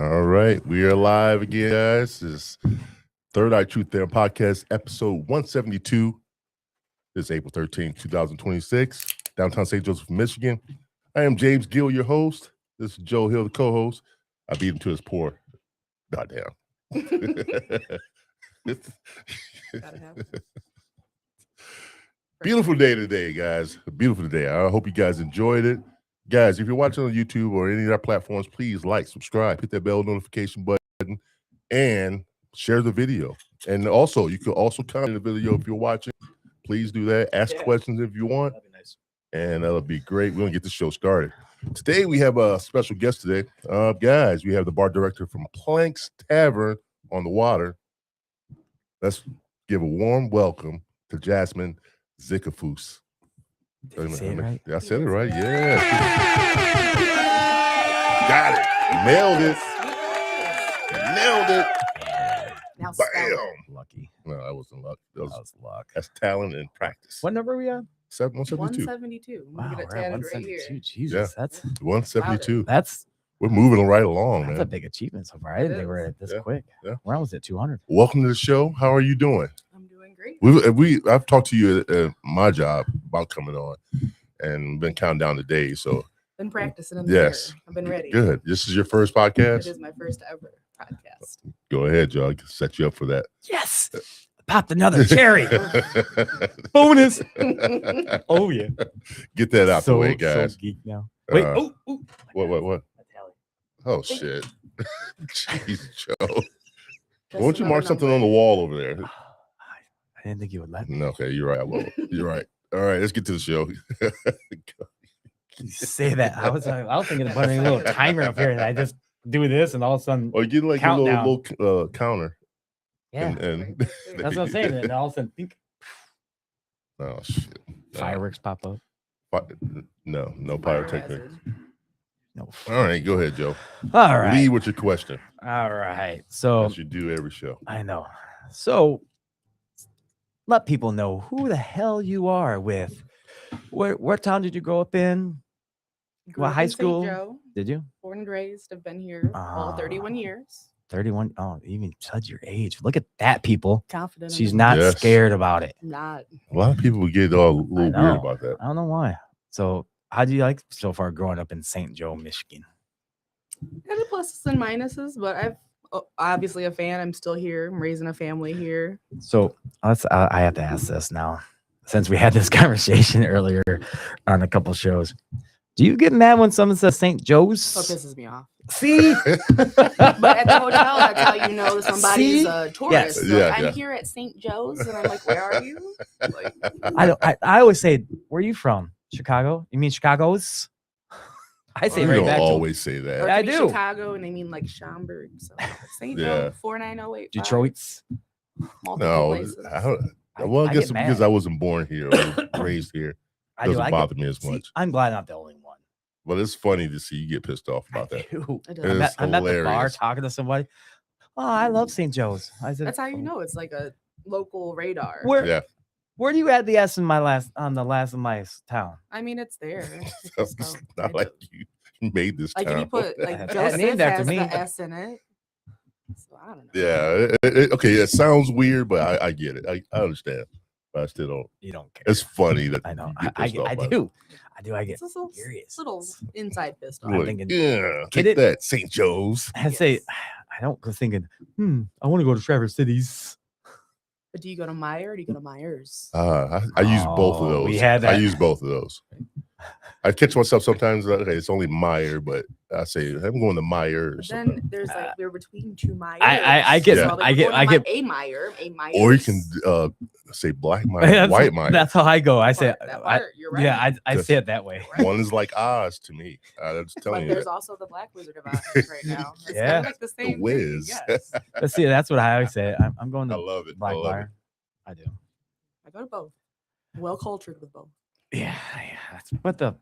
All right, we are live again, guys. This is Third Eye Truth There podcast, episode 172. This is April 13th, 2026, downtown St. Joseph, Michigan. I am James Gill, your host. This is Joe Hill, the co-host. I beat him to his poor. Goddamn. Beautiful day today, guys. A beautiful day. I hope you guys enjoyed it. Guys, if you're watching on YouTube or any of our platforms, please like, subscribe, hit that bell notification button, and share the video. And also, you can also comment in the video if you're watching. Please do that. Ask questions if you want. That'd be nice. And that'll be great. We're going to get the show started. Today, we have a special guest today. Guys, we have the bar director from Plank's Tavern on the Water. Let's give a warm welcome to Jasmine Zickafoose. Did you say it right? I said it right. Yeah. Got it. Nailed it. Nailed it. Now Bam. Lucky. No, that wasn't luck. That was luck. That's talent and practice. What number are we on? 172. Wow, Get it we're at tatted right 172. here. Jesus, Yeah. that's 172. that's We're moving right along, that's man. a big achievement so far. I didn't think we were at this quick. Yeah. We're almost at 200. Welcome to the show. How are you doing? I'm doing great. I've talked to you at my job about coming on, and been counting down the days. So Been practicing in the yes, mirror. I've been ready. good. This is your first podcast. It is my first ever podcast. Go ahead, Joe. I can set you up for that. Yes. Popped another cherry. Bonus. Oh yeah. Get that out the way, guys. So geek now. Wait. Uh, What? That's Hallie. Oh shit. Jeez, Joe. Just Why don't you another mark something number. on the wall over there? I didn't think you would let me. No, okay, you're right. I will. You're right. All right, let's get to the show. You say that. I was thinking of putting a little timer up here, and I just do this, and all of a sudden, Or get like a Countdown. little counter. yeah, And that's what I'm saying. And all of a sudden, think Oh shit. fireworks pop up. No Fire pyrotechnics. hazard. No. All right, go ahead, Joe. All right. Lead with your question. All right. So As you do every show. I know. So let people know who the hell you are with. What town did you grow up in? Grew What, up high in St. school? Joe, Did you? born and raised. I've been here all Ah. 31 years. 31. Oh, you even said your age. Look at that, people. Confident. She's in not Yes. scared about it. I'm not. A lot of people would get all a little weird know. about that. I don't know why. So how do you like so far growing up in St. Joe, Michigan? Got the pluses and minuses, but I've obviously a fan. I'm still here. I'm raising a family here. So I have to ask this now, since we had this conversation earlier on a couple shows. Do you get mad when someone says St. Joe's? So it pisses me off. See? But at the hotel, that's how you know somebody's See? a tourist. Yes. So Yeah, I'm yeah. here at St. Joe's, and I'm like, where are you? Like, I always say, where are you from? Chicago? You mean Chicago's? I say You right don't back to 'em. always say or that. it I could be do. Chicago, and they mean like Schaumburg. So St. Yeah. Joe 49085. Detroit's. Multiple No, places. well, I get guess mad. because I wasn't born here or raised here, I do. doesn't I bother me as see, much. I'm glad I'm not the only one. But it's funny to see you get pissed off about that. I do. It It does. is I'm at the bar hilarious. talking to somebody. Oh, I love St. Joe's. I said, That's how you know it's like a local radar. Where Yeah. where do you add the S in the last of my town? I mean, it's there. It's It's just not kind like of- you made this like if town. you put like That's Joseph named after has me. the S in it. So I don't know. Yeah. Okay. It sounds weird, but I get it. I understand. But I still don't. You don't care. It's funny that I know. you get pissed off I by it. do. I get It's just a little, furious. little inside pissed You're off. like, thinking, yeah, get take it? that, St. Joe's. I say Yes. I don't go thinking, I want to go to Traverse Cities. But do you go to Meyer or do you go to Myers? I use both of Oh, those. we had I that. use both of those. I catch myself sometimes. Okay, it's only Meyer, but I say I'm going to But Myers. then there's like we're between two Myers. I get- So I get- we're I going get- a Meyer, a Myers. Or you can say black Meyer, that's, white Meyer. that's how I go. I say, That part, you're right. yeah, I say it that way. Right. One is like Oz to me. I'm just But telling you. there's That. also the Black Wizard of Oz right now. It's Yeah. kind of like the same thing, Wiz. Yes. But see, that's what I always say. I'm going I to love it. I Black love it. Bar. I do. I go to both. Well cultured with both. Yeah, that's but the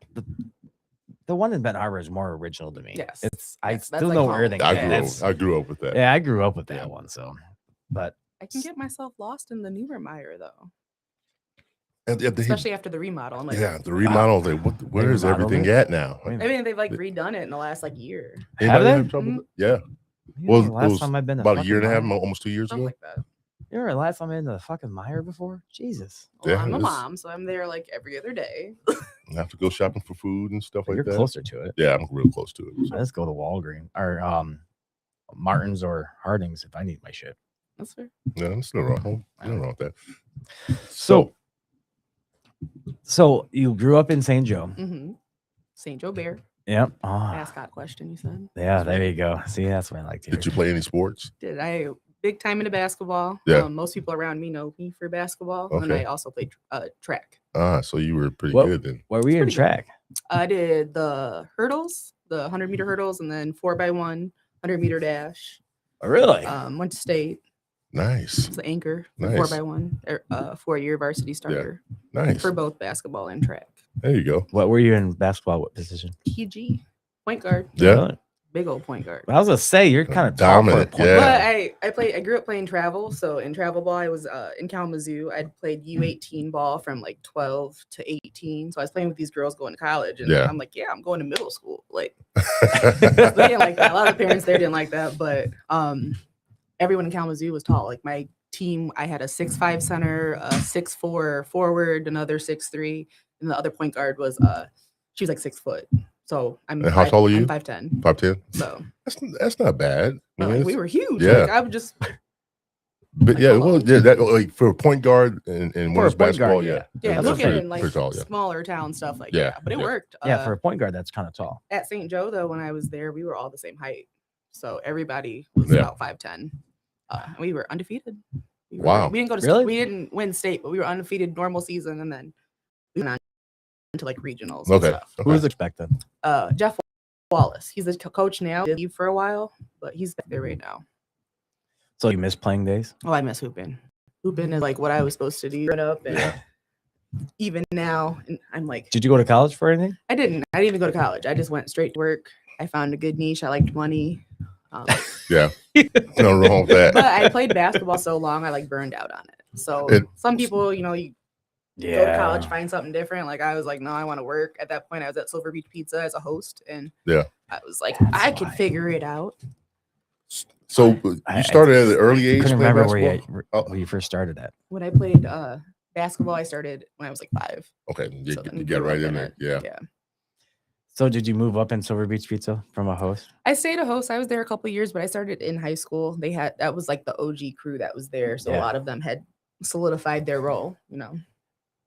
one in Ben Harbor is more original to me. Yes. It's I Yes, that's still like know home. everything. I grew up with that. Yeah, I grew up with that Yeah. one. So, but I can get myself lost in the newer Meyer though. And the- Especially after the remodel. I'm like, yeah, the remodel. Where is remodeled everything it? at now? Wait a I mean, they've like redone it in the last like year. Have they? Trouble with it? Yeah. You Well, know, it last was time I've been to about a year and a half, Meijer? almost 2 years Something ago. like that. You remember last time I've been to the fucking Meijer before? Jesus. Well, Yeah, I'm a it's- mom, so I'm there like every other day. I have to go shopping for food and stuff But like you're that. closer to it. Yeah, I'm real close to it. So. Let's go to Walgreens or Martin's or Harding's if I need my shit. That's fair. Yeah, there's no wrong. Nothing wrong with that. So you grew up in St. Joe. Mm-hmm. St. Joe Bear. Yep. Mascot question, you said. Yeah, there you go. See, that's what I like to hear. Did you play any sports? Did I big time into basketball? Yeah. Most people around me know me for basketball, and Okay. I also played track. So you were pretty What- good then. Where were you in pretty good. track? I did the hurdles, the 100-meter hurdles, and then 4x1 100-meter dash. Oh, really? Went to state. Nice, Was the anchor for Nice. 4x1, 4-year varsity starter nice. for both basketball and track. There you go. What were you in basketball? What position? PG, point guard, Yeah, Really? big old point guard. I was gonna say you're kind of dominant. Dominant, yeah. But I grew up playing travel. So in travel ball, I was in Kalamazoo. I'd played U18 ball from like 12 to 18. So I was playing with these girls going to college, and Yeah. I'm like, yeah, I'm going to middle school. Like they didn't like that. A lot of the parents there didn't like that, but everyone in Kalamazoo was tall. Like my team, I had a 6'5" center, a 6'4" forward, another 6'3", and the other point guard was she was like 6 foot. So I'm And how tall are you? I'm 5'10". 5'10". So That's not bad. I mean, like, it's- we were huge. yeah. Like I would just but yeah, come well, on. yeah, that like for a point guard and For a women's point basketball, guard, yeah, yeah. yeah, that's look at pretty- it in like pretty tall, yeah. smaller town stuff like Yeah, that. But it yeah. worked. Yeah, for a point guard, that's kind of tall. At St. Joe though, when I was there, we were all the same height. So everybody was Yeah. about 5'10". And we were undefeated. Wow. We didn't go to Really? we didn't win state, but we were undefeated normal season, and then we went on to like regionals and Okay. stuff. Who was expected? Jeff Wallace. He's a coach now. Did leave for a while, but he's back there right now. So you miss playing days? Oh, I miss hooping. Hooping is like what I was supposed to do. Right up, and Yeah. even now, and I'm like, Did you go to college for anything? I didn't even go to college. I just went straight to work. I found a good niche. I liked money. Yeah, no wrong with But that. I played basketball so long, I like burned out on it. So It- some people, you go to college, find something different. Like I was like, no, I want to work. At that point, I was at Silver Beach Pizza as a host, and Yeah. I was like, That's I could why. figure it out. So I- you started at an early I age. couldn't playing remember where basketball? you, Oh. where you first started at. When I played basketball, I started when I was like 5. Okay, you, So then you grew got right up in there. it. Yeah. Yeah. So did you move up in Silver Beach Pizza from a host? I stayed a host. I was there a couple years, but I started in high school. That was like the OG crew that was there. So a Yeah. lot of them had solidified their role,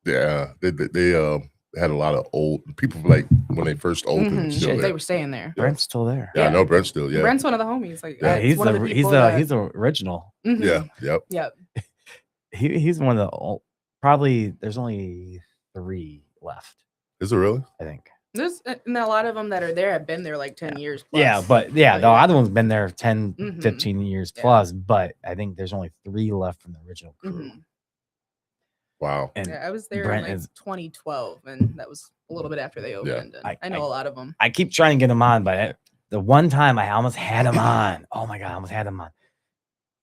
Yeah, they had a lot of old people like when they first opened. Mhm. still Shit, there. they were staying there. Brent's still there. Yeah, I Yeah. know Brent still. Yeah, Brent's one of the homies. Like Yeah, it's he's one of the he's people the that- he's the original. Mhm. yeah, yep. Yep. He's one of the probably there's only 3 left, Is it really? I think. There's and a lot of them that are there have been there like 10 years plus. Yeah, but yeah, Oh, the yeah. other one's been there 10, Mhm. 15 years Yeah. plus, but I think there's only 3 left from the original crew. Mhm. Wow. And Yeah, I was there Brent in like is- 2012, and that was a little bit after they opened. And I- I know a lot of them. I keep trying to get him on, but the one time I almost had him on. Oh my god, I almost had him on.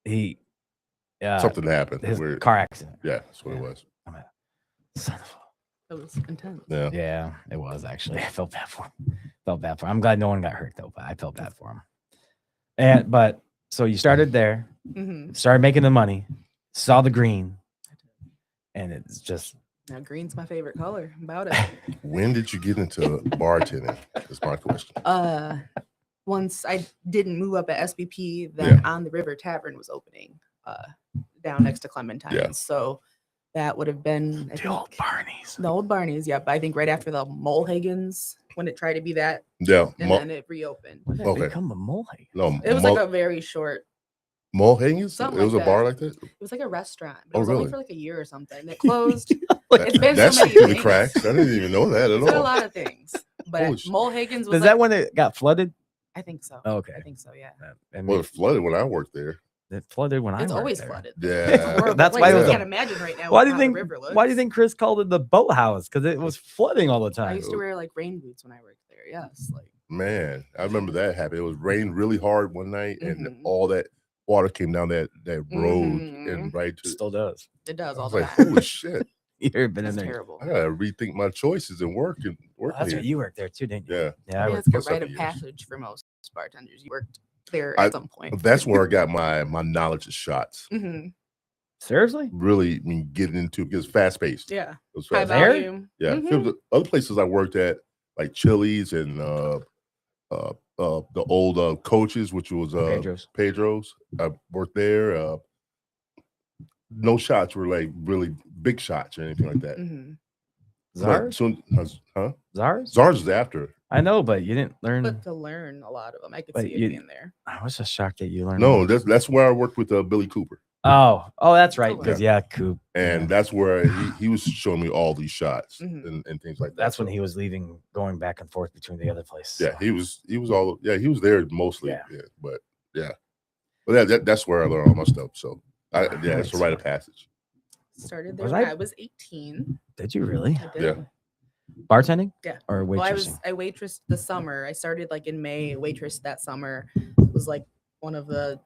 He Something happened. his Where, car accident. yeah, that's what it Yeah. was. I'm a son of It was intense. Yeah. Yeah, it was actually. I felt bad for him. I'm glad no one got hurt though, but I felt bad for him. But so you started there, Hmm. started making the money, saw the green, and it's just Now green's my favorite color. About it. When did you get into bartending? That's my question. Once I didn't move up at SBP, then On the River Tavern was opening down next to Clementine. Yeah. So that would have been I the old think, Barney's. the old Barney's. Yep. I think right after the Mulhagans when it tried to be that, Yeah. and then it reopened. When did Okay. it become a mole? No, It was like a very short. Mulhangans? It something was like a bar that. like that? It was like a restaurant. But Oh, it was only really? for like a year or something. It closed. That- It's been so that's many through the things. cracks. I didn't even know that at It's been a all. lot of things. But Holy shit. Mulhagans was Is like, that when it got flooded? I think so. Oh, okay. I think so. Yeah. And Well, it flooded when I worked there. it flooded when I It's worked always there. flooded. Yeah. It's a horrible That's place. why it I was a- can't imagine right now. Why do you how think? The river looks. Why do you think Chris called it the boathouse? Because it was flooding all the I time. used to wear like rain boots when I worked there. Yes. Like Man, I remember that happened. It was rained really hard one night, and Mhm. all that water came down that road Mhm. and right to. Still does. it does I all was the like, time. holy shit! You've been in It's there. terrible. I gotta rethink my choices and work Well, work that's here. right. You worked there too, didn't you? Yeah, Yeah, I I mean, worked. it's like a for rite several of years. passage for most bartenders. You worked there at some point. That's where I got my knowledge of shots. Mm-hmm. Seriously? Really, I mean, getting into because fast paced. Yeah. It was High fast. volume. Yeah. Mhm. Other places I worked at, like Chili's and the old Coaches, which was Pedro's. I worked there. No shots were like really big shots or anything like that. Mm-hmm. Czars? Huh? Czars? Czars is after. I know, but you didn't learn. But to learn a lot of them, I could But see it you- being there. I was just shocked that you learned. No, about- that's where I worked with Billy Cooper. Oh, that's right. Cool. Because Coop. And that's where he was showing me all these shots Mhm. and things like that. That's when he was leaving, going back and forth between the other place. Yeah, he was there mostly. Yeah. But that's where I learned all my stuff. So it's a rite of passage. Started there Was when I- I was 18. Did you really? I did. Yeah. Bartending? Yeah. Or Well, waitressing? I waitressed the summer. I started like in May, waitressed that summer. Was like one of the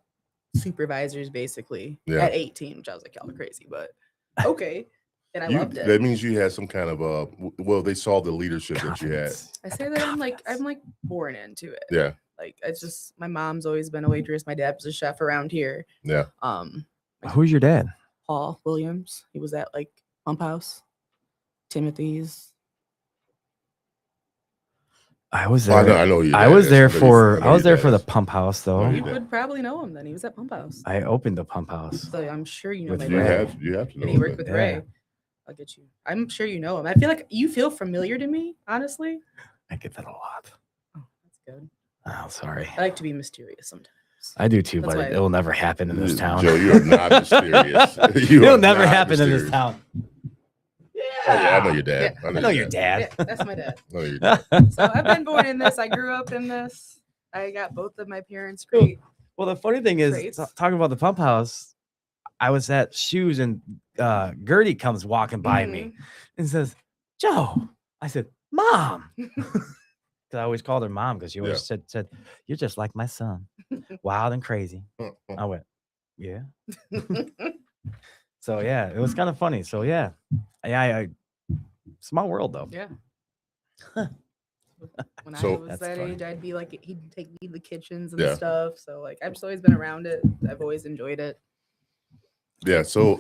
supervisors basically Yeah. at 18, which I was like, y'all are crazy, but okay. And I loved it. That means you had some kind of they saw the leadership that you had. Confidence. I say that I'm like born into it. Yeah. Like it's just my mom's always been a waitress. My dad was a chef around here. Yeah. Who's your dad? Paul Williams. He was at like Pump House, Timothy's. I was I there. know you. I was there for the pump house though. You would probably know him then. He was at Pump House. I opened the pump house. So I'm sure you know With my You Ray. dad. have to know. And he worked that. with Ray. I'll get you. I'm sure you know him. I feel like you feel familiar to me, honestly. I get that a lot. Oh, that's good. Oh, sorry. I like to be mysterious sometimes. I do too, That's but why- it will never happen in this town. Joe, you are not mysterious. It'll never happen in this town. Oh, yeah, I know your dad. Yeah. I know your dad. Yeah, that's my dad. I know your dad. So I've been born in this. I grew up in this. I got both of my parents great. Well, the funny thing is, Great. talking about the pump house, I was at Shoes and Gertie comes walking by me and says, Joe. I said, Mom. Because I always called her mom because she always said, you're just like my son, wild and crazy. I went, yeah. So, yeah, it was kind of funny. So, yeah, I small world, though. Yeah. When I So- was That's that funny. age, I'd be like, he'd take me to the kitchens and Yeah. stuff. So like, I've just always been around it. I've always enjoyed it. Yeah. So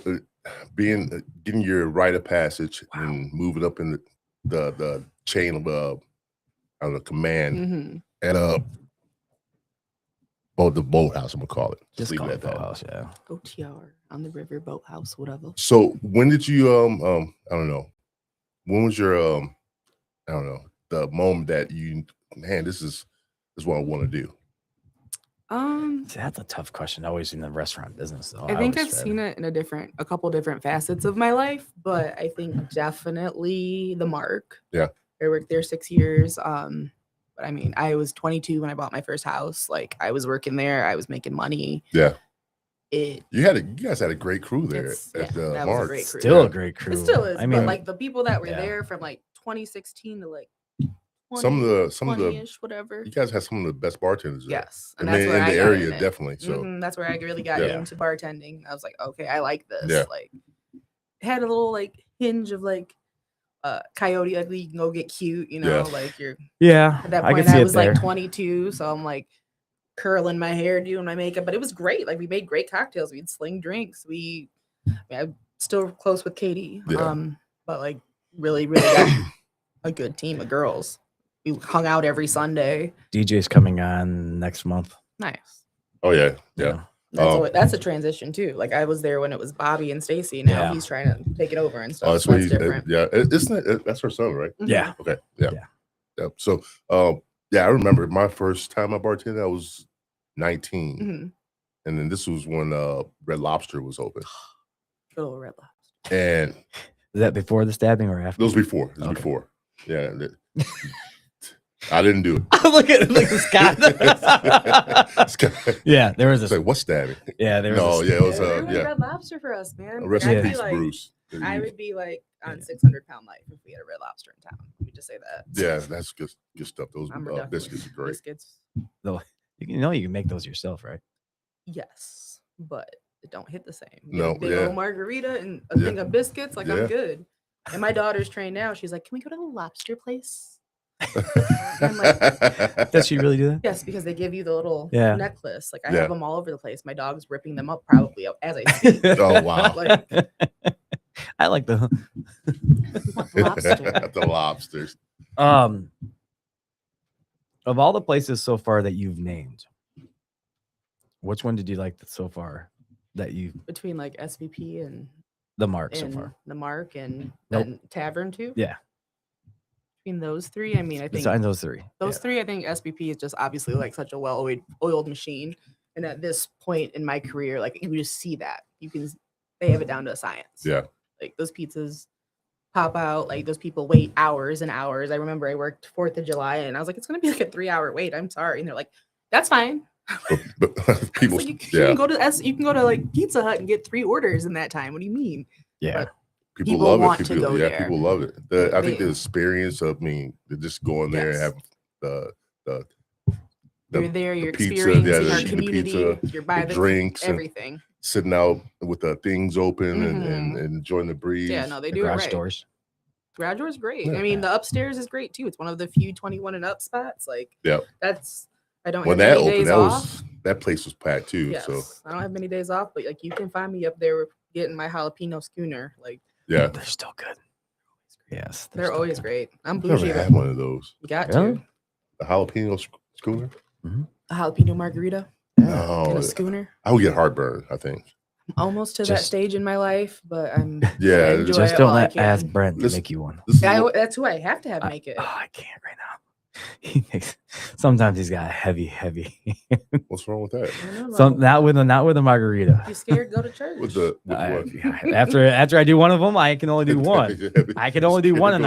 getting your rite of passage and moving up in the chain of I don't know, command Mm-hmm. at the boathouse, I'm gonna call it. Just leave call it it at that. house, yeah. OTR on the river, boathouse, whatever. So when did you I don't know, when was your I don't know, the moment that you, man, this is what I want to do? See, that's a tough question. Always in the restaurant business, though. I think I've always said. seen it in a couple different facets of my life, but I think definitely the Mark. Yeah. I worked there 6 years. But I mean, I was 22 when I bought my first house. Like I was working there, I was making money. Yeah. You guys had a great crew there at the that was a Mark. great crew. Still a great crew. It still is. I mean, but like the people that were yeah. there from like 2016 to like some of the 20-ish, whatever. you guys had some of the best bartenders there. Yes. I And mean, that's where in I the got area, in it. definitely. So That's where I really got Yeah. into bartending. I was like, okay, I like this. Yeah. Like it had a little like hinge of like coyote ugly, you can go get cute, you know, Yeah. like you're yeah, at that I point can see I it was there. like 22, so I'm like curling my hair, doing my makeup, but it was great. Like we made great cocktails, we'd sling drinks. I'm still close with Katie. Yeah. But like really got a good team of girls. We hung out every Sunday. DJ's coming on next month. Nice. oh yeah. That's a transition too. Like I was there when it was Bobby and Stacy. Now Yeah. he's trying to take it over and stuff. Oh, that's so what that's he's different. that's her son, right? Mhm. Yeah. Okay. Yeah. Yeah. Yeah. So I remember my first time I bartended, I was 19. Mhm. And then this was when Red Lobster was open. Good old Red Lobster. And Is that before the stabbing or after? it was before. It was Okay. before. Yeah. I didn't do it. look at Scott. Scott- Yeah, there was It's a like, what's stabbing? yeah, there was No, a, yeah, it was They ruined yeah. Red Lobster for us, man. Rest Like, in I'd be peace, like- Bruce. I would be like on Yeah. 600-pound life if we had a Red Lobster in town. Let me just say that. Yeah, that's good stuff. Those Remember, definitely. biscuits are great. Biscuits, you know you can make those yourself, right? yes, but it don't hit the same. Get No, a big yeah. old margarita and a Yeah. thing of biscuits, like Yeah. I'm good. And my daughter's trained now. She's like, "Can we go to the lobster place?" I'm like, Does she really do that? yes, because they give you the little Yeah. necklace. Like I Yeah. have them all over the place. My dog's ripping them up probably as I speak. Oh, wow. Like I like the lobster. The lobsters. of all the places so far that you've named, which one did you like so far that you Between like SVP and the mark so far? the Mark and Nope. then Tavern too. Yeah. Between those three, I mean, I think Besides those three. those Yeah. three, I think SVP is just obviously like such a well-oiled machine. And at this point in my career, like you just see that they have it down to a science. Yeah. Like those pizzas pop out, like those people wait hours and hours. I remember I worked 4th of July and I was like, it's gonna be like a 3-hour wait. I'm sorry. And they're like, that's fine. But people, Like, you yeah. can go to like Pizza Hut and get 3 orders in that time. What do you mean? Yeah. But People people love want it. to People, go yeah, there. people love it. I think the experience of just going there and Yes. having the You're there, you're pizza, experiencing yeah, our the community, pizza, you're by the the drinks, and everything. sitting out with the things open and enjoying the breeze. Yeah, no, they The do it garage right. doors. Garage door is great. Yeah. I mean, the upstairs is great too. It's one of the few 21 and up spots. Like, Yeah. that's I don't When have that many opened, days off. that place was packed too. Yes, So I don't have many days off, but like you can find me up there getting my jalapeno schooner. Like, yeah, They're still good. Yes. they're still always good. great. I'm I've never bougie, had but one of those. you got Really? to The jalapeno schooner. a jalapeno margarita and No, a schooner. I would get heartburn. I think. Almost to that Just- stage in my life, but I'm Yeah, I enjoy Just it don't while I let ask can. Brent to Listen- make you one. This is what- That's who I have to have make it. I can't right now. He makes sometimes he's got a heavy. what's wrong with that? I don't know. Some not with a margarita. You scared? Go to church. With the After I do one of them, I can only do one. I can only do one, and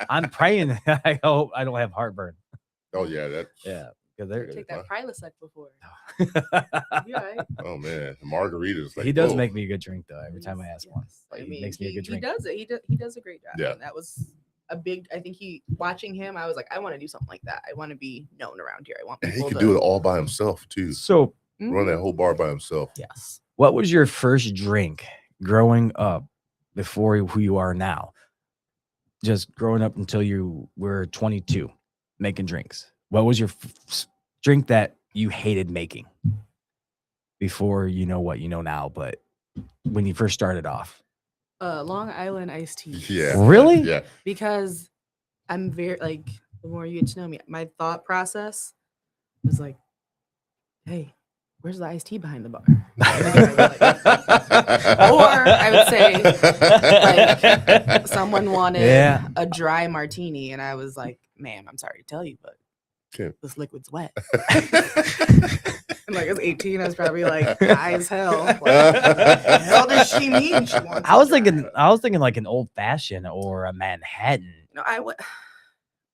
I'm praying. I hope I don't have heartburn. Oh yeah, that. Yeah, because they're. Take that Prilosec before. he You all right? Oh man, the margaritas. Like, does whoa. make me a good drink though. Every time I ask one, Yes. like, I he mean, makes me a good drink. He does it. He does a great job. Yeah. And that was a big. I think watching him, I was like, I want to do something like that. I want to be known around here. I want And he people could to do it all by himself too. So, Run that whole bar by himself. Yes. what was your first drink growing up before who you are now? Just growing up until you were 22, making drinks. What was your drink that you hated making before you know what you know now? But when you first started off, Long Island iced tea. Yeah. Really? Yeah. Because I'm very like the more you get to know me, my thought process was like, hey, where's the iced tea behind the bar? Or I would say like someone wanted a dry martini, and I was like, ma'am, I'm sorry to tell you, but Okay. this liquid's wet. And like I was 18, I was probably like high as hell. Like, the hell does she mean? She wants I was it dry? thinking like an old fashioned or a Manhattan. No,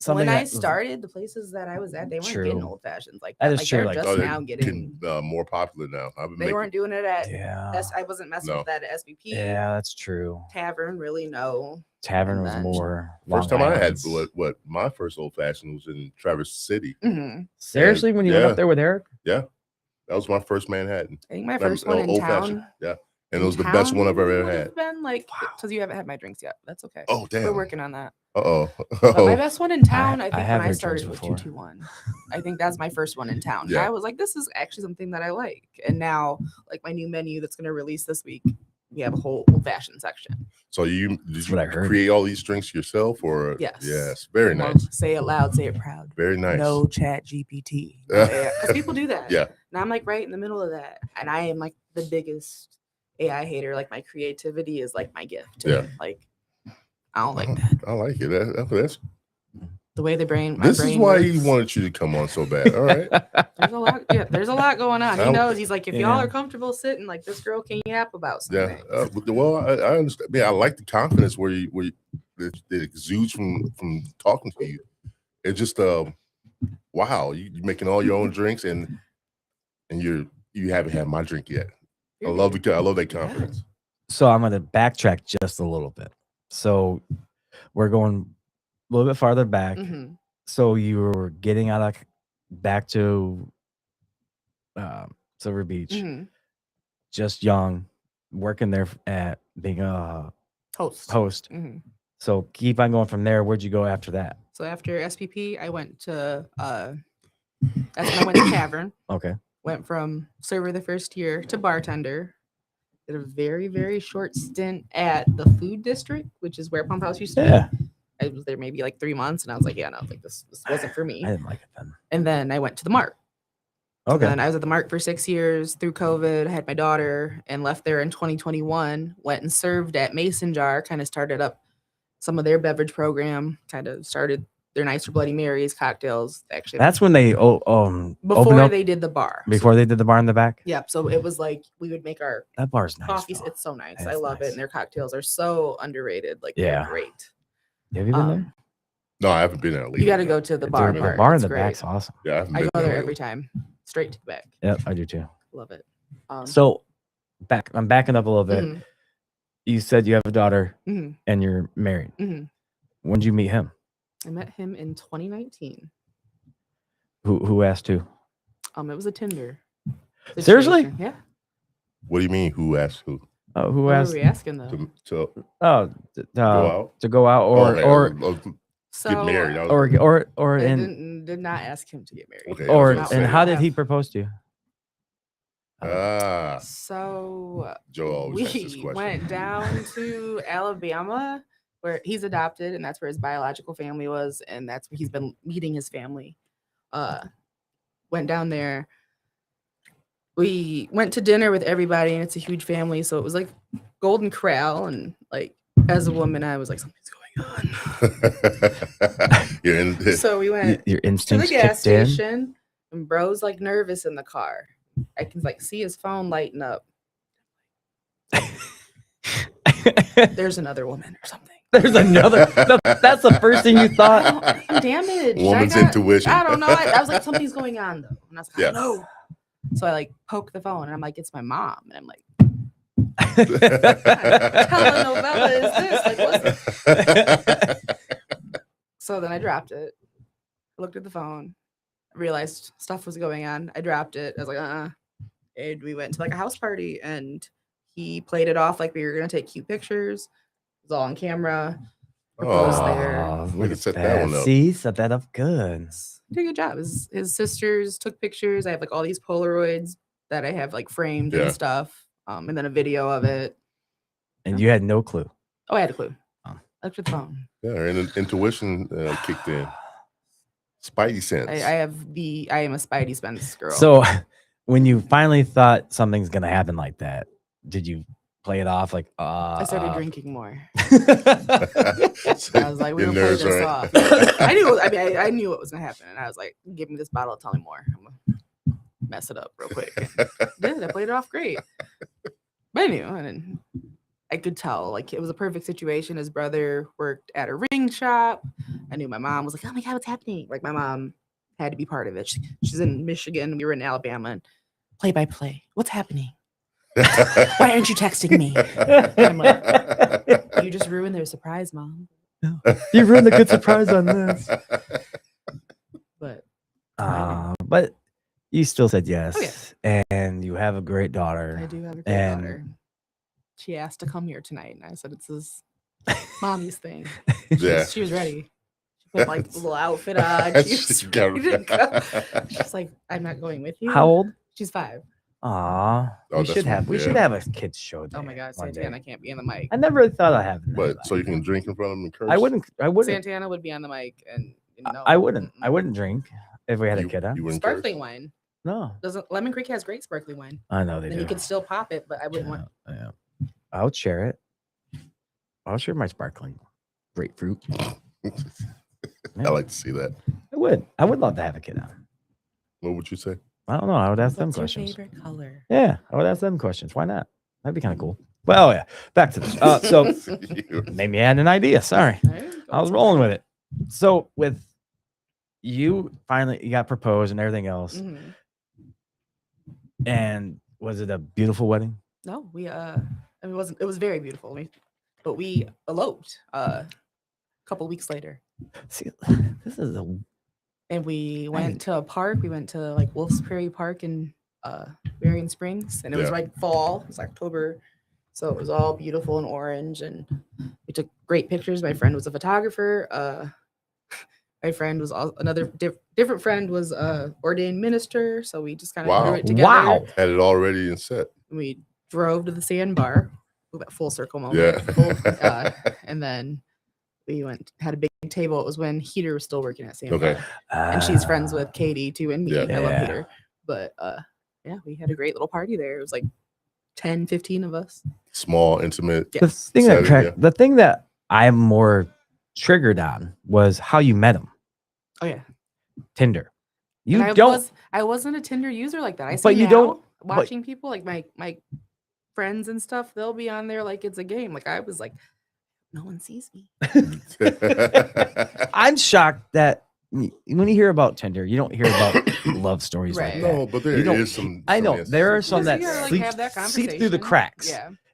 Something when I that was- started, the places that I was at, they weren't getting True. old fashions like That that. is Like true, they're like- just Oh, they're now getting. more popular now. I've been They making, weren't doing it at. Yeah, I wasn't messing No. with that at SVP. yeah, that's true. Tavern, really no. Tavern And was then- more. first Long time I had Island's. what my first old fashioned was in Traverse City. Mhm. Seriously, when you went Yeah. up there with Eric, That was my first Manhattan. I think my first one in Old-fashioned. town. Yeah, and it was the best one I've ever would had. have Been like Wow. because you haven't had my drinks yet. That's okay. Oh damn! We're working on that. Uh But my oh. best one in town, I I think, have when I heard started drinks with before. 221. I think that's my first one in town. Yeah. I was like, this is actually something that I like. And now, like my new menu that's going to release this week, we have a whole old fashioned section. So did That's you what I heard. create all these drinks yourself, or Yes. Yes, very Well, nice, Say it loud, say it proud. very nice. No chat GPT. Because people do that. Yeah. And I'm like right in the middle of that. And I am like the biggest AI hater. Like my creativity is like my gift. Yeah. Like I don't like that. I like it. That's The way the brain. My this brain is why works. he wanted you to come on so bad. All right. There's a lot. Yeah, there's a lot going on. He I'm- knows. He's like, if y'all Yeah. are comfortable sitting, like this girl can yap about Yeah. something. Well, I understand. I like the confidence that exudes from talking to you. It's just wow. You're making all your own drinks and you haven't had my drink yet. I love that confidence. so I'm going to backtrack just a little bit. So we're going a little bit farther back. Mhm. So you were getting back to Silver Beach, Mhm. just young, working there being a Host. host. Mhm. So keep on going from there. Where'd you go after that? So after SPP, I went to that's when I went to Tavern. Okay. Went from server the first year to bartender. Did a very, very short stint at the food district, which is where Pump House used to Yeah. be. I was there maybe like 3 months, and I was like, yeah, no, like this wasn't for me. I didn't like it then. And then I went to the Mark. So Okay. then I was at the Mark for 6 years through COVID. I had my daughter and left there in 2021. Went and served at Mason Jar, kind of started up some of their beverage program, kind of started their nicer Bloody Marys, cocktails. Actually, That's when they opened before up, they did the bar. before they did the bar in the back. Yep. So it was like we would make our That bar's nice. coffees. though. It's so nice. I It's love it. nice. And their cocktails are so underrated. Like Yeah. they're great. Have you been there? No, I haven't been there. You got to go to the bar. The part. bar in It's the great. back's awesome. Yeah, I haven't I been go there lately. every time, straight to the back. Yep, I do too. Love it. So I'm backing up a little bit. mhm, You said you have a daughter mhm, and you're married. mhm. When did you meet him? I met him in 2019. Who asked who? It was a Tinder. Seriously? situation. Yeah. What do you mean? Who asked who Who What asked? were we asking though? to Go out? to go out Oh, okay, So get married. I was- or I in did not ask him to get married. Okay, I or was and gonna say. how did he propose to you? So Joe always asks this we question. went down to Alabama, where he's adopted, and that's where his biological family was, and that's where he's been meeting his family. Went down there. We went to dinner with everybody, and it's a huge family, so it was like Golden Corral, and like as a woman, I was like, something's going on. You're in So we went Your to the instincts gas kicked in. station, and bro's like nervous in the car. I can like see his phone lighting up. There's another woman or something. There's another. That's the first thing you thought. I'm damaged. Woman's I intuition. I don't know. I was like, something's going on though. And I was like, Yeah. I don't know. So I like poke the phone and I'm like, it's my mom. And I'm like, telenovela is this? Like, what's So then I dropped it, looked at the phone, realized stuff was going on. I dropped it. I was like, And we went to like a house party and he played it off like we were going to take cute pictures. It was all on camera. Proposed there. Oh, We can set that one up. See, set that up good. Did a good job. His sisters took pictures. I have like all these Polaroids that I have like framed Yeah. and stuff. And then a video of it. And you had no clue. Oh, I had a clue. Oh. I looked at the phone. Yeah, and intuition kicked in. Spidey sense. I am a Spidey Spence girl. So when you finally thought something's gonna happen like that, did you play it off like I started drinking more. drinking? I was like, we're Your gonna play nerves this are- off. I knew. I mean, I knew what was gonna happen, and I was like, give me this bottle, tell me more. I'm gonna mess it up real quick. And I played it off great. But I knew, and then I could tell, like it was a perfect situation. His brother worked at a ring shop. I knew my mom was like, oh my god, what's happening? Like my mom had to be part of it. She's in Michigan. We were in Alabama. And play by play. What's happening? Why aren't you texting me? I'm like, you just ruined their surprise, mom. You ruined a good surprise on this. But But you still said yes. Oh, yeah. And you have a great daughter. I do have a great And- daughter. She asked to come here tonight, and I said it's this mommy's thing. Yeah. She was ready. She put like a little outfit on. She was ready to go. She's like, I'm not going with you. How old? She's 5. Aw. Oh, we that's should have fun, should yeah. have a kids show day. Oh my god, one day. Santana can't be on the mic. I never really thought of having that. But so you can drink in front of them and curse. I wouldn't Santana would be on the mic, and no, I wouldn't drink if we had a kid on. You wouldn't Sparkling curse? wine. No. Doesn't Lemon Creek has great sparkling wine. I know they Then do. you could still pop it, but I wouldn't want. Yeah. I would share it. I'll share my sparkling grapefruit. I like to see that. I would. I would love to have a kid on. What would you say? I don't know. I would ask them What's your questions. favorite color? Yeah, I would ask them questions. Why not? That'd be kind of cool. Well, yeah. Back to this. So maybe I had an idea. Sorry, There you go. I was rolling with it. So with you, finally you got proposed and everything else. Mhm. And was it a beautiful wedding? No, we I mean, it was very beautiful. But we eloped a couple weeks later. See, this is a And we went to a park. We went to like Wolf's Prairie Park in Marion Springs, and it was Yeah. like fall. It was October, so it was all beautiful and orange. And we took great pictures. My friend was a photographer. My friend was another different friend was ordained minister, so we just kind of threw Wow. it together. Wow. Had it already in set. We drove to the sandbar, that full circle moment. Yeah. And then we had a big table. It was when Heater was still working at Sandbar. Okay. And she's friends with Katie too and me. Yeah. I love Yeah. Heater. But yeah, we had a great little party there. It was like 10, 15 of us. Small, intimate. Yeah. The thing Setting, the thing that I'm more triggered on was how you met him. Oh yeah. Tinder. You And don't. I wasn't a Tinder user like that. I But say you now, don't- watching people like my friends and stuff, they'll be on there like it's a game. Like I was like, no one sees me. I'm shocked that when you hear about Tinder, you don't hear about love stories like Right. that. No, but there You don't- is some. I know there are some Because that you gotta, like, have that seep through the conversation. cracks.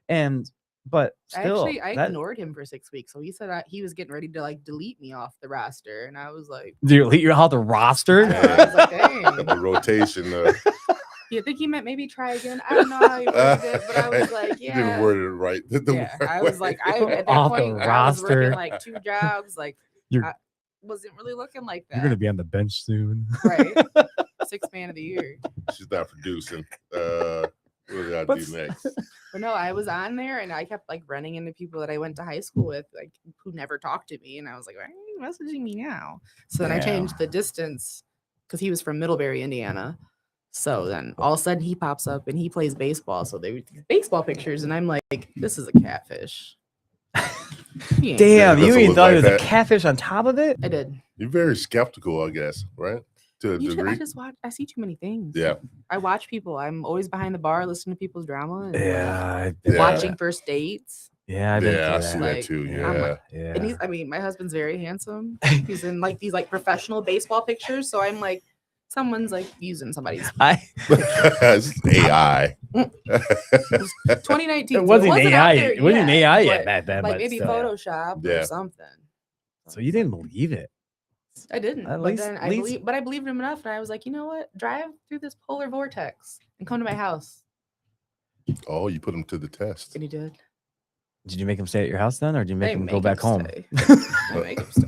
Yeah. But still, I that, ignored him for 6 weeks. So he said he was getting ready to like delete me off the roster. And I was like, you're off the roster. I know, I was like, dang. The rotation. You think he meant maybe try again? I don't know how he worded it, but I was like, You didn't yeah. word it right. Yeah, I was like, at that Off the point, I was working roster. like 2 jobs. Like, You're- I wasn't really looking like that. You're gonna be on the bench soon. Right. 6th man of the year. She's not producing. What did I But- do next? But no, I was on there and I kept like running into people that I went to high school with, like who never talked to me. And I was like, why are you messaging me now? So then I Yeah. changed the distance because he was from Middlebury, Indiana. So then all of a sudden he pops up and he plays baseball. So they were these baseball pictures, and I'm like, this is a catfish. He ain't- Damn, Yeah, you doesn't even look thought like it was a that. catfish on top of it? I did. You're very skeptical, I guess, right? To a I degree. just watch. I see too many things. Yeah. I watch people. I'm always behind the bar listening to people's drama and Yeah, Yeah. watching first dates. Yeah, I've been Yeah, I through see that. that Like, too. I'm Yeah. like- Yeah. And I mean, my husband's very handsome. He's in like these like professional baseball pictures. So I'm like, someone's like using somebody's It's AI. 2019. It so wasn't out AI. there It wasn't yet, AI yet but, back then. Like but maybe still, yeah. Photoshop Yeah. or something. So you didn't believe it? I didn't. At But least- then at I least- believe, but I believed him enough, and I was like, you know what? Drive through this polar vortex and come to my house. Oh, you put him to the test. And he did. Did you make him stay at your house then, or did you make I him make go back home? stay. I make him stay.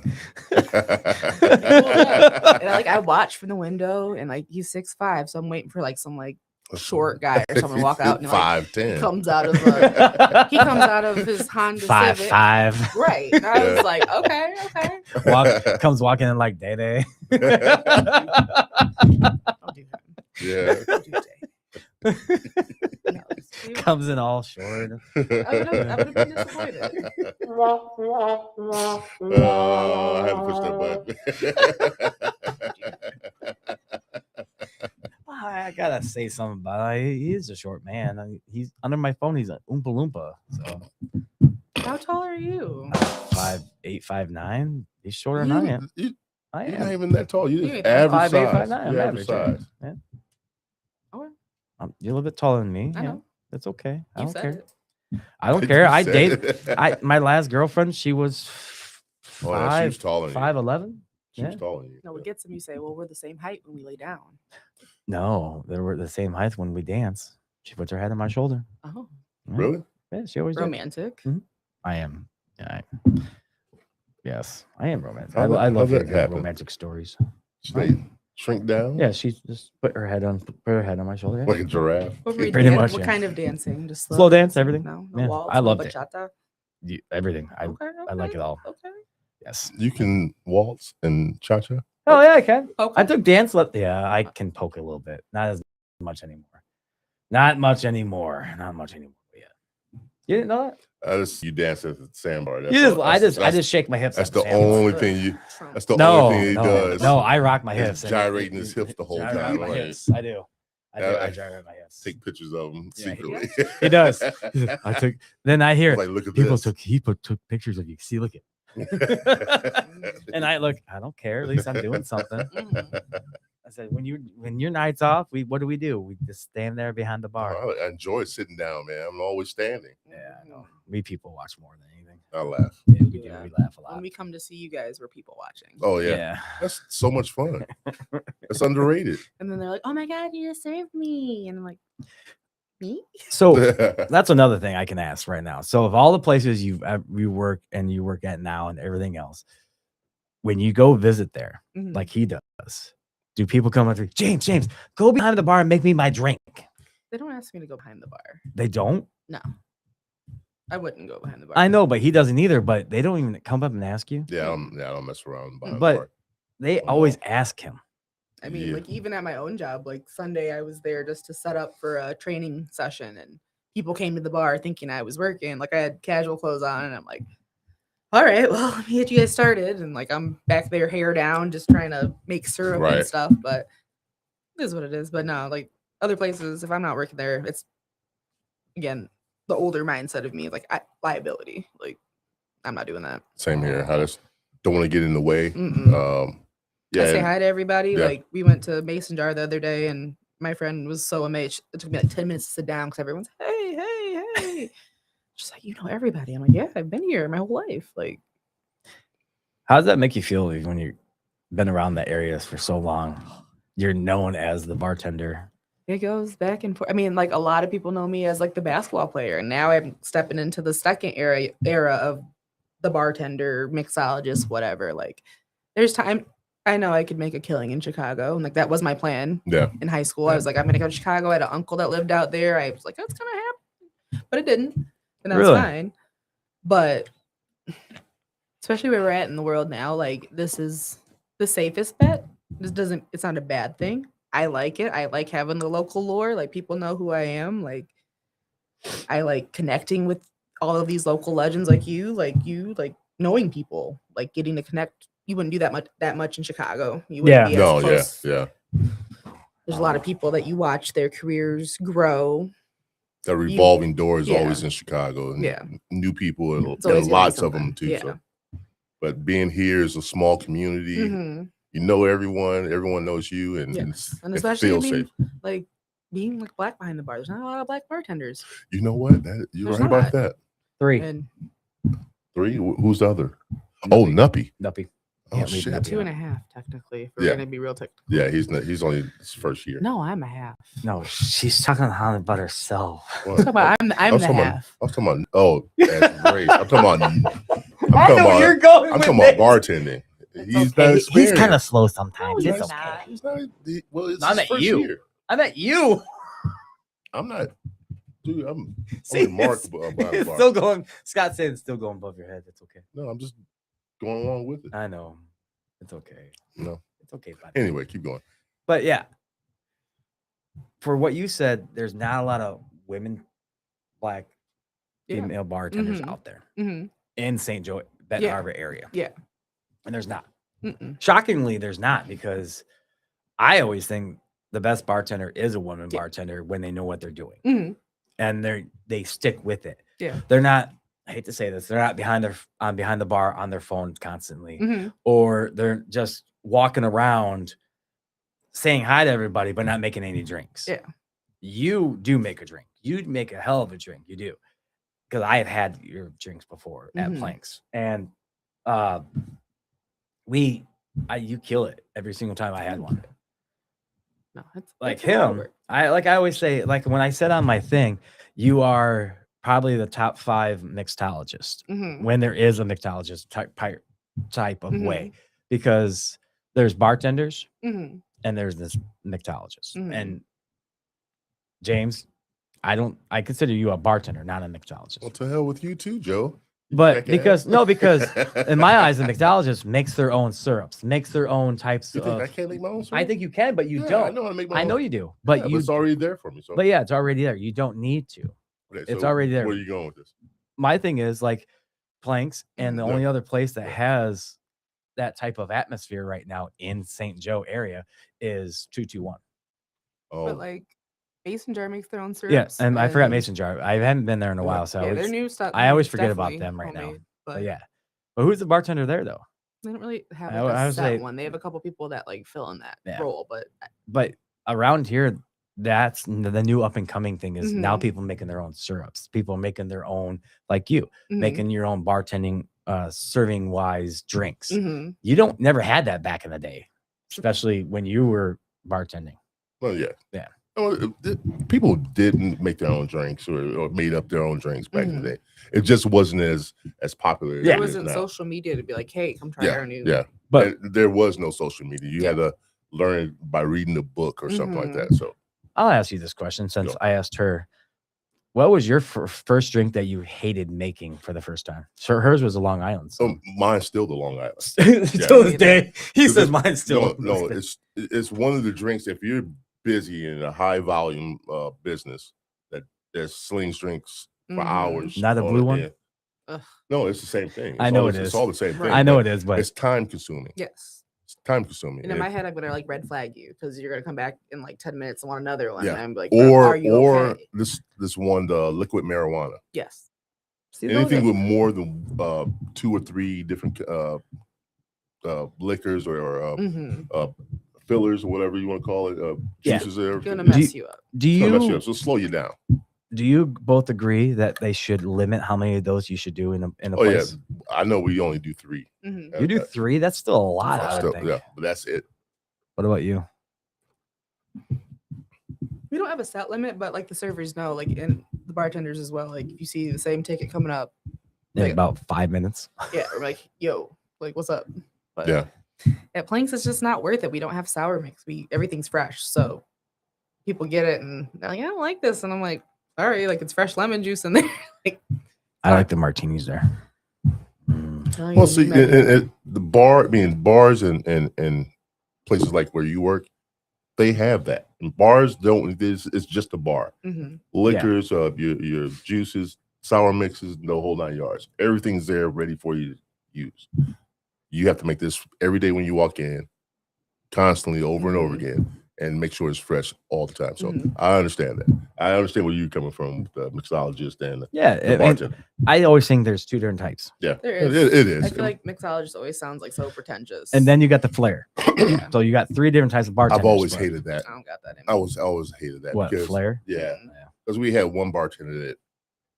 And I watch from the window, and like he's 6'5", so I'm waiting for like some like short guy or someone to walk out, and like 5'10". comes out of he comes out of his Honda Civic. 5'5". Right. And I Yeah. was like, okay, okay. Comes walking in like Day Day. Don't do that. Yeah. Don't do that. No, Comes in all short. I would've been disappointed. Oh, I had to push that button. I gotta say something about it. He is a short man. He's under my phone. He's an Oompa Loompa. So How tall are you? 5'8", 5'9". He's shorter than I am. You're I not am. even that tall. You're You just ain't average 5'8", size. 5'9". I'm You're average. average size. Yeah. Okay. You're a little bit taller than me. I Yeah, know. that's okay. I You don't said care. it. I don't care. You I said date. it. My last girlfriend, she was Oh, yeah, she was taller than you. 5'11". She was yeah. taller than you. No, what gets him, you say, well, we're the same height when we lay down. No, they were the same height when we dance. She puts her head on my shoulder. Oh, Yeah. Really? Yeah, she always did. romantic. I am. Yeah. Yes, I am romantic. How'd that- I love how'd that hearing happen? romantic stories. Should they shrink down? Yeah, she just put her head on my shoulder. Yeah. Like a giraffe. What, were you Pretty dan- much, what yeah. kind of dancing? Just Slow dance, everything. No, Yeah, waltz, I no loved it. bachata? Everything. Okay, I like okay, it all. Okay. Yes. You can waltz and cha-cha? Oh yeah, I can. Okay. I took dance. Yeah, I can poke a little bit. Not as much anymore. Not much anymore. Yeah. You didn't know that? You dance at the sandbar. That's You just, all- I that's- just shake my hips. That's at the sandbar. only thing you. Trump. That's the No, only thing he no, does. no. I rock my Is hips. and gyrating his hips the whole gyrate time, my like- hips. I do. I I- gyrate my hips. Take pictures of him Yeah, he secretly. He does. I took. Then I hear Like, look at people this. took pictures of you. See, look at. And I look. I don't care. At least I'm doing something. Mhm. I said, when your night's off, what do? We just stand there behind the bar. I enjoy sitting down, man. I'm always standing. Yeah, I know. We people watch more than anything. I laugh. Yeah, we do. Yeah. We laugh a lot. When we come to see you guys, we're people watching. Oh yeah. That's so much fun. It's underrated. And then they're like, oh my God, you just saved me. And I'm like, me? So that's another thing I can ask right now. So of all the places you work at now and everything else, when you go visit there, Mhm. like he does, do people come up to you, James, go behind the bar and make me my drink? They don't ask me to go behind the bar. They don't? No. I wouldn't go behind the bar. I know, but he doesn't either. But they don't even come up and ask you. Yeah, I don't mess around behind the But bar. they always ask him. I mean, Yeah. like even at my own job, like Sunday, I was there just to set up for a training session, and people came to the bar thinking I was working. Like I had casual clothes on, and I'm like, all right, well, let me get you guys started. And like I'm back there, hair down, just trying to make syrup Right. and stuff. But it is what it is. But no, like other places, if I'm not working there, it's again the older mindset of me, like liability. Like I'm not doing that. Same here. I just don't want to get in the way. Mm-mm. Yeah. I say hi to everybody. Yeah. Like we went to Mason Jar the other day, and my friend was so amazed. It took me like 10 minutes to sit down because everyone's hey. She's like, you know everybody. I'm like, yeah, I've been here my whole life. Like, How does that make you feel when you've been around the areas for so long? You're known as the bartender. it goes back and forth. I mean, like a lot of people know me as like the basketball player, and now I'm stepping into the second era of the bartender, mixologist, whatever. Like, there's time. I know I could make a killing in Chicago, and like that was my plan. Yeah. In high school, I was like, I'm gonna go to Chicago. I had an uncle that lived out there. I was like, that's gonna happen, but it didn't, and that's Really? fine. But especially where we're at in the world now, like this is the safest bet. It's not a bad thing. I like it. I like having the local lore. Like people know who I am. Like I like connecting with all of these local legends like knowing people, like getting to connect. You wouldn't do that much in Chicago. You wouldn't be as No, close. yeah. There's a lot of people that you watch their careers grow. That revolving door is Yeah. always in Chicago. And Yeah. new people It's always and gonna be lots of them something. too. Yeah. So. But being here is a small community. Mhm. You know everyone knows you, and, Yes. And it especially feels being, safe. like being like black behind the bar. There's not a lot of black bartenders. You know what? You're There's right about not. that. 3. And 3? Who's the other? Oh, Nuppy. Nuppy. Oh Can't leave shit. Nuppy. 2.5 technically. If we're Yeah. gonna be real technical. Yeah, he's only his first year. No, I'm a half. No, she's talking about herself. What? I'm I was the talking half. I was talking about that's great. I'm talking about going. I'm talking about bartending. He's not He's experienced. kind of slow sometimes. No, It's he's okay. not. He's not. Well, it's I his met first you. year. I met you. I'm not. Dude, I'm See, remarkable about it's the bar. still going. Scott said it's still going above your head. It's okay. No, I'm just going along with it. I know. It's okay. No. It's okay, buddy. Anyway, keep going. But yeah, for what you said, there's not a lot of women, black, Yeah. female bartenders Mhm. out there Mm-hmm. in St. Joe, Benton Yeah. Harbor area. Yeah. And there's not. Mm-mm. Shockingly, there's not, because I always think the best bartender is a woman Yeah. bartender when they know what they're doing Mm-hmm. and they stick with it. Yeah. They're not. I hate to say this. They're not behind the bar on their phone constantly, Mm-hmm. or they're just walking around saying hi to everybody but not making any drinks. Yeah. You do make a drink. You make a hell of a drink. You do, because I have had your drinks before at Mhm. Planks, and you kill it every single time I had one. No, it's Like it's a lot of him, work. I always say, like when I said on my thing, you are probably the top 5 mixologist Mhm. when there is a mixologist type of way, Mhm. because there's bartenders Mhm. and there's this mixologist. Mhm. And James, I consider you a bartender, not a mixologist. Well, to hell with you too, Joe. You But jackass. because in my eyes, the mixologist makes their own syrups, makes their own types You think I of. can't make my own? I think you can, but you Yeah, don't. I know how to make my I own. know you do, but Yeah, it's already there for me. So, But yeah, it's already there. You don't need to. okay, it's so already there. Where are you going with this? My thing is like Planks, and the Yeah. only other place that Yeah. has that type of atmosphere right now in St. Joe area is 221. Oh, But like Mason Jar makes their own syrups. Yeah, and I forgot Mason Jar. I haven't been there in a Yeah. while, so Yeah, their it's, new stuff. I always forget definitely about them right now. homemade, but yeah. But who's the bartender there though? They don't really have I like would a set say- one. They have a couple people that like fill in that Yeah. role, but But around here, that's the new up and coming thing is now Mhm. people making their own syrups. People making their own, like you, Mhm. making your own bartending, serving wise drinks. Mhm. You never had that back in the day, especially when you were bartending. well, yeah. Yeah. People didn't make their own drinks or made up their own drinks back in Mm-hmm. the day. It just wasn't as popular. Yeah. as There it is wasn't now. social media to be like, hey, come try our new. Yeah, But and there was no social media. You had to learn it by reading a book or something like that. So I'll ask you this question since Go. I asked her. What was your first drink that you hated making for the first time? So hers was a Long Island. So. mine's still the Long Island. Till this day, he Because says mine's still. No, it's one of the drinks. If you're busy in a high volume business, that slings drinks for hours. Not a on blue it, one? yeah. No, it's the same thing. I know all, it is. It's all the same thing. Right. I know but it is, but it's time consuming. Yes. It's time consuming. And in my head, I'm gonna like red flag you because you're gonna come back in like 10 minutes and want another one. Yeah. And I'm like, are you okay? this one, the liquid marijuana. Yes. See, Anything with more than 2 or 3 different liquors or fillers or whatever you want to call it, juices or gonna everything. mess you up. do It's gonna mess you you up, so slow you down. do you both agree that they should limit how many of those you should do in a Oh yeah, place? I know we only do 3. Mhm. You do 3. That's still a lot. I would Still, think. yeah, but that's it. What about you? We don't have a set limit, but like the servers know, like, and the bartenders as well. Like, if you see the same ticket coming up, In Like- about 5 minutes. yeah, we're like, yo, like, what's up? But Yeah. at Planks, it's just not worth it. We don't have sour mix. Everything's fresh, so people get it and they're like, I don't like this, and I'm like, all right, like it's fresh lemon juice in there. Like, I like the martinis there. Mm. Well, see, and the bars and places like where you work, they have that. And bars don't. It's just a bar. Mhm. Liquors, your juices, sour mixes, the whole 9 yards. Everything's there ready for you to use. You have to make this every day when you walk in, constantly over and over again, and make sure it's fresh all the time. So I understand that. I understand where you're coming from, the mixologist and Yeah, the I bartender. always think there's 2 different types. Yeah, There it is. is. I feel like mixologist always sounds like so pretentious. And then you got the flair. So you got 3 different types of bartenders. I've always but- hated that. I don't got that in me. I always hated that. What, because, flair? Yeah, because we had one bartender that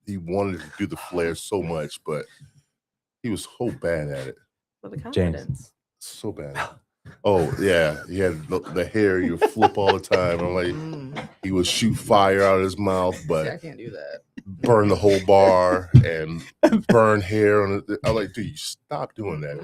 he wanted to do the flair so much, but he was so bad at it. For the confidence. So bad. Oh yeah, he had the hair. You flip all the time. I'm like, he would shoot fire out of his mouth, See, I but can't do that. burn the whole bar and burn hair on it. I'm like, dude, you stop doing that.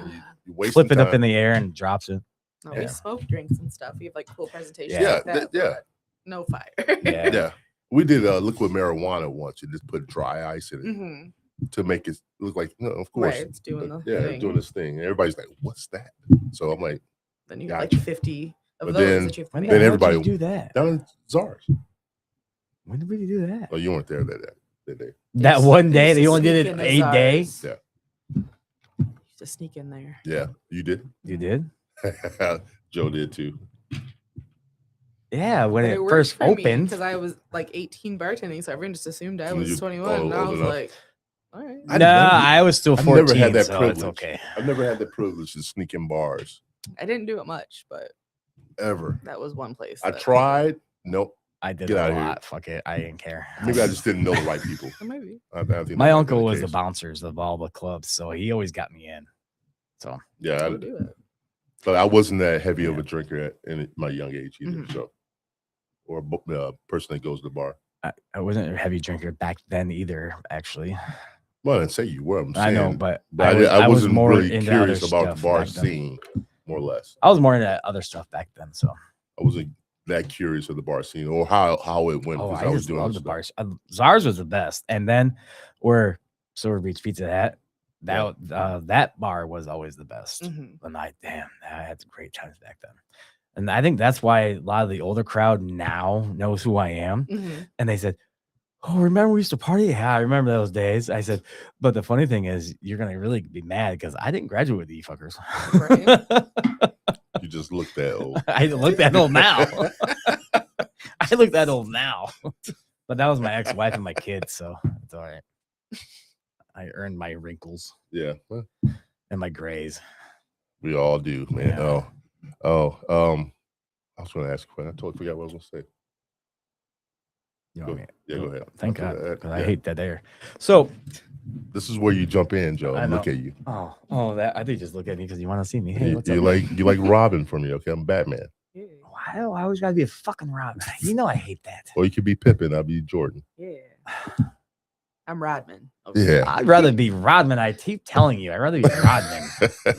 You wasting Flip it time. up in the air and drops it. No, Yeah. we smoke drinks and stuff. We have like cool presentations. Yeah, like that, yeah. but no fire. Yeah. Yeah, we did liquid marijuana once. You just put dry ice in it Mhm. to make it look like, no, of course, Right, it's doing the yeah, thing. doing this thing. And everybody's like, what's that? So I'm like, Then you Gotcha. have like 50 of But those then- that you have to When make. the Then hell did everybody- you do that? down in Czars. When did we do that? Oh, you weren't there that day. That Used- one day, used they to only did sneak it in the 8 days. Czars. Used to sneak in there. Yeah, you did. You did? Joe did too. Yeah, when But it worked first for me opened. because I was like 18 bartending, so everyone just assumed I So was you- 21. oh, and I old was enough. like, all right. I No, never- I was still I've 14, never had that so privilege. it's okay. I've never had the privilege to sneak in bars I didn't do it much, but ever. that was one place. I that- tried. Nope. I did Get a outta here. lot. Fuck it. I didn't care. Maybe I just didn't know the right people. Or maybe. I think My that might uncle be was the case. bouncers of all the clubs, so he always got me in. So Yeah, I'll do it. but I wasn't that heavy of Yeah. a drinker in my young age either. Mhm. So, or a person that goes to the bar. I wasn't a heavy drinker back then either, actually. Well, I didn't say you were. I'm saying, I know, but I was wasn't more really into curious other about stuff the bar back then. scene, more or less. I was more into other stuff back then. So I wasn't that curious of the bar scene or how it went oh, because I I was just doing loved the stuff. bars. Czars was the best, and then where Silver Beach Pizza Hut, that bar was always the best. Mhm. And I had some great times back then. And I think that's why a lot of the older crowd now knows who I am. Mhm. And they said, "Oh, remember we used to party?" Yeah, I remember those days. I said, "But the funny thing is, you're gonna really be mad because I didn't graduate with you fuckers." You just look that old. I look that old now. I look that old now. But that was my ex-wife and my kids, so it's all right. I earned my wrinkles Yeah, well, and my grays. we all do, man. Yeah. I was going to ask a question. I totally forgot what I was going to say. You know Go- what I mean? yeah, go ahead. Thank After God, that, 'cause I yeah. hate dead air. So, This is where you jump in, Joe. I And look know. at you. that I think just look at me because you want to see me. Hey, what's you up? like Robin for me, okay? I'm Batman. Yeah. Wow, I always gotta be a fucking Rodman. You know I hate that. Or you could be Pippen. I'll be Jordan. Yeah. I'm Rodman. Yeah. I'd rather be Rodman. I keep telling you, I'd rather be Rodman.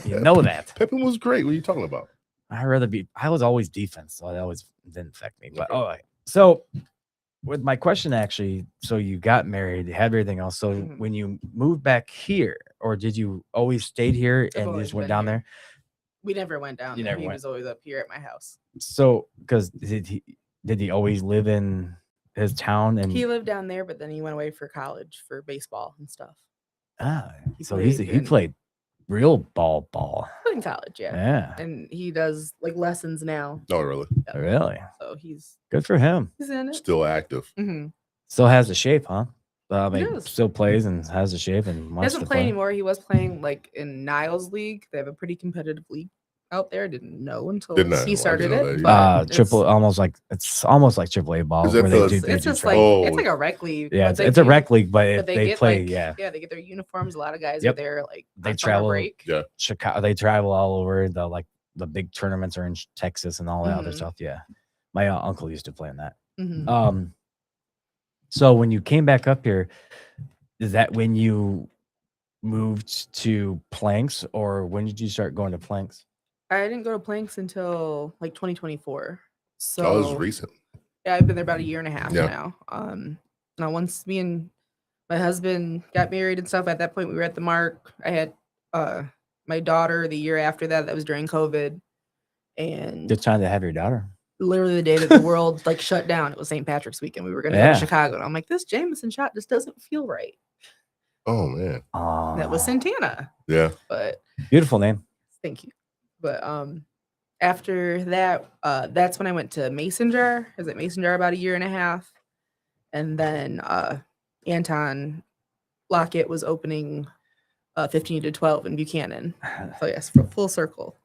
You know that. Pippen was great. What are you talking about? I'd rather be. I was always defense, so that always didn't affect me. But all right. So, with my question, actually, so you got married, you had everything else. So when you moved back here, or did you always stayed here and you just went down there? We never went down You there. never He went. was always up here at my house. So, because did he always live in his town? And He lived down there, but then he went away for college for baseball and stuff. So he played real ball. In college, yeah. Yeah. And he does like lessons now. No, really. Yep. Really? So he's Good for him. in it. Still active. Still has the shape, huh? I mean, does. still plays and has the shape and He wants doesn't to play anymore. He was playing like in Niles League. They have a pretty competitive league out there. Didn't know until Didn't I? he I started didn't know it. that. but it's- Triple, it's almost like AAA ball. Is that Where they the- do, It's just travel. like Oh. it's like a rec league. Yeah, but they it's a do- rec league, but But they get play, like, they get their uniforms. A lot of guys Yep. are there like They on summer travel. break. Yeah. Chicago. They travel all over. The big tournaments are in Texas and all that other Mhm. stuff. Yeah, my uncle used to play in that. Mhm. So when you came back up here, is that when you moved to Planks, or when did you start going to Planks? I didn't go to Planks until like 2024. So Oh, this is recent. yeah, I've been there about a year and a half Yeah. now. Now once me and my husband got married and stuff, at that point we were at the mark. I had my daughter the year after that. That was during COVID, and Good time to have your daughter. literally the day that the world like shut down. It was St. Patrick's weekend. We were going to go Yeah. to Chicago, and I'm like, this Jameson shot just doesn't feel right. Oh man. That was Santana, Yeah. but Beautiful name. thank you. But after that, that's when I went to Mason Jar. I was at Mason Jar about a year and a half, and then Anton Lockett was opening 15 to 12 in Buchanan. So yes, full circle.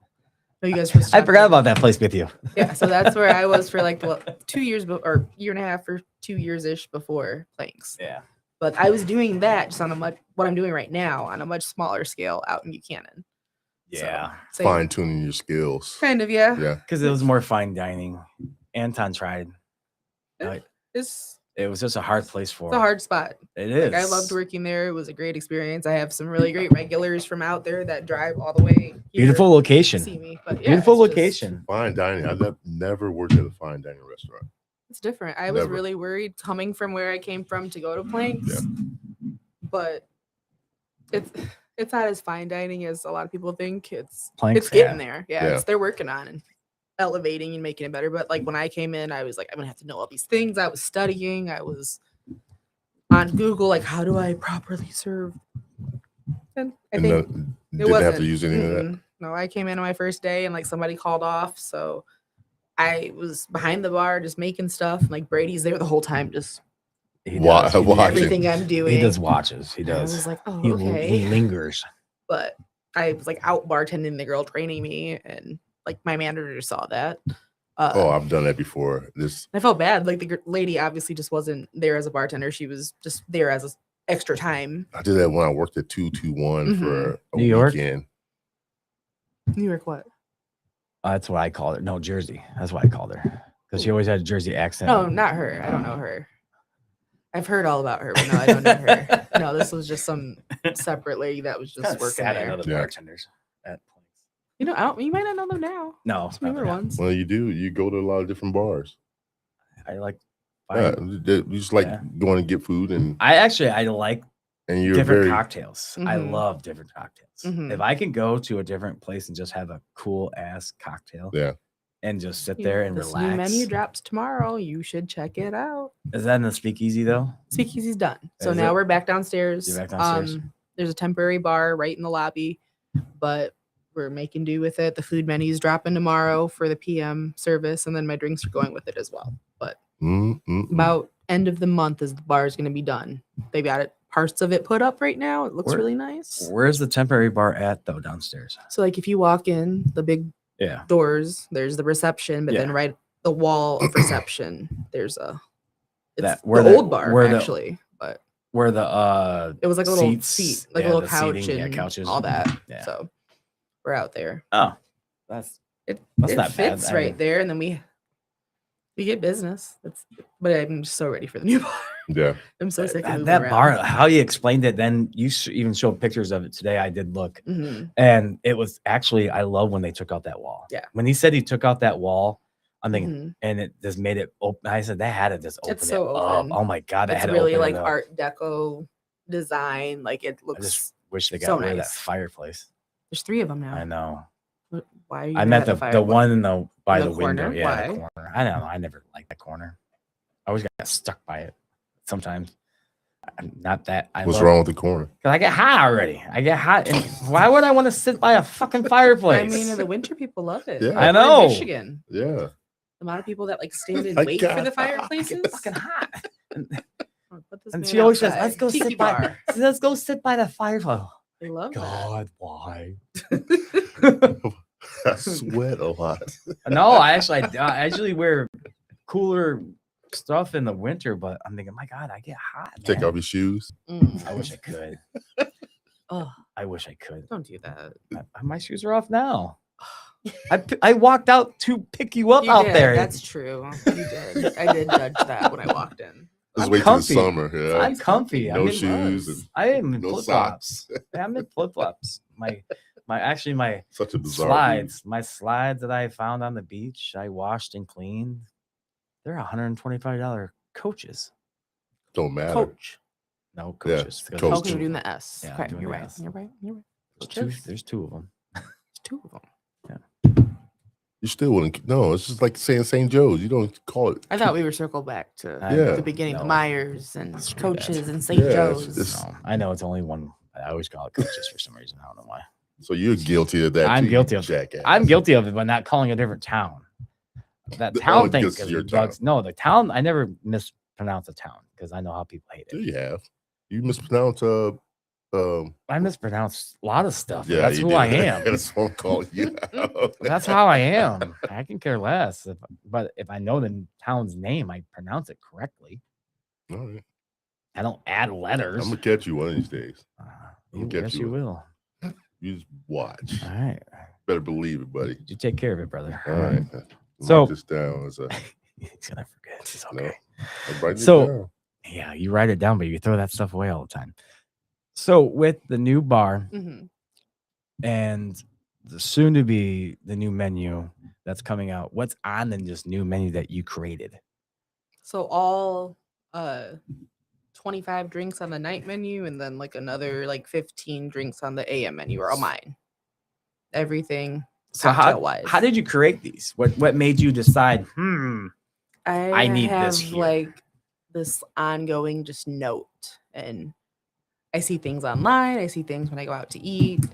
So you guys were I forgot about that place with you. Yeah, so that's where I was for like 2 years or year and a half or 2 years ish before Planks. Yeah. But I was doing that just on what I'm doing right now on a much smaller scale out in Buchanan. Yeah. So, Fine tuning your skills. kind of, yeah. Yeah. Because it was more fine dining. Anton tried. It's It was just a hard place for a hard spot. It is. Like, I loved working there. It was a great experience. I have some really great regulars from out there that drive all the way here Beautiful to location. see me. But yeah, Beautiful it's just- location. Fine dining. I've never worked at a fine dining restaurant. It's different. I was Never. really worried coming from where I came from to go to Planks. But it's not as fine dining as a lot of people think. It's Planks, getting there. Yeah, Yeah. they're working on and elevating and making it better. But like when I came in, I was like, I'm gonna have to know all these things. I was studying. I was on Google, like, how do I properly serve? And I And think didn't it have wasn't. to use any of that. Mm-mm. No, I came in on my first day and like somebody called off, so I was behind the bar just making stuff. And, like Brady's there the whole time, just He Wa- does. watching. everything I'm doing. He does watches. He And I was does. like, oh, He okay. lingers. But I was like out bartending the girl training me, and like my manager saw that. Oh, I've done that before. This I felt bad. Like the lady obviously just wasn't there as a bartender. She was just there as extra time. I did that when I worked at 221 for a New York? weekend. New York, what? That's what I called her. No, Jersey. That's why I called her. Because she always had a Jersey accent. No, not her. I don't know her. I've heard all about her, but no, I don't know her. No, this was just some separate lady that was just Kinda working sad I there. know the Yeah. bartenders at Planks. You know, you might not know them now. No, Some newer never. ones. Well, you do. You go to a lot of different bars. I like. Yeah, fine. you just like Yeah. going to get food and I like you're different very cocktails. I Mhm. love different cocktails. Mhm. If I can go to a different place and just have a cool ass cocktail, Yeah. and just sit You there know, and this relax. new menu drops tomorrow. You should check it out. Is that in the speakeasy though? Speakeasy's done. So Is now it? we're back downstairs. You're back downstairs. There's a temporary bar right in the lobby, but we're making do with it. The food menu's dropping tomorrow for the PM service, and then my drinks are going with it as well. But about end of the month is the bar is going to be done. They got it, parts of it put up right now. It looks Where- really nice. Where's the temporary bar at though downstairs? So like if you walk in the big Yeah. doors, there's the reception, but then Yeah. right the wall of reception, there's a it's Where the the- old bar where the- actually, but Where the it was like a little seats, seat, like yeah, a little the couch seating, and couches, all that. Yeah. So we're out there. Oh, that's It That's it not bad. fits I right mean- there, and then we We get business. But I'm just so ready for the new bar. Yeah. I'm so sick of moving that around. bar. How you explained it, then you even showed pictures of it today. I did look, Mhm. and it was actually, I love when they took out that wall. Yeah. When he said he took out that wall, I'm thinking, Mhm. and it just made it open. I said, that had to just open It's so it open. up. Oh my God. That It's had really to open like it up. Art Deco design. Like it I looks just wish they so got rid of that nice. fireplace. There's 3 of them now. I know. Why are you I mad meant at the fire? one in the by In the the window. corner? Yeah, the Why? corner. I don't know. I never liked that corner. I always got stuck by it. Sometimes. I'm not that. What's wrong with the corner? Because I get hot already. I get hot. And why would I want to sit by a fucking fireplace? I mean, in the winter, people love it. Yeah. Like, I we're in know. Michigan. Yeah. The amount of people that like stand and I wait for got the hot. fireplaces. It's fucking hot. Put this And man she always says, outside. "Let's go Tiki sit by. bar. Let's go sit by the fireplace." They love God, why? I sweat a lot. No, I actually wear cooler stuff in the winter, but I'm thinking, my God, I get hot. Take man. off your shoes. that. I wish I could. Oh, I wish I could. don't do that. My shoes are off now. I walked out to pick you up You out did. there. That's true. You did. I did judge that when I walked in. Just I'm wait comfy. till the summer. Yeah. I'm comfy. No I'm in, shoes and I am in no flip flops. socks. I'm in flip flops. My Such a bizarre move. my slides that I found on the beach, I washed and cleaned. They're $125 coaches. Don't matter. Coach. No Yeah, coaches. Coach. Oh, Coach. you're doing the S. Yeah, Okay, doing you're the right. S. You're right. You're right. There's two of them. There's 2 of them. You still wouldn't. No, it's just like saying St. Joe's. You don't call it. I thought we were circled back to Yeah. the beginning, the No. Myers and Screw coaches that. and St. Yeah, Joe's. it's- No, I know it's only one. I always call it coaches for some reason. I don't know why. So you're guilty of that. I'm too, guilty you of jackass. I'm guilty of it, but not calling a different town. That The- town only thing because it's your town. No, the town. I never mispronounce a town because I know how people hate Yeah, it. you have. You mispronounce I mispronounce a lot of stuff. yeah, That's you who did. I am. That's what I'm calling you. That's how I am. I can care less. But if I know the town's name, I pronounce it correctly. All right. I don't add letters. I'm gonna catch you one of these days. You, get yes, you you one. will. You just watch. All right. Better believe it, buddy. You take care of it, brother. All right. So- Mark this down as a He's gonna forget. It's No. okay. I'm writing it So- down. Yeah, you write it down, but you throw that stuff away all the time. So with the new bar Mhm. and the soon to be the new menu that's coming out, what's on in this new menu that you created? So all 25 drinks on the night menu and then like another like 15 drinks on the AM menu are all mine. Everything So cocktail wise. how did you create these? What made you decide, I need have this here? like this ongoing just note, and I see things online. I see things when I go out to eat.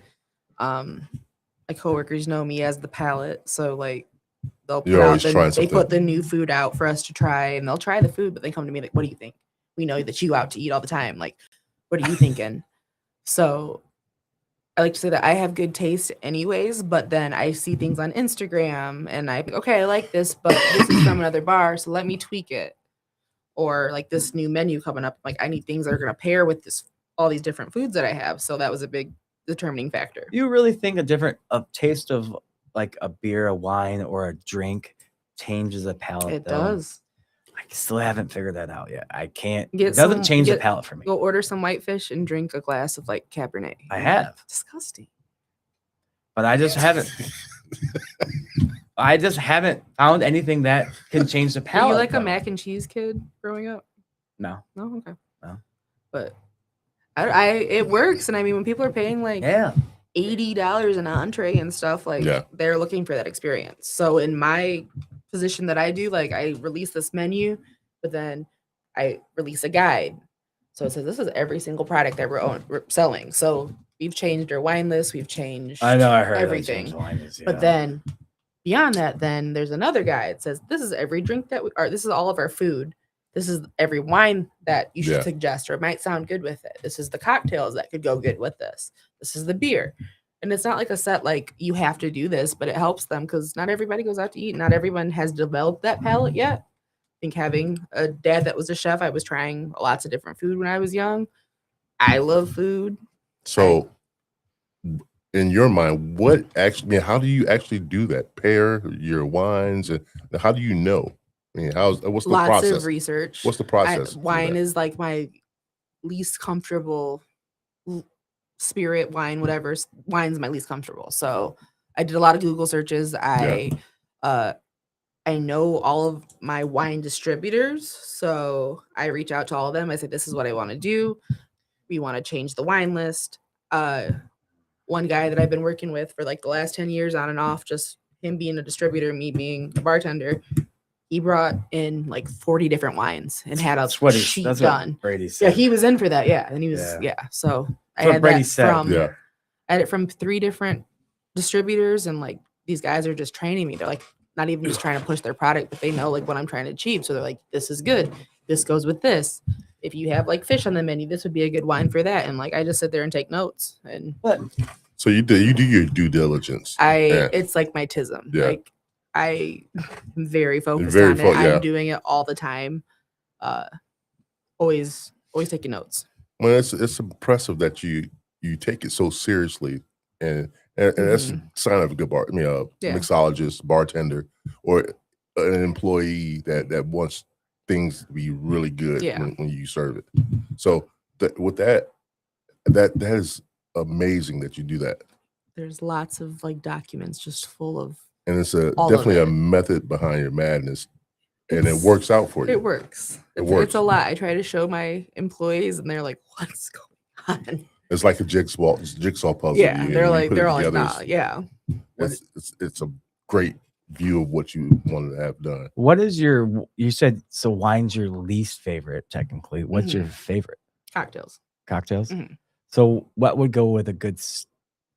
My coworkers know me as the palate, so like they'll You're always trying they something. put the new food out for us to try, and they'll try the food, but they come to me like, "What do you think? We know that you go out to eat all the time. Like, what are you thinking?" So I like to say that I have good taste anyways, but then I see things on Instagram and I think, okay, I like this, but this is from another bar, so let me tweak it. Or like this new menu coming up, like I need things that are gonna pair with this all these different foods that I have. So that was a big determining factor. You really think a taste of like a beer, a wine, or a drink changes the palate? It though? does. I still haven't figured that out yet. I can't. Get It doesn't some- change the get- palate for me. Go order some whitefish and drink a glass of like Cabernet. I have. Disgusting. But I just haven't. I just haven't found anything that can change the Were palate. you like a though. mac and cheese kid growing up? No. No, okay. No. But I it works, and I mean when people are paying like Yeah. $80 an entree and stuff, like Yeah. they're looking for that experience. So in my position that I do, like I release this menu, but then I release a guide. So it says this is every single product that we're selling. So we've changed our wine list, we've changed I know. I heard everything. Yeah. But then beyond that, then there's another guide. It says this is every drink that this is all of our food. This is every wine that you should Yeah. suggest, or it might sound good with it. This is the cocktails that could go good with this. This is the beer. And it's not like a set like you have to do this, but it helps them because not everybody goes out to eat. Not everyone has developed that palate yet. I think having a dad that was a chef, I was trying lots of different food when I was young. I love food. So, in your mind, what actually? How do you actually do that? Pair your wines, and how do you know? I mean, what's the Lots process? of research. What's the process? Wine is like my least comfortable spirit, wine, whatever. Wine's my least comfortable. So I did a lot of Google searches. I know all of my wine distributors. So I reach out to all of them. I said, this is what I want to do. We want to change the wine list. One guy that I've been working with for like the last 10 years on and off, just him being a distributor, me being a bartender, he brought in like 40 different wines and had a sheet done. Brady said. Yeah, he was in for that. Yeah. And he was, So I had Brady that said. from, I had it from 3 different distributors, and like these guys are just training me. They're like not even just trying to push their product, but they know like what I'm trying to achieve. So they're like, this is good. This goes with this. If you have like fish on the menu, this would be a good wine for that. And like I just sit there and take notes. And so you do your due diligence. It's like my tism. Yeah. Like I am very focused on it. I'm doing it all the time. Always taking notes. Well, it's impressive that you take it so seriously, and that's a sign of a good mixologist, bartender, or an employee that wants things to be really good when you serve it. So with that is amazing that you do that. There's lots of like documents just full of, and it's definitely a method behind your madness, and it works out for you. It works. It's a lot. I try to show my employees, and they're like, "What's going on?" It's like a jigsaw puzzle. Yeah, they're all like, "Nah, yeah." It's a great view of what you wanted to have done. What is you said, so wine's your least favorite, technically. What's your favorite? Cocktails. Mm-hmm. So what would go with a good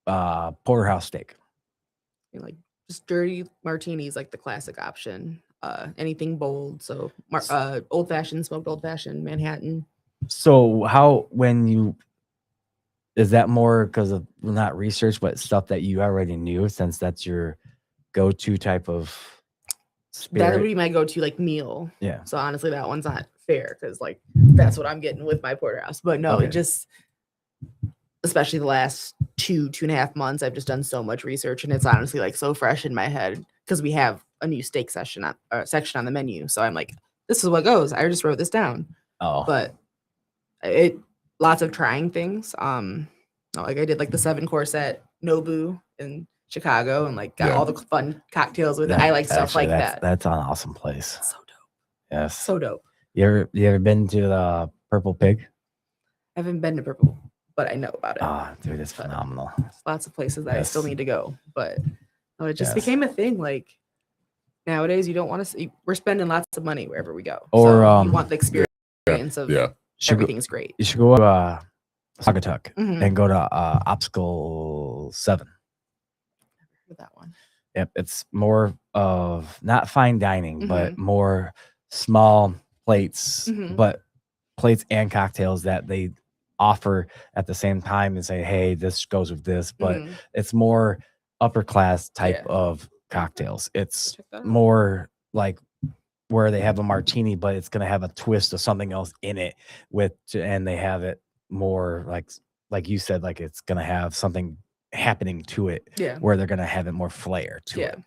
porterhouse steak? Like just dirty martinis, like the classic option. Anything bold. So old fashioned, smoked old fashioned, Manhattan. So is that more because of not research, but stuff that you already knew, since that's your go-to type of spirit? That would be my go-to like meal. Yeah. So honestly, that one's not fair because like that's what I'm getting with my porterhouse. But no, it just, especially the last 2.5 months, I've just done so much research, and it's honestly like so fresh in my head because we have a new steak section on the menu. So I'm like, this is what goes. I just wrote this down. Oh, but lots of trying things. Like I did like the 7-course set Nobu in Chicago, and like got all the fun cocktails with it. I like stuff like that. That's an awesome place. So dope. Yes. So dope. You ever been to the Purple Pig? I haven't been to Purple, but I know about it. Oh, dude, it's phenomenal. There's lots of places that I still need to go, but it just became a thing. Like nowadays, you don't want to see. We're spending lots of money wherever we go, or you want the experience of everything's great. You should go to Saugatuck and go to Obstacle 7. With that one. Yep, it's more of not fine dining, but more small plates, but plates and cocktails that they offer at the same time and say, hey, this goes with this, but it's more upper class type of cocktails. It's more like where they have a martini, but it's going to have a twist of something else in it and they have it more like you said, like it's going to have something happening to it where they're going to have it more flair to it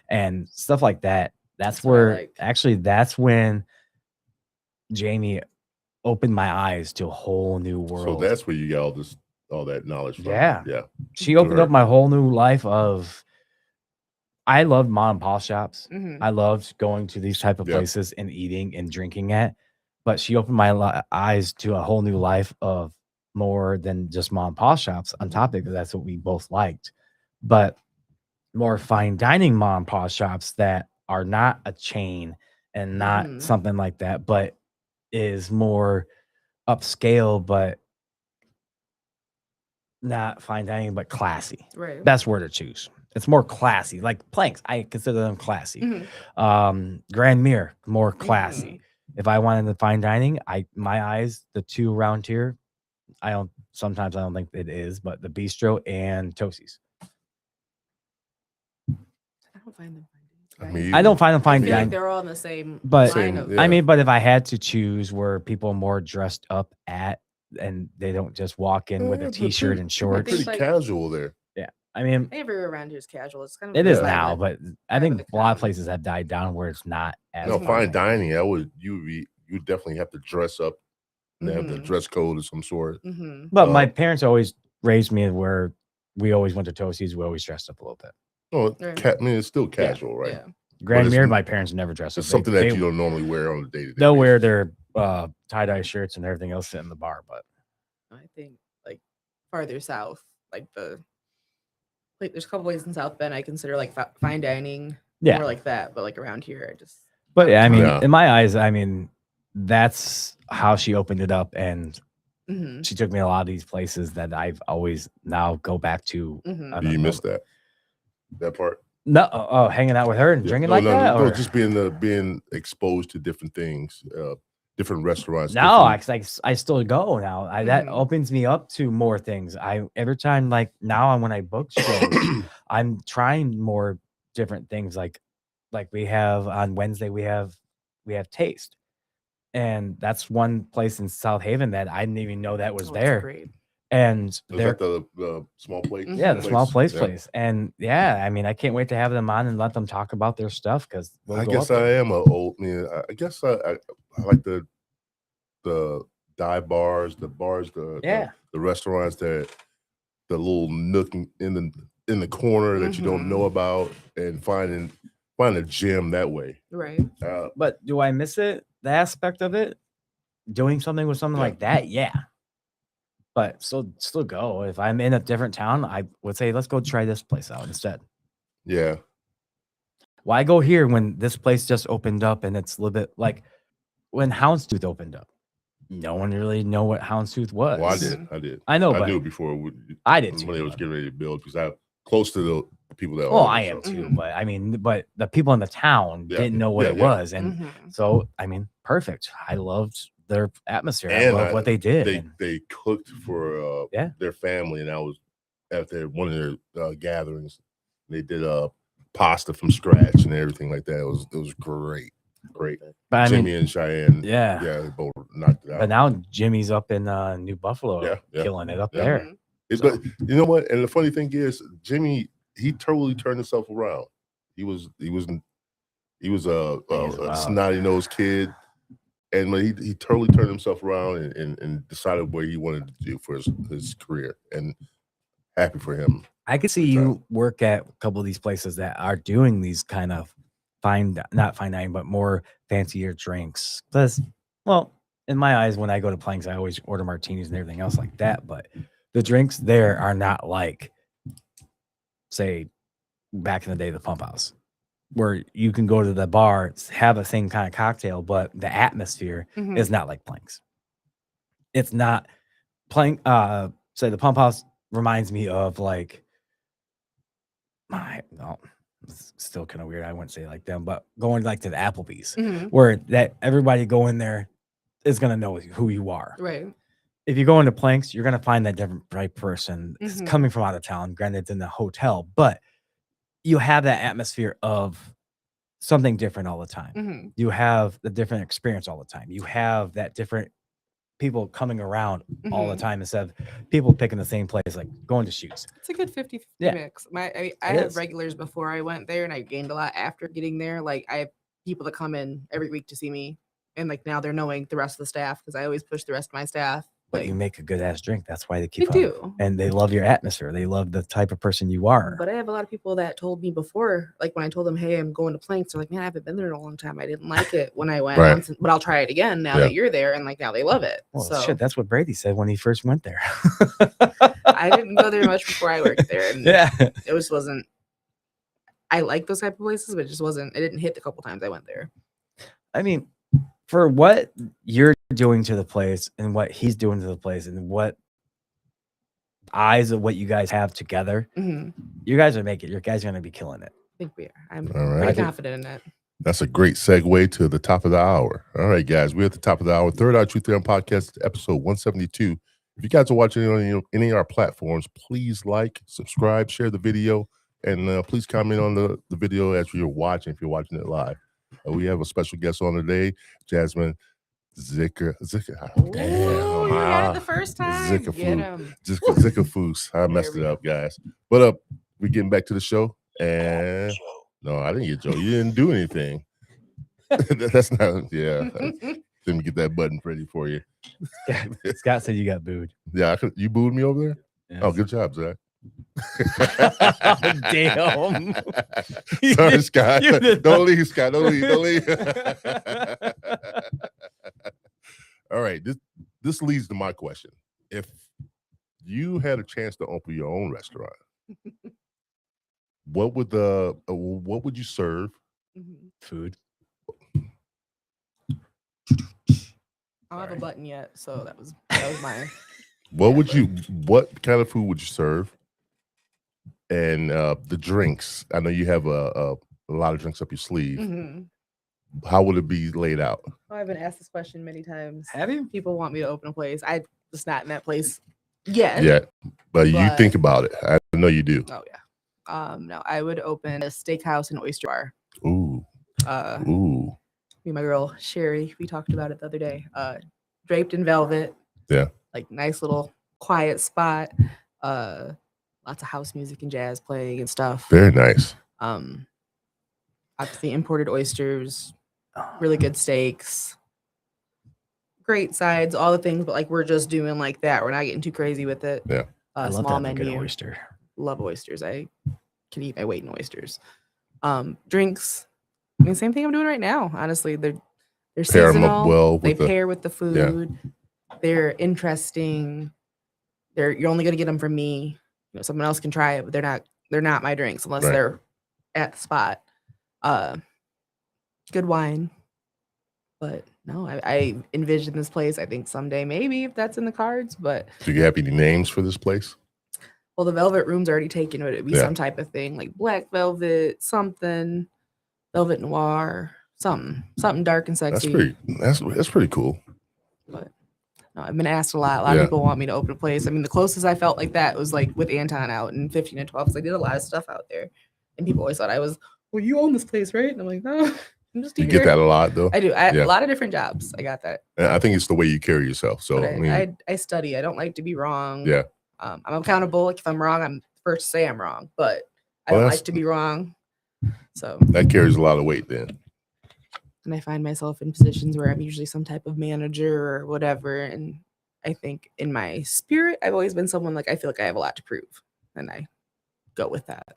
and stuff like that. That's where that's when Jamie opened my eyes to a whole new world. So that's where you got all that knowledge from. Yeah. She opened up my whole new life of, I loved mom and pop shops. I loved going to these type of places and eating and drinking at, but she opened my eyes to a whole new life of more than just mom and pop shops on top of it, because that's what we both liked, but more fine dining mom and pop shops that are not a chain and not something like that, but is more upscale, but not fine dining, but classy. Right. Best word to choose. It's more classy. Like Planks, I consider them classy. Grand Mirror, more classy. If I wanted the fine dining, my eyes, the two around here, sometimes I don't think it is, but the Bistro and Toasties. I don't find them. I don't find them fine dining. Like they're all in the same. But line I mean, but if I had to choose where people are more dressed up at, and they don't just walk in with a t-shirt and shorts. Pretty casual there. Yeah. I mean, everywhere around here is casual. It's kind of it is silent. now, but I Kind of think the a lot of common. places have died down where it's not as No, Mhm. fine fine. dining. You definitely have to dress up and have the Mhm. dress code of some sort. Mhm. But my Uh, parents always raised me where we always went to Toasties. We always dressed up a little bit. No, Right. I mean, it's still casual, right? Yeah. Grand it's Mirror, n- my parents never dressed up. It's something that you don't normally wear on a day to day. They'll wear their tie-dye shirts and everything else in the bar, but I think like farther south, like there's a couple places in South Bend I consider like fine dining, yeah. more like that. But like around here, I just. But yeah, I mean, Yeah. in my eyes, I mean, that's how she opened it up, and Mhm. she took me a lot of these places that I've always now go back to. Mhm. on Do you a- miss that part? No, hanging out with her and Yeah. drinking No, like no, that, no, or just being exposed to different things, different restaurants. no, different- I still go now. That Mhm. opens me up to more things. I every time like now when I book shows, I'm trying more different things. Like we have on Wednesday, we have Taste, and that's one place in South Haven that I didn't even know that was Oh, that's there. great. And Is they're that the small plate? yeah, the small place Yeah. place. And yeah, I mean, I can't wait to have them on and let them talk about their stuff because I guess I am a old man. I guess I like the dive bars, the restaurants that the little nook in the corner that you don't know about, and find a gem that way. Right. But do I miss it? The aspect of it, doing something with something Yeah. like that, yeah. But still go. If I'm in a different town, I would say let's go try this place out instead. Yeah. Why go here when this place just opened up and it's a little bit like when Houndstooth opened up? No one really know what Houndstooth was. Well, I did. I know, I but knew it before. I did too. When they was getting ready to build, because I'm close to the people that. Well, own it, I am so. too, Mhm. but I mean, but the people in the town Yeah, didn't know what yeah, it yeah. was, and Mhm. so I mean, perfect. I loved their atmosphere. I And loved what they did. and They cooked for Yeah. their family, and I was at one of their gatherings. They did pasta from scratch and everything like that. It was great. Great. but I Jimmy mean, and Cheyenne, yeah. they both knocked it out. But now Jimmy's up in New Buffalo, Yeah, yeah, killing it up yeah. there. Mhm. But you know what? And the funny thing is, Jimmy, he totally turned himself around. He was a Wow. snotty nosed kid, and he totally turned himself around and decided what he wanted to do for his career. And happy for him. I could see you work at a couple of these places that are doing these kind of not fine dining, but more fancier drinks. Because, well, in my eyes, when I go to Planks, I always order martinis and everything else like that. But the drinks there are not like, say, back in the day, the Pump House, where you can go to the bar, have the same kind of cocktail, but the atmosphere Mhm. is not like Planks. It's not Plank. Say the Pump House reminds me of like it's still kind of weird. I wouldn't say like them, but going like to the Applebee's, Mhm. where that everybody go in there is gonna know who you are. Right. If you go into Planks, you're gonna find that different right person. It's Mhm. coming from out of town. Granted, it's in the hotel, but you have that atmosphere of something different all the time. Mhm. You have the different experience all the time. You have that different people coming around all the Mhm. time instead of people picking the same place, like going to Shoots. It's a good 50-50 Yeah. mix. I It had is. regulars before I went there, and I gained a lot after getting there. Like I have people that come in every week to see me, and like now they're knowing the rest of the staff because I always push the rest of my staff. But Like, you make a good ass drink. That's why they they keep on. do. And they love your atmosphere. They love the type of person you are. But I have a lot of people that told me before, like when I told them, "Hey, I'm going to Planks," they're like, "Man, I haven't been there in a long time. I didn't like it when I went, Right. once, but I'll try it again now Yeah. that you're there." And like now they love it. Well, So shit, that's what Brady said when he first went there. I didn't go there much before I worked there, and Yeah. it just wasn't. I like those type of places, but it just wasn't. It didn't hit the couple times I went there. I mean, for what you're doing to the place and what he's doing to the place and what eyes of what you guys have together, Mhm. you guys are making it. You guys are going to be killing it. I think we are. I'm All right. pretty confident in it. That's a great segue to the top of the hour. All right, guys, we're at the top of the hour. Third Eye Truth Theorem Podcast, episode 172. If you guys are watching on any of our platforms, please like, subscribe, share the video, and please comment on the video as you're watching, if you're watching it live. We have a special guest on today, Jasmine Zickafoose. Ooh, you got it the first time. Get Zickafoose. him. Zickafoose. I messed we it go. up, guys. But we getting back to the show. And no, I didn't get Joe. You didn't do anything. That's not. Yeah. Let me get that button ready for you. Scott said you got booed. Yeah, you booed me over there. Yes. Oh, good job, Zach. Oh, damn. Sorry, Scott. You did Don't leave, Scott. Don't leave. Don't leave. All right. This leads to my question. If you had a chance to open your own restaurant, what would you serve? Food. I don't have a button yet, so that was my. What kind of food would you serve? And the drinks. I know you have a lot of drinks up your sleeve. How would it be laid out? Oh, I've been asked this question many times. Have you? People want me to open a place. I just not in that place yet. Yeah, but you think about it. I know you do. Oh yeah. No, I would open a steakhouse and oyster bar. Ooh. Ooh. Me and my girl Sherry, we talked about it the other day. Draped in velvet. Yeah. Like nice little quiet spot. Lots of house music and jazz playing and stuff. Very nice. Obviously imported oysters, really good steaks, great sides, all the things, but like we're just doing like that. We're not getting too crazy with it. Yeah. I love Small that good menu. oyster. Love oysters. I can eat my weight in oysters. Drinks. I mean, same thing I'm doing right now. Honestly, they're Pair 'em up seasonal. well They with pair with the food. They're interesting. You're only gonna get them from me. You know, someone else can try it, but they're not my drinks unless Right. they're at the spot. Good wine. But no, I envision this place. I think someday, maybe if that's in the cards. But Do you have any names for this place? well, the velvet room's already taken. But it'd be Yeah. some type of thing like black velvet, something, velvet noir, something dark and sexy. That's pretty cool. But no, I've been asked a lot. A lot of people want me to open a place. I mean, the closest I felt like that was like with Anton out in 15 and 12. Because I did a lot of stuff out there, and people always thought I was, well, you own this place, right? And I'm like, no, I'm just You here. get that a lot though. I do. A lot of different jobs. I got that. And I think it's the way you carry yourself. So But I mean, I study. I don't like to be wrong. yeah. I'm accountable. Like if I'm wrong, I'm first to say I'm wrong. But I Well, don't that's- like to be wrong. So That carries a lot of weight then. and I find myself in positions where I'm usually some type of manager or whatever. And I think in my spirit, I've always been someone like I feel like I have a lot to prove, and I go with that.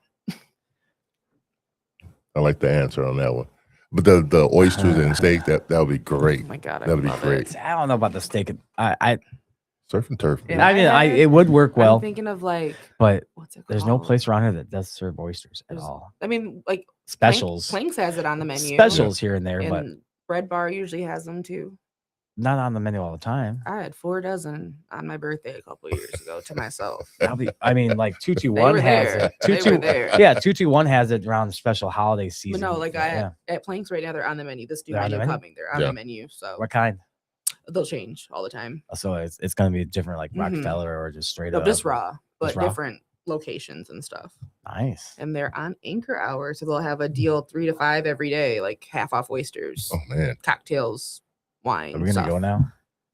I like the answer on that one. But the oysters and steak, that would be great. Oh my god, I That'd be love great. it. I don't know about the steak. I Surf and turf. Yeah. man. I mean, it would work well, I'm thinking of like but what's it there's no called? place around here that does serve oysters at There's- all. I mean, like Specials, Planks has it on the menu. specials here and there, but And Bread Bar usually has them too. not on the menu all the time. I had 4 dozen on my birthday a couple of years ago to myself. I mean, like They 221 were has there. it. They were there. Yeah, 221 has it around special holiday But season. no, like yeah. at Planks right now, they're on the menu. This new They're on the menu menu? coming. They're on Yeah. the menu. So What kind? they'll change all the time. So it's gonna be different, like Mhm. Rockefeller or just straight No, up. just raw, but Just raw? different locations and stuff. Nice. And they're on anchor hours, so they'll have a deal 3 to 5 every day, like half off oysters, Oh man, cocktails, wine. Are we gonna stuff. go now?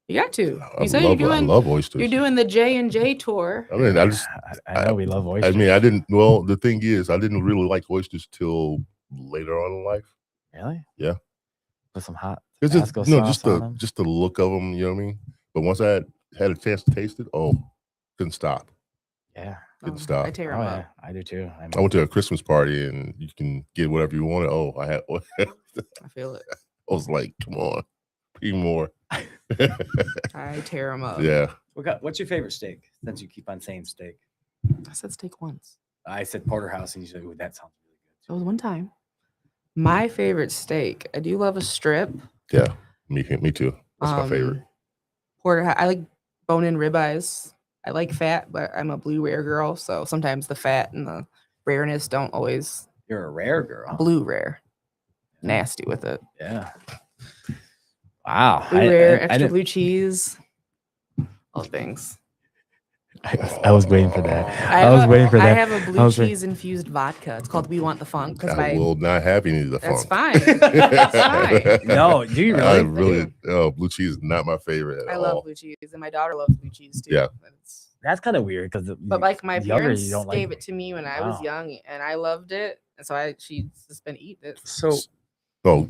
You got to. I You said love, you're I doing. love oysters. You're doing the J&J tour. I mean, I know we love oysters. I mean, I didn't. Well, the thing is, I didn't really like oysters till later on in life. Really? Yeah. Put some hot It's just Tabasco sauce just on the them. just the look of them. You know what I mean? But once I had a chance to taste it, couldn't stop. Yeah. Couldn't stop. I tear Oh, them yeah. up. I do too. I mean, I went to a Christmas party and you can get whatever you wanted. Oh, I had. I feel it. I was like, come on, be more. I tear them up. Yeah. what's your favorite steak? Since you keep on saying steak, I said steak once. I said porterhouse, and you said, "Ooh, that sounds really It good." was one time. My favorite steak. I do love a strip. Yeah. Me too. That's my favorite. Porterhouse. I like bone-in ribeyes. I like fat, but I'm a blue rare girl, so sometimes the fat and the rareness don't always You're a rare girl. blue rare. Nasty with it. Yeah. Wow. Blue rare, I extra didn't- blue cheese. All things. I was waiting for that. I was waiting for I that. have a blue was wait- cheese infused vodka. It's called We Want the Funk because I my will not have any of the that's funk. fine. That's fine. No, do you I really? really, blue cheese is not my favorite at I all. love blue cheese, and my daughter loves blue cheese too. Yeah. It's That's kind of weird because But like my younger, parents you don't gave like it to me when I was Wow. young, and I loved it, and so she's just been eating it. So So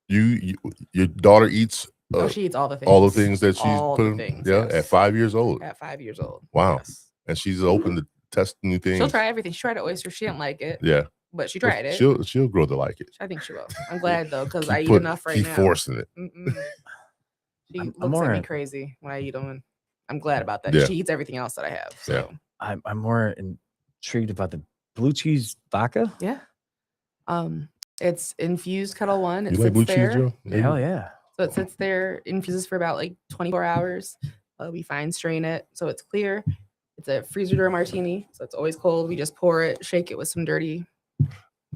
your daughter eats She eats all the things. all the things that she's all put the in, things, yeah, yes. at 5 years old. At 5 years old. Wow. Yes. And she's open to test new things. She'll try everything. She tried an oyster. She didn't like it. Yeah. But she But tried it. She'll grow to like it. I think she will. I'm glad though, because I eat enough right now. Keep forcing it. She I'm looks more at me crazy when I eat them, and I'm glad about that. Yeah. She eats everything else that I have. So I'm more intrigued about the blue cheese vodka. yeah. It's infused Kettle One. It You like sits blue there. cheese, Joe? Hell yeah. So it sits there, infuses for about like 24 hours. We fine strain it so it's clear. It's a freezer door martini, so it's always cold. We just pour it, shake it with some dirty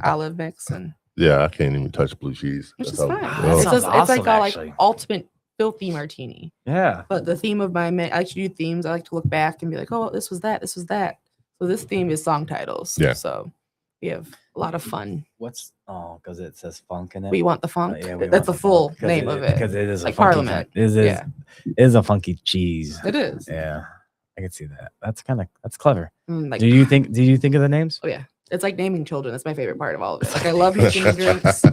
olive mix, and Yeah, I can't even touch blue cheese. which is That's fine. how- That It's, sounds just, it's like awesome, a actually. like ultimate filthy martini. Yeah. But the theme of my I like to do themes. I like to look back and be like, oh, this was that, this was that. So this theme is song titles. Yeah. So we have a lot of fun. Because it says funk in it. We want the funk. Yeah, we That's want the the full funk, name of it. because it is Like a funky Parliament. It Yeah. is a funky cheese. It is. Yeah, I can see that. That's clever. Like, Did you think of the names? oh yeah, it's like naming children. That's my favorite part of all of it. Like I love making the drinks,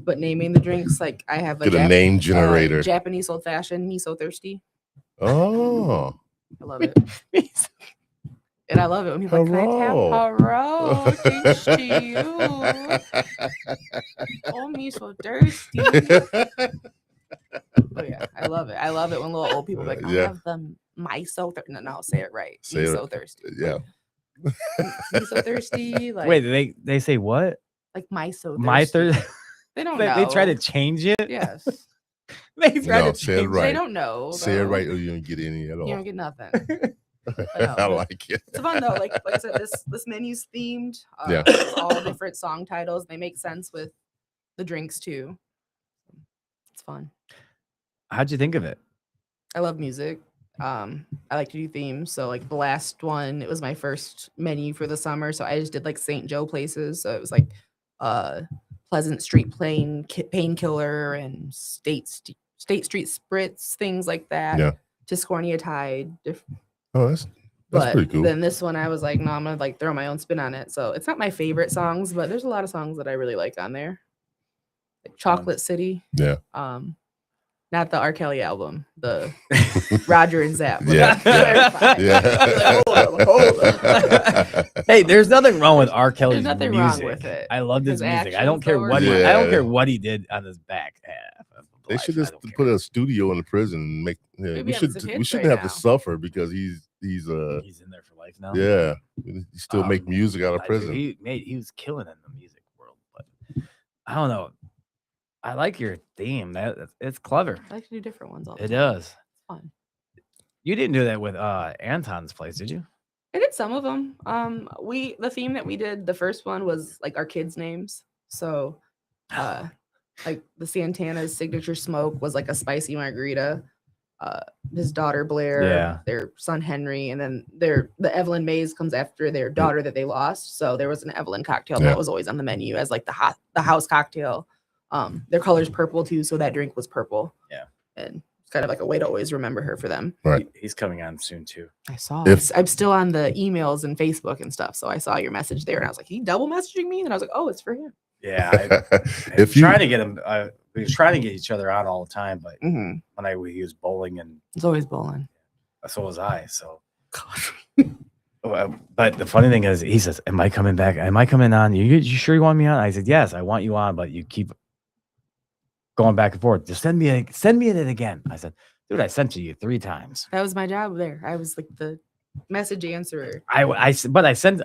but naming the drinks, like I have Get a name generator. Japanese old fashioned, me so thirsty. Oh. I love it. And I love it when people are like, can I tap Cheers to you. Oh, me so thirsty. Oh yeah, I love it. I love it when little old people are like, I have the my so thirsty. No, say it right. Say Me it. so thirsty. Yeah. Me so thirsty. Like, Wait, they say what? like my so thirsty. My thirsty. They don't They know. try to change it. Yes. They try No, to say it change right. They don't know. Say it though. right or you don't get any at all. You don't get nothing. I like it. It's fun though. Like I said, this menu's themed. Yeah. It's all different song titles. They make sense with the drinks too. It's fun. How'd you think of it? I love music. I like to do themes. So like the last one, it was my first menu for the summer. So I just did like St. Joe places. So it was like Pleasant Street Painkiller and State Street Spritz, things like that. Yeah. Tiscornia Tide. Oh, that's But pretty cool. then this one, I was like, no, I'm gonna like throw my own spin on it. So it's not my favorite songs, but there's a lot of songs that I really like on there. Like Chocolate City. Yeah. Not the R. Kelly album, the Roger and Zapp. Yeah. Yeah. Hold up. Hey, there's nothing wrong with R. Kelly's There's nothing music. wrong with it. I love his His music. I don't actions, care though, what are I don't Yeah. care what he did on his back half. of They life. should I just don't put care. a studio in the prison and make. Yeah, Maybe we have should. some We hits shouldn't right have to now. suffer because he's He's in there for life now. yeah. He still make music out of I do. prison. He was killing in the music world, but I don't know. I like your theme. It's clever. I like to do different ones all the It time. does. It's fun. You didn't do that with Anton's place, did you? I did some of them. The theme that we did, the first one was like our kids' names. So like the Santana's signature smoke was like a spicy margarita. His daughter Blair, Yeah. their son Henry, and then the Evelyn Mays comes after their daughter that they lost. So there was an Evelyn cocktail Yeah. that was always on the menu as like the house cocktail. Their color's purple too, so that drink was purple. Yeah. And it's kind of like a way to always remember her for them. Right. He's coming on soon too. I saw. If- I'm still on the emails and Facebook and stuff, so I saw your message there, and I was like, "He double messaging me?" And I was like, "Oh, it's for him." Yeah. If you trying to get him, we was trying to get each other out all the time, but Mm-hmm. when he was bowling, and It's always bowling. so was I. So, but the funny thing is, he says, "Am I coming back? Am I coming on? You sure you want me on?" I said, "Yes, I want you on, but you keep going back and forth. Just send me it again." I said, "Dude, I sent you 3 times." That was my job there. I was like the message answerer. I said I sent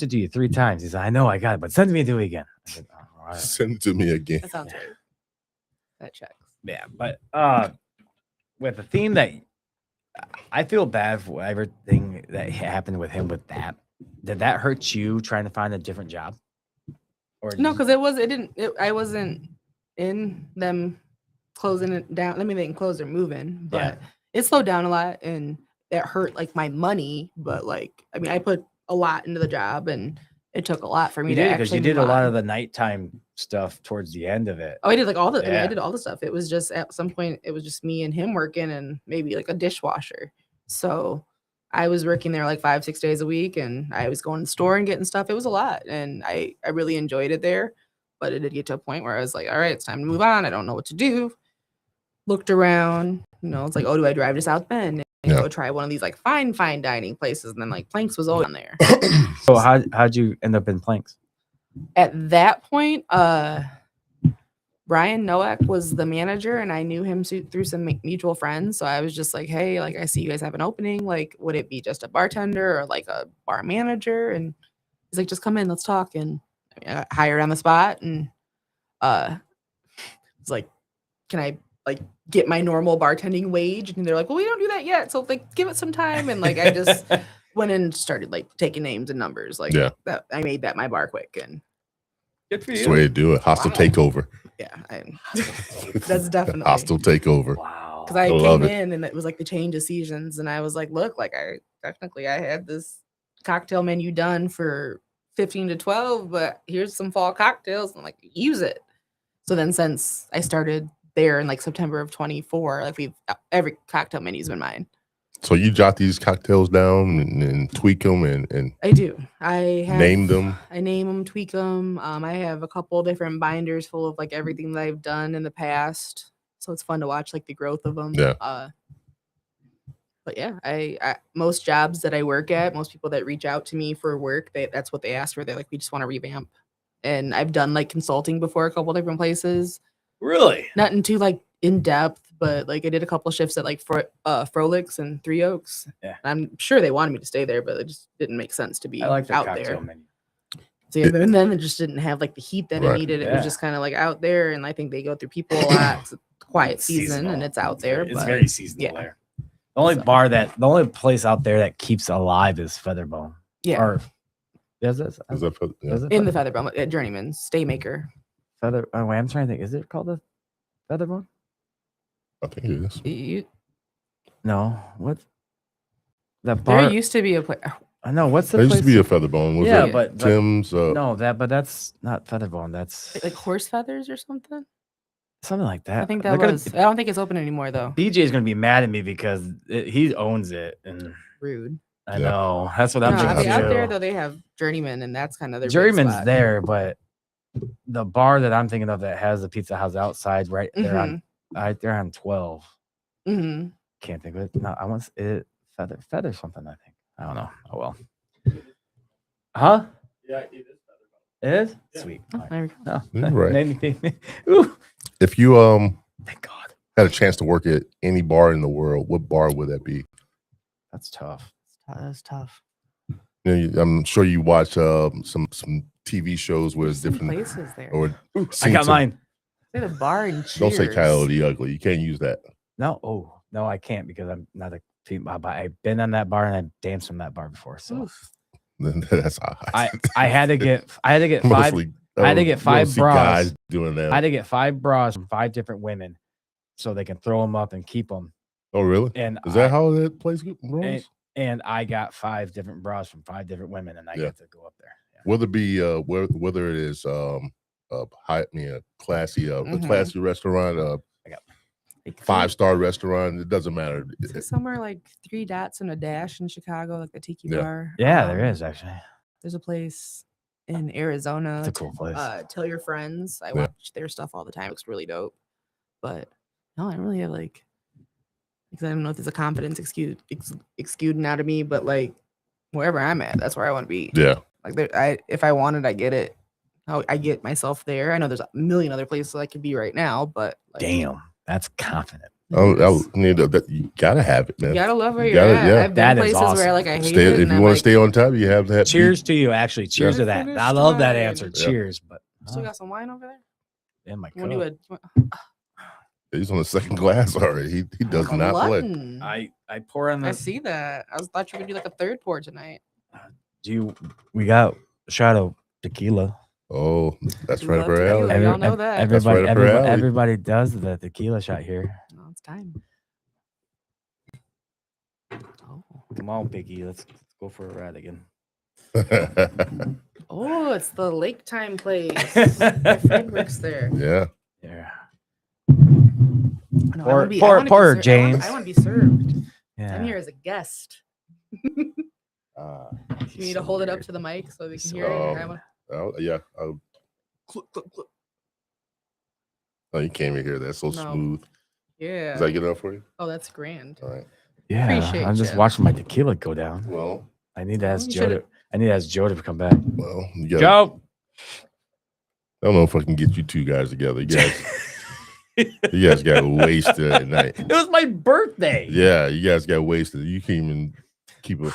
it to you 3 times. He said, "I know, I got it, but send me to it again." I said, "All right." send it to me again. That sounds right. That checks. Yeah, but with the theme that I feel bad for everything that happened with him with that. Did that hurt you trying to find a different job? Or No, because I wasn't in them closing it down. I mean, they can close or moving, but Yeah. it slowed down a lot and it hurt like my money. But like, I mean, I put a lot into the job and it took a lot for me you to did because actually you did a move lot on. of the nighttime stuff towards the end of it. Oh, I did like all the. I mean, Yeah. I did all the stuff. It was just at some point, it was just me and him working, and maybe like a dishwasher. So I was working there like 5-6 days a week, and I was going to the store and getting stuff. It was a lot, and I really enjoyed it there. But it did get to a point where I was like, all right, it's time to move on. I don't know what to do. Looked around, it's like, oh, do I drive to South Bend and go try one of these like fine dining places? And then like Planks was always on there. So how'd you end up in Planks? At that point, Brian Nowak was the manager, and I knew him through some mutual friends. So I was just like, hey, like I see you guys have an opening. Like, would it be just a bartender or like a bar manager? And he's like, just come in, let's talk. And I got hired on the spot, and it's like, can I like get my normal bartending wage? And they're like, well, we don't do that yet, so like give it some time. And like I just went and started like taking names and numbers. Like that, I made that my bar quick, and good for you. That's the way to do it. Hostile takeover. Yeah, that's definitely hostile takeover. Wow. Because I came in and it was like the change of seasons, and I was like, look, like I had this cocktail menu done for 15 to 12, but here's some fall cocktails, and like use it. So then since I started there in like September of 24, like every cocktail menu's been mine. So you jot these cocktails down and tweak them and I do. I name them. I name them, tweak them. I have a couple different binders full of like everything that I've done in the past. So it's fun to watch like the growth of them. Yeah. But yeah, I most jobs that I work at, most people that reach out to me for work, that's what they ask for. They're like, we just want to revamp. And I've done like consulting before, a couple different places. Really? Not into like in depth, but like I did a couple shifts at like Frolics and Three Oaks. Yeah. And I'm sure they wanted me to stay there, but it just didn't make sense to be out there. Menu. So yeah, and then it just didn't have like the heat that it needed. It was just kind of like out there, and I think they go through people a lot. It's a quiet season, seasonal. And it's out there. It's very seasonal there. The only place out there that keeps alive is Featherbone. Yeah. Or in the Featherbone at Journeyman's Staymaker. I'm trying to think. Is it called the Featherbone? I think it is. No. What? That bar. There used to be a place. I know. What's the there place? Used to be a Featherbone. Was it but Tim's? No, but that's not Featherbone. That's like Horse Feathers or something. Something like that. I think that was. I don't think it's open anymore though. BJ's gonna be mad at me because he owns it and rude. I know. That's what I'm thinking. Out there though, they have Journeyman, and that's kind of their Journeyman's there, but the bar that I'm thinking of that has the Pizza House outside, right there on 12. Mm-hmm. Can't think of it. No, I want it feather something. I think. I don't know. Oh well. Huh? Yeah, it is Featherbone. It is? Yeah. Sweet. Oh, there we go. Oh, right. Ooh. If you thank God had a chance to work at any bar in the world, what bar would that be? That's tough. That's tough. I'm sure you watch some TV shows where it's different places there. Or I got mine. Say the bar and Cheers. Don't say Coyote Ugly. You can't use that. No, I can't because I'm not a team. I've been on that bar and I've danced from that bar before. So that's I had to get five. I had to get 5 bras. Guys doing that. I had to get 5 bras from 5 different women, so they can throw them up and keep them. Oh, really? And is that how that place rolls? And I got 5 different bras from 5 different women, and I get to go up there. Yeah. Whether it be whether it is a classy restaurant, like 5-star restaurant, it doesn't matter. Somewhere like 3 Dots and a Dash in Chicago, like the Tiki Bar. Yeah, there is actually. There's a place in Arizona. It's a cool place. Tell Your Friends. I watch their stuff all the time. It looks really dope. But no, I don't really have like, because I don't know if there's a confidence exuding out of me, but like wherever I'm at, that's where I want to be. Yeah. Like if I want it, I get it. I get myself there. I know there's a million other places I could be right now, but like, damn, that's confident. You gotta have it, man. You gotta love where you're at. Yeah. I've been places where like I hate it. If you want to stay on top, you have that. Cheers to you, actually. Cheers to that. I love that answer. Yeah. Cheers, but still got some wine over there. In my cup. He's on the second glass already. He does not play. I pour on the. I see that. Thought you were gonna do like a third pour tonight. We got a shot of tequila. Oh, that's right up her alley. Y'all know that. Everybody does the tequila shot here. No, it's time. Oh, come on, Piggy. Let's go for a ride again. Oh, it's the Lake Time place. My friend works there. Yeah. Yeah. No, pour, James. I want to be served. Yeah. I'm here as a guest. You need to hold it up to the mic so they can hear it. Grandma. Yeah. Oh, you can't even hear that. So No. smooth. Yeah. Is that good enough for you? Oh, that's grand. All right. Yeah, Appreciate I'm just you. watching my tequila go down. Well, I need to ask you Joe. should've- I need to ask Joe to come back. well, you gotta, Joe. I don't know if I can get you two guys together. You guys got wasted at night. It was my birthday. Yeah, you guys got wasted. You can't even keep a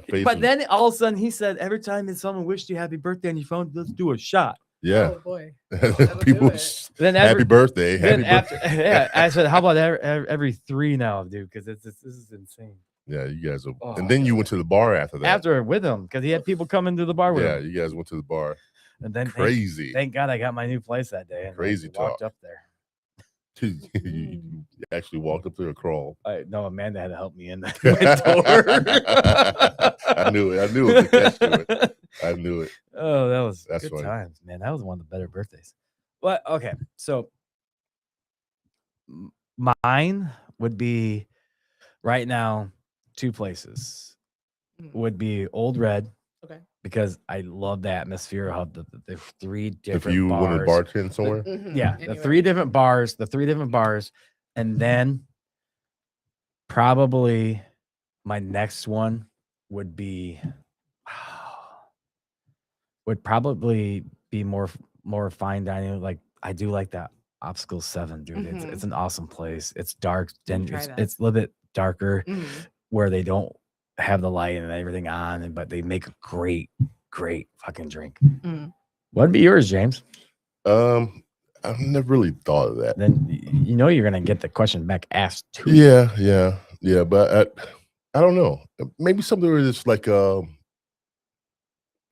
face. But then all of a sudden he said, every time that someone wished you happy birthday on your phone, let's do a shot. yeah, Oh boy. people. do it. Then Happy birthday. Then Happy after, birthday. yeah, I said, how about every 3 now, dude? Because this is insane. Yeah, you guys are. Oh. And then you went to the bar after that. After with him, because he had people come into the bar with Yeah, him. you guys went to the bar. And then Crazy. thank God I got my new place that day. And Crazy I walked talk. up there. You actually walked up there or crawled. No, Amanda had to help me in the door. I knew it. I knew it was a catch to it. I knew it. Oh, that was That's good funny. times, man. That was one of the better birthdays. But okay, so mine would be right now 2 places. Would be Old Red. Okay. Because I love the atmosphere of the 3 different If you wanted to bars. bartend somewhere, Yeah, the 3 different bars, and then probably my next one would be more fine dining. Like I do like that Obstacle 7, dude. It's an awesome place. It's dark, then Try it's a little bit darker Mhm. where they don't have the light and everything on, but they make a great fucking drink. Mm. What'd be yours, James? I've never really thought of that. Then you know you're gonna get the question back asked to. Yeah. But I don't know. Maybe something where it's like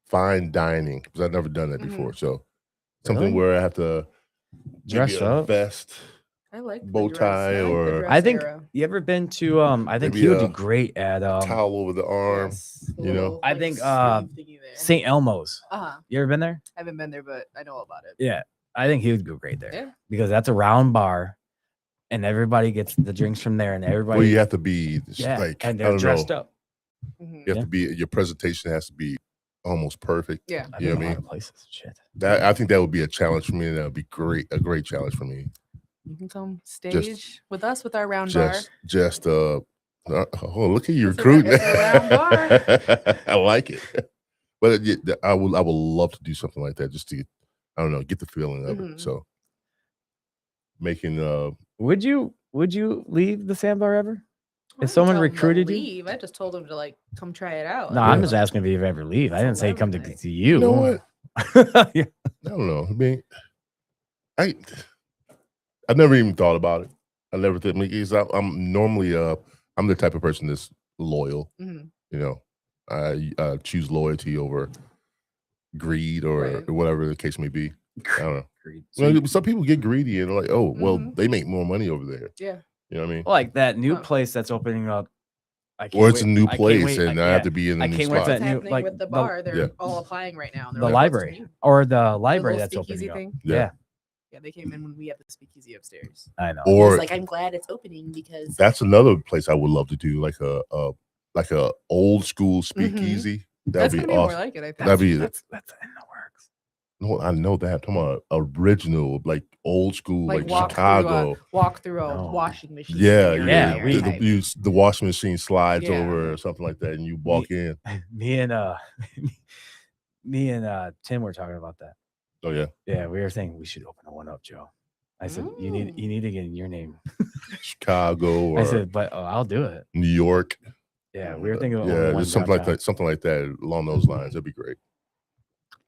fine dining because I've never done that before. So something Really? where I have to Dress maybe a up? vest. I like the Bow dress. tie I like the or- dress I think era. you ever been to I think Maybe he would do a great at towel over the arm. Yes, the you know? little, I like, think, sleeve thingy there. St. Elmo's. Uh-huh. You ever been there? I haven't been there, but I know about it. Yeah. I think he would go great there. Yeah. Because that's a round bar and everybody gets the drinks from there and everybody Well, you have to be like and I they're don't dressed know. up. Mhm. You have to be. Your presentation has to be almost perfect. Yeah. I've You know been what I a lot mean? of places. Shit. I think that would be a challenge for me. And that would be a great challenge for me. You can come stage with us with our round Oh, look at you It's a recruiting. round bar. I like it. But I would love to do something like that just to, I don't know, get the feeling of Mhm. it. So making Would you leave the sandbar ever? I didn't someone tell 'em to recruited you? leave. I just told him to like come try it out. No, I'm just asking if you ever leave. I didn't say come to Celebrity. you. You know what? Yeah. I don't know. I mean, I never even thought about it. I never think because I'm normally I'm the type of person that's loyal. Mhm. You know, I choose loyalty over greed or Right. whatever the case may be. I don't know. Agreed. Well, some people get greedy and like, oh, well, Mhm. they make more money over there. Yeah. You know what I mean? Like that new Huh. place that's opening up. I can't Or it's wait- a new I can't place wait- and I have to be in the I new can't wait spot. to What's new- happening like, with the the- bar? They're yeah. all applying right now. They're The like, "What's library new?" or the The library little that's speakeasy opening up. thing. Yeah. Yeah, Yeah, they came in when we had the speakeasy upstairs. I know. Or He's like, I'm glad it's opening because that's another place I would love to do, like a old school Mm-hmm. speakeasy. that's That'd gonna be be more awesome. like it. I think. That'd be that's in the works. no, I know that. I'm talking about original, like old school, like walk Chicago. through a No. washing machine. Yeah, area yeah, yeah. we- type. The washing machine slides Yeah. over or something like that, and you walk in. Me and Tim were talking about that. Oh yeah, Yeah, we were saying we should open one up, Joe. I said you need to get in your name. Chicago or I said, but I'll do it. New York. Yeah, we were thinking of Yeah, one just something like downtown. that, something like that along those lines. That'd be great.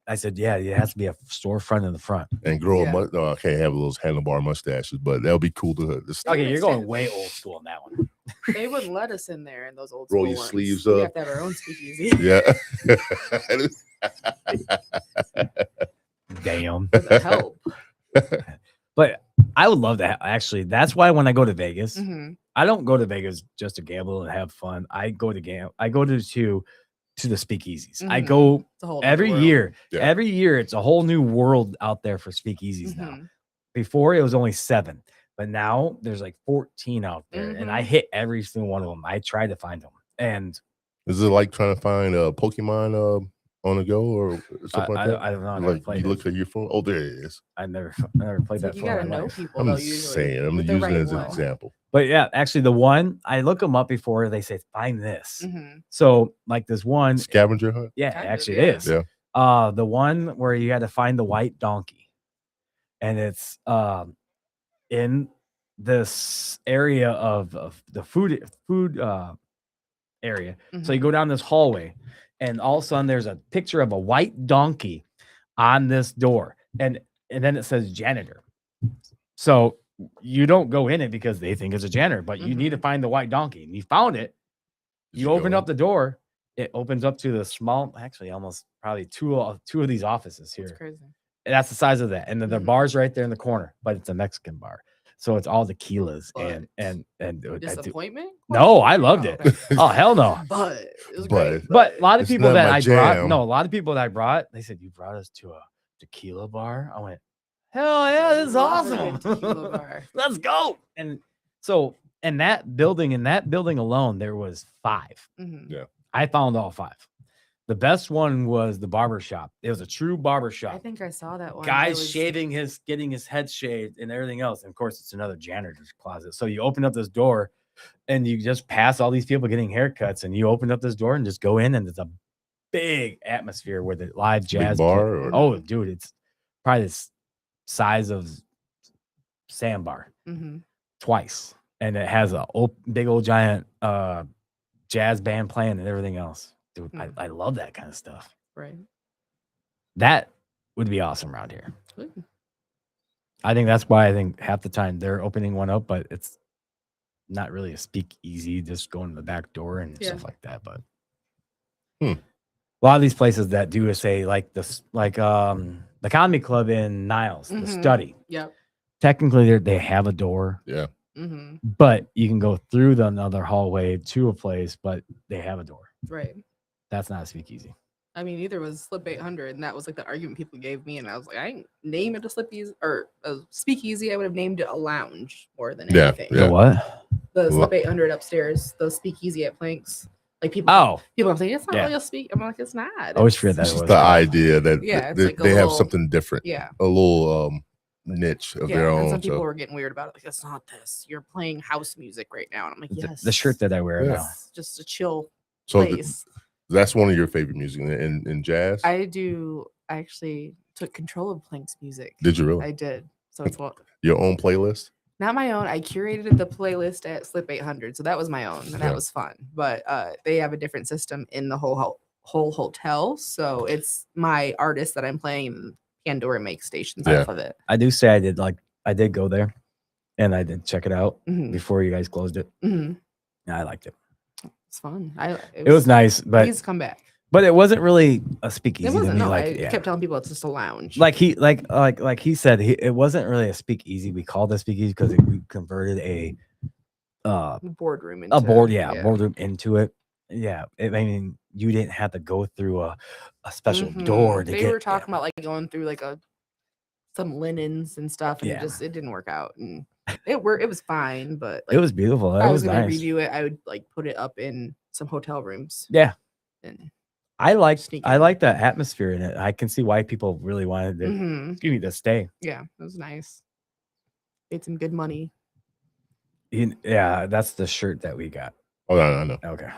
I said, yeah, it has to be a storefront in the front. And grow Yeah. I can't have those handlebar mustaches, but that would be cool to just Okay, you're going way old school on that one. They wouldn't let us in there in those old Roll school your ones. sleeves We up. have to have our own speakeasy. yeah. Damn. For the help. But I would love that. Actually, that's why when I go to Vegas, Mhm. I don't go to Vegas just to gamble and have fun. I go to to the speakeasies. I Mhm. go It's a whole nother every world. year. Yeah. Every year, it's a whole new world out there for speakeasies now. Mhm. Before it was only 7, but now there's like 14 out there, and I Mhm. hit every single one of them. I tried to find them, And Is it like trying to find a Pokemon on the go or something like that? I don't know. I never Like played you it. look at your phone. Oh, there it is. I never played It's that like you for gotta my know life. people I'm though. just Usually, saying. I'm with the using it right as an one. example. But yeah, actually, the one I look them up before they say find this. Mhm. So like this one, Scavenger hunt. yeah, Kind of, actually yeah. it is. Yeah. The one where you had to find the white donkey, and it's in this area of the food area. So you Mhm. go down this hallway, and all of a sudden there's a picture of a white donkey on this door, and then it says janitor. So you don't go in it because they think it's a janitor, but you need to find the white donkey, and you found it. Did You go open in? up the door. It opens up to the small, actually almost probably two of these offices here. That's crazy. And that's the size of that. And then the Mhm. bar's right there in the corner, but it's a Mexican bar. So it's all tequilas But and I do, disappointment? no, I Question? loved Oh, it. okay. Oh, hell no. But it was But- great. But a lot of It's people not that my I brought, jam. no, a lot of people that I brought, they said, you brought us to a tequila bar. I went, hell yeah, this is Love a awesome. good tequila bar. Let's go. And so in that building alone, there was 5. Mhm. Yeah. I found all 5. The best one was the barber shop. It was a true barber I shop. think I saw that one. Guys It was- shaving getting his head shaved and everything else. And of course, it's another janitor's closet. So you open up this door and you just pass all these people getting haircuts, and you open up this door and just go in, and it's a big atmosphere with the live jazz bar play. or- Oh, dude, it's probably the size of Sandbar Mhm. twice. And it has a big old giant jazz band playing and everything else. Dude, I love that kind of stuff. Right. That would be awesome around here. Good. I think that's why I think half the time they're opening one up, but it's not really a speakeasy, just going to the back door and Yeah. stuff like that. But Hmm. a lot of these places that do say like this, like the comedy club in Niles, the Mhm. study. Yep. Technically, they have a door, Yeah. Mm-hmm. but you can go through another hallway to a place, but they have a door. Right. That's not a speakeasy. I mean, either was Slip 800, and that was like the argument people gave me, and I was like, I ain't name it a Slippies or a speakeasy. I would have named it a lounge more than Yeah, anything. yeah. The what? The Slip Lo- 800 upstairs, the speakeasy at Planks. Like people, Oh, people are saying it's not yeah. really a speak. I'm like, it's not. I always It's- forget that It's it just was the that. idea that Yeah, it's they, like a they have little- something different, Yeah. a little niche of their Yeah, and own. some people So were getting weird about it. Like, it's not this. You're playing house music right now. And I'm like, yes. The shirt that I wear Yeah. now. It's just a chill so place. that's one of your favorite music in jazz. I actually took control of Plank's music. Did you really? I did. So it's Your own playlist? not my own. I curated the playlist at Slip 800, so that was my own, and Yeah. that was fun. But they have a different system in the whole hotel, so it's my artist that I'm playing. And Pandora makes stations Yeah. off of it. I do say I did go there and I did check it out Mhm. before you guys closed it. Mhm. Yeah, I liked it. It's fun. It was nice, but Please come back. it wasn't really a speakeasy It to wasn't. me. No, Like, I yeah. kept telling people it's just a lounge. Like he said, it wasn't really a speakeasy. We called it speakeasy because we converted a boardroom. boardroom into it. Yeah, I mean, you didn't have to go through a special door to They get. were talking about like going through like some linens and stuff, and Yeah. it didn't work out, and it was fine, but like, It was beautiful. if It I was was gonna nice. review it, I would like put it up in some hotel rooms. Yeah, And I like Sneak I in. like the atmosphere in it. I can see why people really wanted to Mhm. excuse me to stay. Yeah, it was nice. Made some good money. Yeah, that's the shirt that we got. Oh, I know. Okay.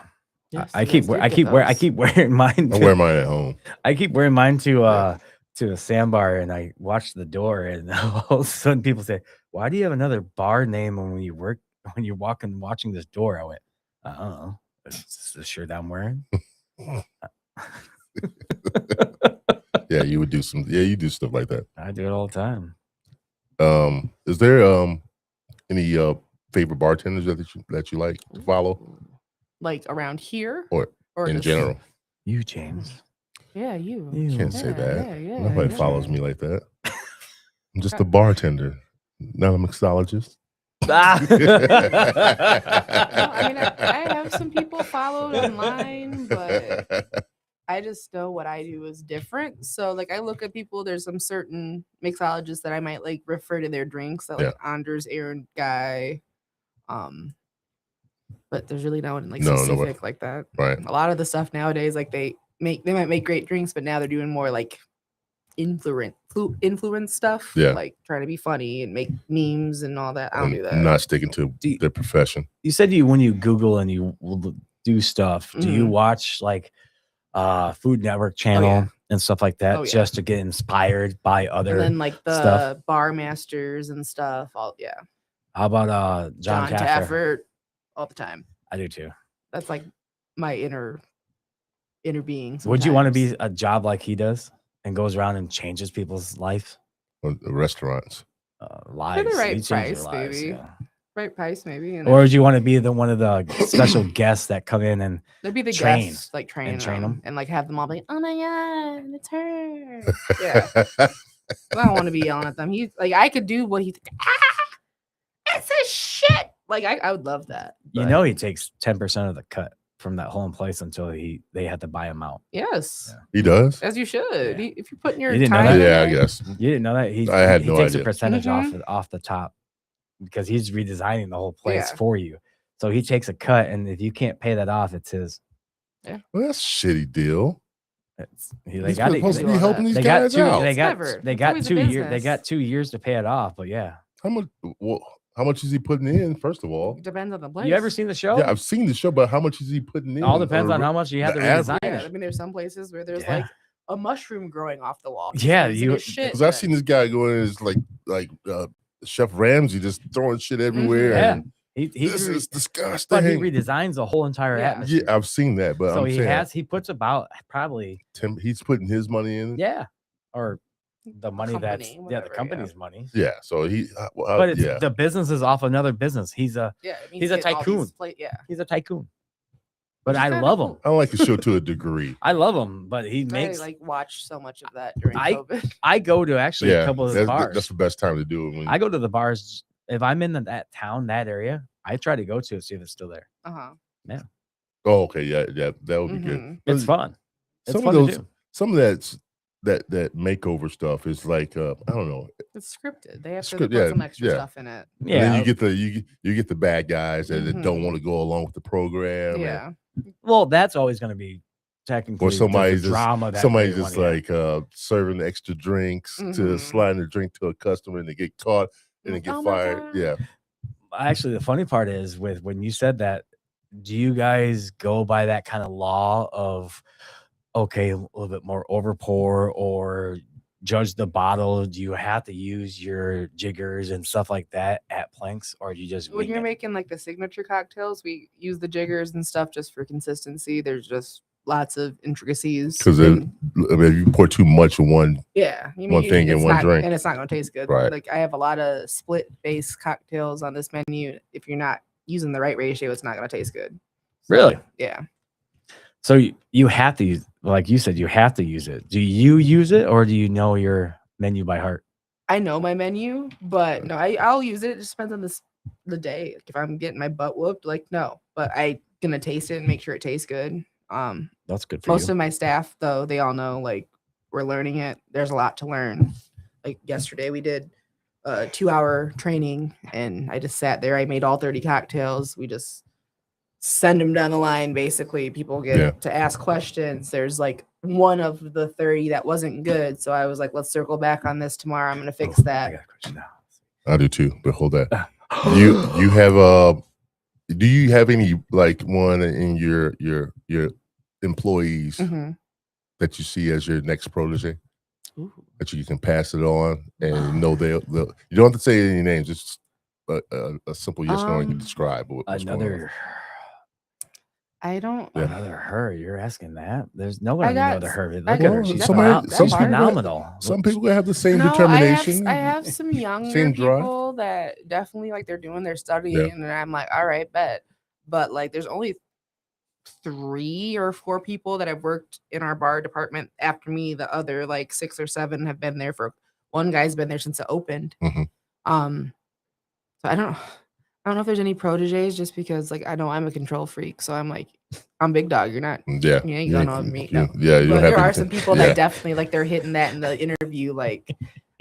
Yes, I you keep guys I did keep get wearing those. wearing mine. I wear mine at home. I keep wearing mine to Yeah. to a sandbar, and I watch the door, and all of a sudden people say, "Why do you have another bar name when you're watching this door?" I went, "I don't know. It's just the shirt I'm wearing." Yeah, you would do some. Yeah, you do stuff like that. I do it all the time. Is there any favorite bartenders that you like to follow Like around here, or in just- general? You, James. Yeah, you. You. Can't say Yeah, that. yeah, Nobody yeah. follows me like that. I'm just a bartender, not a mixologist. Ah! I mean, I have some people followed online, but I just know what I do is different. So like I look at people, there's some certain mixologists that I might like refer to their drinks. So like Anders Aaron guy. but there's really no one like No, specific like that. Right. A lot of the stuff nowadays, like they might make great drinks, but now they're doing more like influence stuff. Yeah. Like trying to be funny and make memes and all that. I don't do that. Not sticking to their profession. You said when you Google and you will do stuff, do you Mhm. watch like Food Network channel and stuff like that Oh, yeah. just to get inspired by other And then like the stuff? bar masters and stuff. How about John Taffer? Taffert all the time. I do too. That's like my inner being. Would you want to sometimes. be a job like he does and goes around and changes people's life? The restaurants. Lives. right He changed their price, lives, maybe. yeah. Right price maybe? And Or would you want to be one of the special guests that come in and there'd be the train guests, like train train 'em? them and like have them all be like, oh my god, it's her. Yeah. I don't want to be yelling at them. He's like, I could do what he it's a shit. Like I would love that. you but know he takes 10% of the cut from that whole place until they had to buy him out. yes. Yeah. He does? As you should. Yeah. If you're putting your You didn't know time that? in Yeah, I it, guess. You didn't know that? I had he no takes idea. a percentage Mhm. off the top because he's redesigning the whole place Yeah. for you. So he takes a cut, and if you can't pay that off, it's his. Well, that's a shitty deal. They He's got supposed to be do all helping that. these They got guys two. out. They got Clever. they It's got always a 2 years. They business. got 2 years to pay it off. But yeah, How much? Well, how much is he putting in? First of all, it depends on the place. you ever seen the show? yeah, I've seen the show, but how much is he putting in? It all depends on how much you have the to average. redesign Yeah, I it. mean, there's some places where there's Yeah. like a mushroom growing off the wall. Yeah, It's you- like shit. Because I've seen this guy going as like Chef Ramsay just throwing shit everywhere. Yeah. And He this is but he disgusting. redesigns the whole entire Yeah. atmosphere. Yeah, I've seen that, but So I'm saying he puts about probably he's putting his money in. yeah, or the money Company, that's the whatever, yeah. company's money. Yeah, so But it's yeah. the business is off another business. He's a Yeah, it means He's a getting all these tycoon. yeah. he's a tycoon. But Which is I kinda love cool. him. I like the show to a degree. I love him, but he I makes. like watch so much of that during I- COVID. I go to actually a couple of the bars. That's the best time to do it. When, I go to the bars if I'm in that town, that area. I try to go to it, see if it's still there. oh, okay, yeah, that would be good. Mhm. It's fun. It's Some fun of to those, do. some of that makeover stuff is like I don't know. It's scripted. They have to Script- put yeah, some extra yeah. stuff in it. And Yeah. then you get the bad guys that don't Mhm. want to go along with the program. and- Yeah. Well, that's always going to be technically Or somebody's the just drama. That somebody's they just wanna- like serving extra drinks to Mhm. sliding a drink to a customer and they get caught and they Like, get "Oh my fired. God." Yeah. Actually, the funny part is when you said that, do you guys go by that kind of law of okay, a little bit more over pour or judge the bottle? Do you have to use your jiggers and stuff like that at planks, or do you just When wing you're it? making like the signature cocktails, we use the jiggers and stuff just for consistency. There's just lots of intricacies. Because and- if you pour too much in one, yeah, one thing in it's one not- drink. and it's not going to taste good. Right. Like I have a lot of split base cocktails on this menu. If you're not using the right ratio, it's not going to taste good. So, Really? Yeah. So you have to use, like you said, you have to use it. Do you use it, or do you know your menu by heart? I know my menu, but no, I'll use it. It just depends on the day. Like if I'm getting my butt whooped, like no, but I gonna taste it and make sure it tastes good. That's good for Most you. of my staff though, they all know like we're learning it. There's a lot to learn. Like yesterday we did a 2-hour training and I just sat there. I made all 30 cocktails. We just send them down the line. Basically, people get Yeah. to ask questions. There's like one of the 30 that wasn't good. So I was like, let's circle back on this tomorrow. I'm gonna fix Oh, I that. got a question now. I do too. But hold that. You have do you have any like one in your employees Mhm. that you see as your next protege Ooh. that you can pass it on and know they'll you don't have to say any names, just a simple yes no, you can describe what's going on. Another I don't. Yeah. another her. You're asking that. There's no one got another her. Look I at her. got- She's, that somebody- part- that she's part. phenomenal. Some people have the same No, determination. I have some younger same drive. people that definitely like they're doing their studying, and I'm like, all right, bet. But like, there's only 3 or 4 people that have worked in our bar department after me. The other like 6 or 7 have been there for. One guy's been there since it opened. Mhm. So I don't know if there's any proteges, just because like I know I'm a control freak, so I'm like, I'm big dog. You're not. Yeah. You ain't gonna know me. Yeah, No. you But don't there have are anything. some people Yeah. that definitely like they're hitting that in the interview. Like,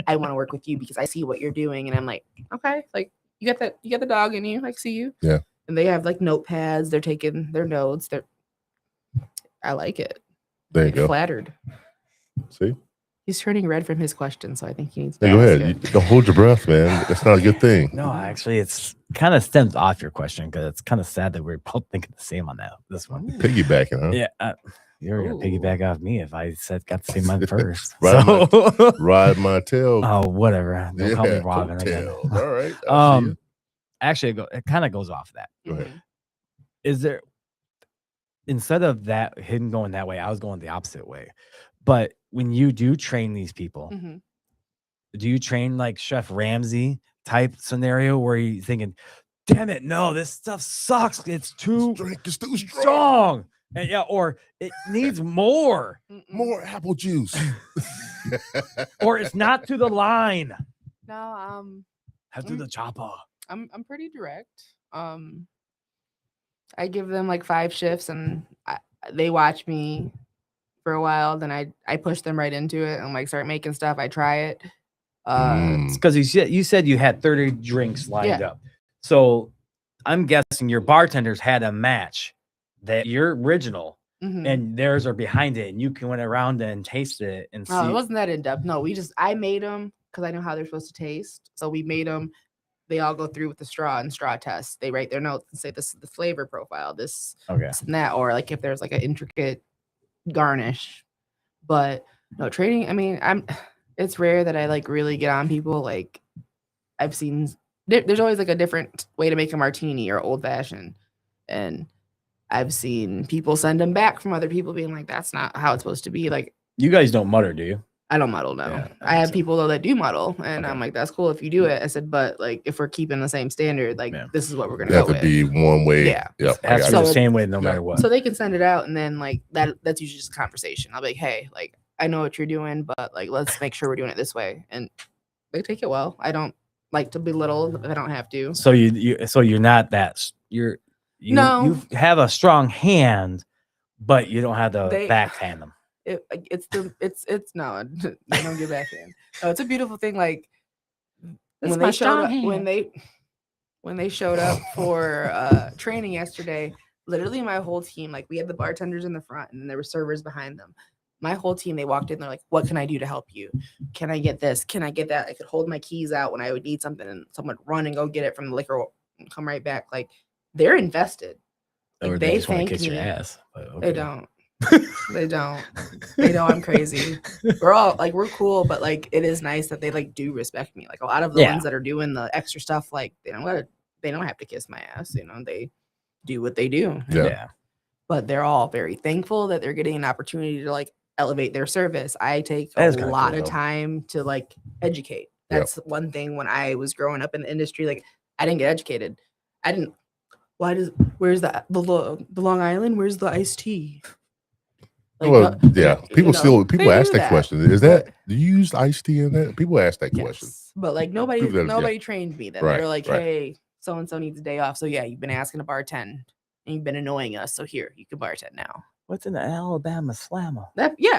I want to work with you because I see what you're doing, and I'm like, okay, like you got the dog in you. I see you. Yeah. and they have like notepads. They're taking their notes. I like it. There you go. Flattered. See? He's turning red from his question, so I think he needs to Hey, go ask ahead. it. Don't hold your breath, man. That's not a good thing. No, actually, it's kind of stems off your question because it's kind of sad that we're both thinking the same on this one. Piggybacking, huh? Yeah, you're gonna Ooh. piggyback off me if I got the same one first. Ride So, Ride my tail. oh, whatever. Don't call me Yeah, Robin again. coattails. All right. I see you. Actually, it kind of goes off of that. Go ahead. Mhm. Is there, instead of that him going that way, I was going the opposite way. But when you do train these people, Mhm. do you train like Chef Ramsay type scenario where you're thinking, damn it, no, this stuff sucks. It's too Drink is too strong. strong. And yeah, or it needs more, Mm-mm. More apple juice. or it's not to the line. No, Have to the chopper. I'm pretty direct. I give them like 5 shifts, and they watch me for a while. Then I push them right into it and like start making stuff. I try it. It's because you said you had 30 drinks lined Yeah. up. So I'm guessing your bartenders had a match that your original Mhm. and theirs are behind it, and you can went around and taste it and see. Oh, it wasn't that in depth. No, I made them because I know how they're supposed to taste. So we made them. They all go through with the straw and straw test. They write their notes and say this is the flavor profile, this Okay. and that, or like if there's like an intricate garnish. But no training. I mean, it's rare that I like really get on people. Like I've seen there's always like a different way to make a martini or old fashioned, and I've seen people send them back from other people being like, that's not how it's supposed to be. Like You guys don't muddle, do you? I don't muddle now. Yeah, I have so- people though that do muddle, and Okay. I'm like, that's cool if you do it. I said, but like if we're keeping the same standard, like Yeah. this is what we're gonna You have go to with. be one way. Yeah. Yep. It has to So be the it- same way no yeah. matter what. So they can send it out, and then like that's usually just a conversation. I'll be like, hey, like I know what you're doing, but like let's make sure we're doing it this way. And they take it well. I don't like to belittle if I don't have to. So you're not that you No. you have a strong hand, but you don't have to They- backhand them. It's no, they don't get back in. No, it's a beautiful thing. Like That's when my they showed strong up, hand. when they showed up for training yesterday, literally my whole team, like we had the bartenders in the front and there were servers behind them. My whole team, they walked in, they're like, what can I do to help you? Can I get this? Can I get that? I could hold my keys out when I would need something and someone would run and go get it from the liquor and come right back. Like they're invested. Or Like, they they just want to thank kiss your me. ass. But They okay. don't. They don't. They know I'm crazy. We're all like we're cool, but like it is nice that they like do respect me. Like a lot of the Yeah. ones that are doing the extra stuff, like they don't have to kiss my ass. You know, they do what they do. Yeah. Yeah. But they're all very thankful that they're getting an opportunity to like elevate their service. I take That a is kinda lot cool, of though. time to like educate. Yep. That's one thing when I was growing up in the industry, like I didn't get educated. I didn't. Where's the Long Island? Where's the iced tea? Like, Well, yeah. you People know, people they ask do that question. Is but- that do you use iced tea in that? People ask that question. Yes, but like nobody People that- yeah. nobody trained me then. Right, They're like, right. hey, so and so needs a day off. So yeah, you've been asking to bartend and you've been annoying us. So here, you can bartend now. What's in the Alabama Slammer?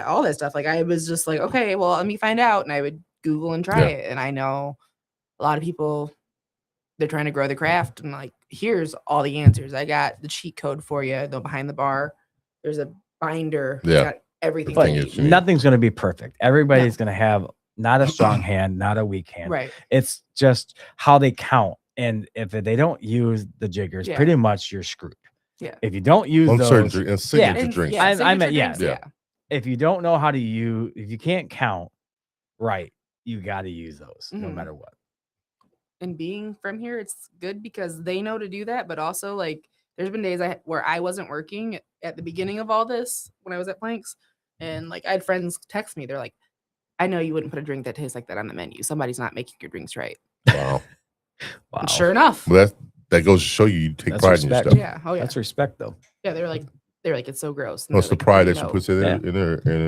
All that stuff. Like I was just like, okay, well, let me find out. And I would Google and try Yeah. it. And I know a lot of people, they're trying to grow the craft. And like, here's all the answers. I got the cheat code for you. Though behind the bar, there's a binder. It's Yeah. got everything. But you is need. you- nothing's going to be perfect. Everybody's going to have not a strong hand, not a weak hand. Right. It's just how they count. And if they don't use the jiggers, Yeah. pretty much you're screwed. Yeah. If you don't use On certain those, and signature And- drinks. yeah, I signature meant, yeah. drinks, Yeah. if you don't know how to use, if you can't count right, you got to use those no Mhm. matter what. And being from here, it's good because they know to do that. But also, like, there's been days where I wasn't working at the beginning of all this when I was at Planks, and like I had friends text me. They're like, "I know you wouldn't put a drink that tastes like that on the menu. Somebody's not making your drinks right." Wow. Wow. And sure enough, Well, that goes to show you take That's pride in your respect. stuff. yeah, oh yeah, That's respect, though. yeah. They're like, it's so gross. And That's they're the like, pride "You that she know." puts in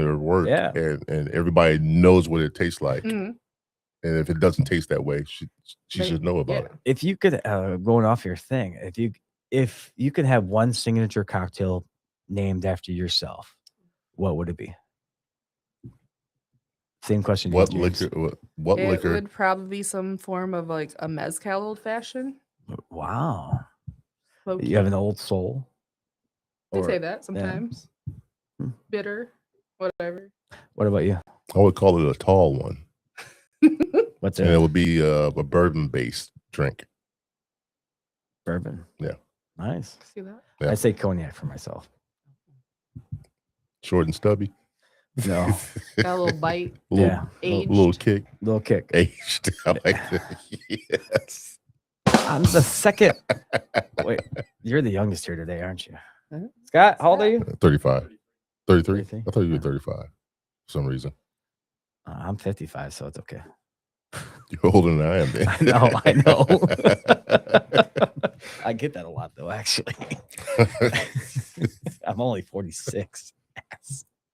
her work. Yeah. And everybody knows what it tastes like. Mhm. And if it doesn't taste that way, she They- should know about yeah. it. If you could, going off your thing, if you could have one signature cocktail named after yourself, what would it be? Same question. to you, What James. liquor? What It liquor? would probably be some form of like a mezcal old fashioned. Wow. Low You have key. an old soul. They Or- say that sometimes. Hmm. Bitter, whatever. What about you? I would call it a tall one, What's and it it? would be a bourbon-based drink. Bourbon. Yeah. Nice. See that? Yeah. I say cognac for myself. Short and stubby. No. Got a little bite. little, Yeah. little Aged. kick. Little kick. Aged. I like that. Yes. I'm the second. Wait, you're the youngest here today, aren't you? Huh? Scott, how old are you? 35. 33? 33? I thought you were Yeah. 35 for some reason. I'm 55, so it's okay. You're older than I am, then. I know. I get that a lot, though, actually. I'm only 46.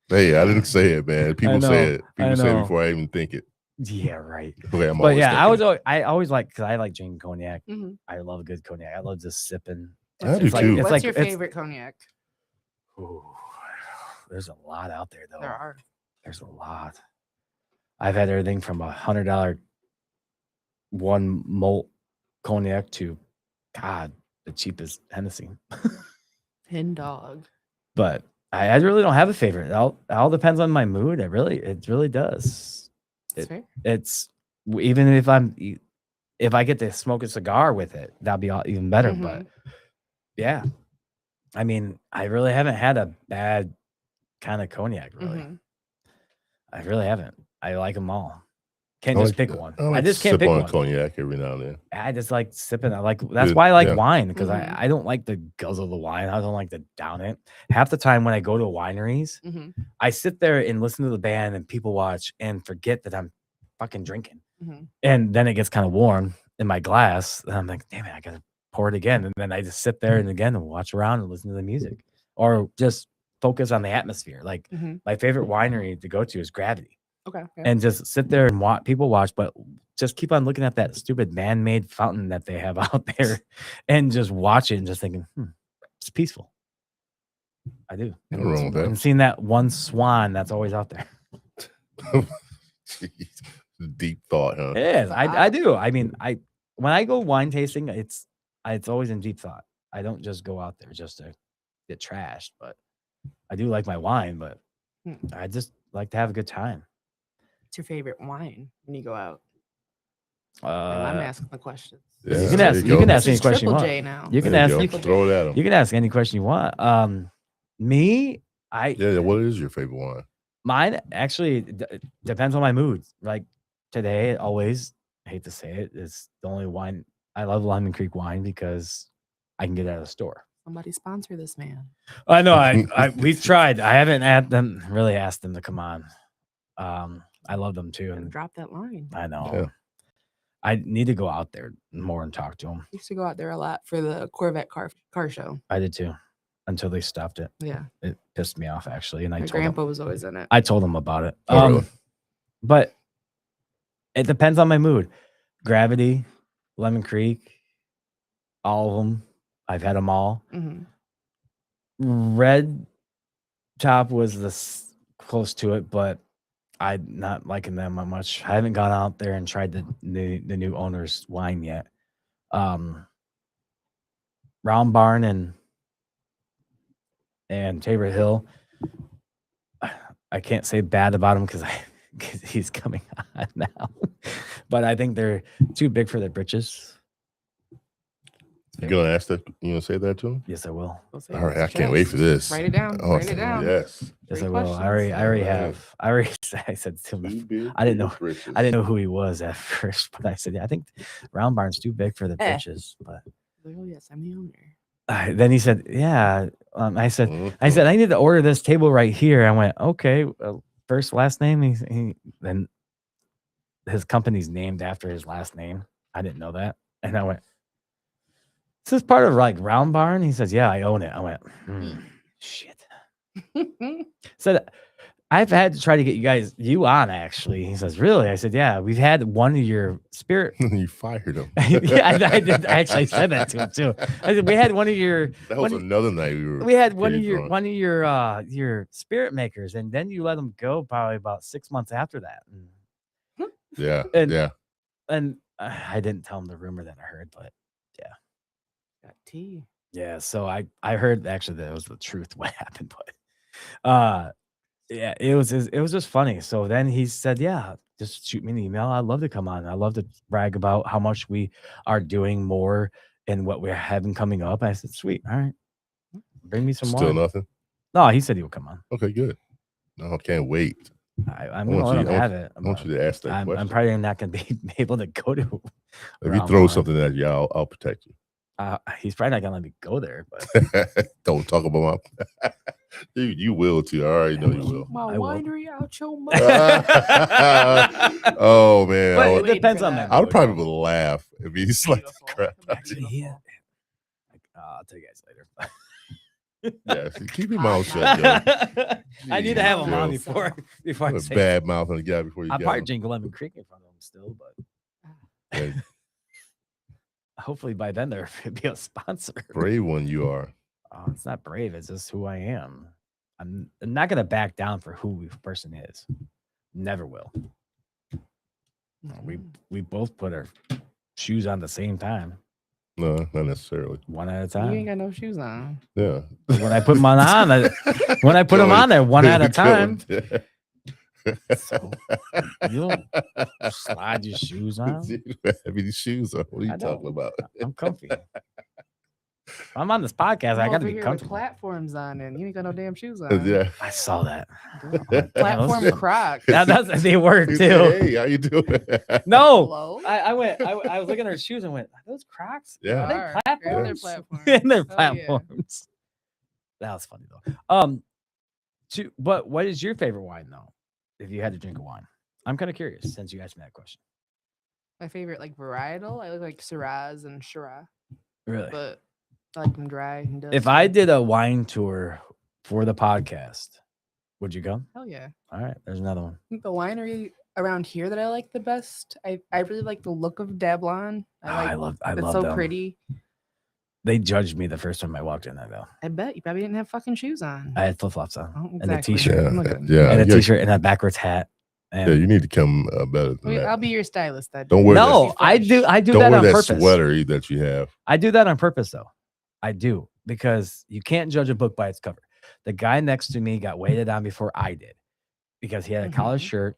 Hey, I didn't say it, man. People say know, it. People I say it know. before I even think it. Yeah, right. Okay, I'm But always yeah, thinking. I always like, because I like drinking cognac. Mhm. I love good cognac. I love just sipping. I do like, too. it's What's like your it's- favorite cognac? Ooh, there's a lot out there, though. There are. There's a lot. I've had everything from $100 one malt cognac to, God, the cheapest Hennessy. Hen dog. But I really don't have a favorite. It all depends on my mood. It really does. That's fair. It's even if I get to smoke a cigar with it, that'd be even better. Mhm. But yeah, I mean, I really haven't had a bad kind of cognac. Really, Mhm. I really haven't. I like them all. Can't I just like- pick one. I, like I just can't sip pick on one. cognac every now and then. I just like sipping. That's Good, why I like yeah. wine, because Mhm. I don't like the guzzle the wine. I don't like to down it. Half the time when I go to wineries, Mhm. I sit there and listen to the band and people watch and forget that I'm fucking drinking. Mhm. And then it gets kind of warm in my glass. And I'm like, damn it, I gotta pour it again. And then I just sit there and again and watch around and listen to the music. Or just focus on the atmosphere. Like Mhm. my favorite winery to go to is Gravity. Okay. Yeah. And just sit there and people watch, but just keep on looking at that stupid man-made fountain that they have out there and just watch it and just thinking, it's peaceful. I do. Nothing wrong with that. And seeing that one swan that's always out there. Jeez. Deep thought, huh? It is. I do. I mean, when I go wine tasting, it's always in deep thought. I don't just go out there just to get trashed, but I do like my wine, but I just like to have a good time. What's your favorite wine when you go out? I'm asking the questions. Yeah, You can there ask. you You go. can ask This any is question you Triple want. J now. You can There ask. you You go. can, Throw it at him. you can ask any question you want. Me, Yeah, what is your favorite wine? mine actually depends on my mood. Like today, always hate to say it, it's the only wine I love. Lemon Creek wine because I can get it at a store. Somebody sponsor this man. I know. We've tried. I haven't asked them to come on. I love them too, And and drop that line. I know. Yeah. I need to go out there more and talk to them. I used to go out there a lot for the Corvette car show. I did too, until they stopped it. Yeah. It pissed me off actually, and My I told grandpa them. was always in it. I told them about it. Oh, really? But it depends on my mood. Gravity, Lemon Creek, all of them. I've had them all. Mhm. Red Top was close to it, but I'm not liking them that much. I haven't gone out there and tried the new owner's wine yet. Round Barn and Tabor Hill. I can't say bad about him because he's coming on now, but I think they're too big for their britches. You gonna ask that? You gonna say that to him? Yes, I will. We'll say All right, it. I can't wait for this. Write it down. Oh, Write it down. Yes. Yes, Great I will. questions. I already Alright. have. I said to him. I didn't know who he was at first, but I said, yeah, I think Round Barn's too big for the britches. But Oh yes, I'm the owner. then he said, yeah. I said, Mhm. I need to order this table right here. I went, okay. First, last name. He then his company's named after his last name. I didn't know that, and I went, "Is this part of like Round Barn?" He says, "Yeah, I own it." I went, "Shit." Said, I've had to try to get you on actually. He says, "Really?" I said, "Yeah, we've had one of your spirit." You fired him. Yeah, I did. I actually said that to him too. I said, "We had one of your." That was another night We had one of pretty your drunk. your spirit makers, and then you let them go probably about 6 months after that. Yeah, and- yeah. And I didn't tell him the rumor that I heard, but Got tea. Yeah, so I heard actually that was the truth what happened, but yeah, it was just funny. So then he said, "Yeah, just shoot me an email. I'd love to come on. I'd love to brag about how much we are doing more and what we're having coming up." I said, "Sweet, all right, bring me some Still more." nothing. No, he said he would come on. Okay, good. No, I can't wait. I'm gonna let him have it. I want you to ask that I'm question. probably not gonna be able to go to. If you throw something at you, I'll protect you. He's probably not gonna let me go there, but Don't talk about my. You will too. I already know you will. My I will. winery out your mouth. Oh man, but I it would, depends on that. I would mood, probably though. laugh if he's like Beautiful. crap. Actually, yeah. I'll tell you guys later. Yeah, keep your mouth shut, Joe. I need to have him on Joe. before I Put a say bad mouth on the guy before you I'll get probably him. drink Lemon Creek in front of him still, but Yeah, hopefully by then there will be a sponsor. brave one you are. Oh, it's not brave. It's just who I am. I'm not gonna back down for who the person is. Never will. We both put our shoes on the same time, No, not necessarily. one at a You ain't time. got no shoes on. Yeah. When I put them on, when I put them on there, one at a time. So you don't slide your shoes on. Have these shoes on? What are you I talking don't. about? I'm comfy. I'm on this podcast. I I'm got to over be here with comfortable. platforms on, and you ain't got no damn shoes on. Yeah. I saw that. Platform Crocs. They were He too. said, hey, how you doing? No, Hello? I was looking at her shoes and went, "Are those Crocs? Yeah. Are they Are. platforms? They're platforms. And they're Oh, yeah. platforms." That was funny though. But what is your favorite wine though? If you had to drink a wine, I'm kind of curious since you asked me that question. My favorite like varietal. I like Shiraz and Shiraz, Really? but I like them dry. And If I did a wine tour for the podcast, would you go? hell yeah. All right, there's another one. I think the winery around here that I like the best. I really like the look of Dablon. I like love it's so them. pretty. They judged me the first time I walked in there though. I bet you probably didn't have fucking shoes on. I had flip flops on Oh, and a exactly. t-shirt, I'm looking at them. Yeah. and a yeah, t-shirt and a backwards hat. And yeah, you need to come better than I'll that. be your stylist that Don't day. wear no, that- I do Don't that wear on that purpose. sweater that you have. I do that on purpose though. I do because you can't judge a book by its cover. The guy next to me got waited on before I did because he had a collared Mhm. shirt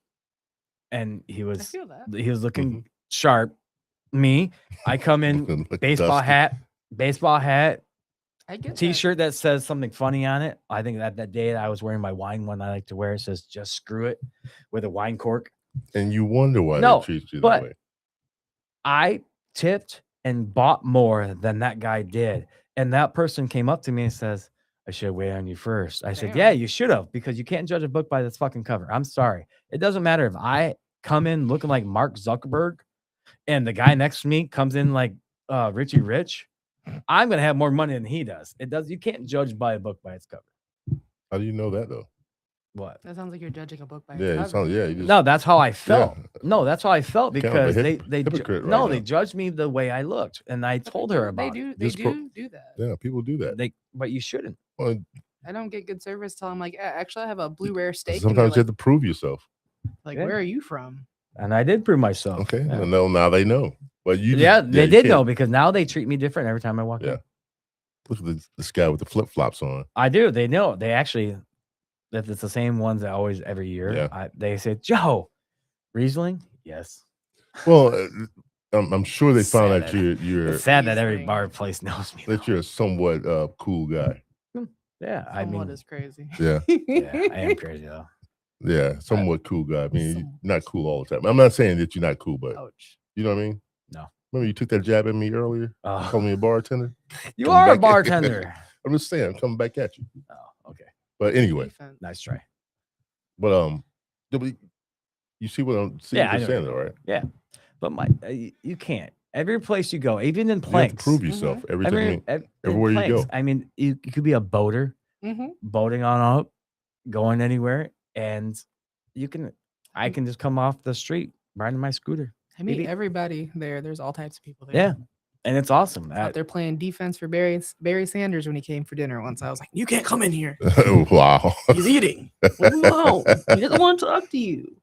and he I was feel that. looking sharp. Me, I come in Looking like baseball hat, I get that. t-shirt that says something funny on it. I think that day that I was wearing my wine one I like to wear, it says "Just screw it" with a wine cork. And you wonder why No, they treat you that but way. I tipped and bought more than that guy did. And that person came up to me and says, "I should weigh on you first." I said, Damn. "Yeah, you should have, because you can't judge a book by this fucking cover. I'm sorry. It doesn't matter if I come in looking like Mark Zuckerberg and the guy next to me comes in like Richie Rich. I'm gonna have more money than he does. You can't judge by a book by its cover. How do you know that though? What? That sounds like you're judging a book by its Yeah, it cover. sounds, yeah. You just, No, that's how I felt. Yeah. No, that's how I felt Kind of a because they hypocrite no, right they now. judged me the way I looked, and I But told they her do- about They it. do. They Just pro- do that. yeah, people do that. But you shouldn't. Well, I don't get good service till I'm like, actually, I have a blue rare steak. and sometimes you they're have to prove yourself. like, Yeah. where are you from? And I did prove myself. Okay, Yeah, well, now they know. But you, Yeah, just, they you did know can't- because now they treat me different every time I walk Yeah. in. Look at this guy with the flip flops on. I do. They know. They actually, if it's the same ones that always every year, Yeah. they say, "Joe, Riesling." Yes. Well, I'm sure they found out Sad. you're It's sad that every Riesling. bar place knows me. that though. you're a somewhat cool guy. Yeah, I Somewhat mean, is crazy. Yeah, yeah, I am crazy though. yeah, somewhat cool guy. I mean, you're Somewhat. not cool all the time. I'm not saying that you're not cool, but Ouch. you know what I mean. No. Remember you took that jab at me earlier? Called me a bartender. You Come are a back- bartender. I'm just saying, I'm coming back at you. Oh, okay. But anyway, Defense. Nice try. but you see what I'm Yeah, I what know you're saying, though, right? But you can't. Every place you go, even in You have to planks, prove yourself every time. in everywhere you planks, go. I mean, you could be a boater, Mm-hmm. boating on up, going anywhere, and I can just come off the street riding my scooter. I mean, Maybe- everybody there. There's all types of people there. Yeah, and it's awesome. Out there playing defense for Barry Sanders when he came for dinner once. I was like, you can't come in here. Wow. He's eating. Leave him alone. He doesn't want to talk to you.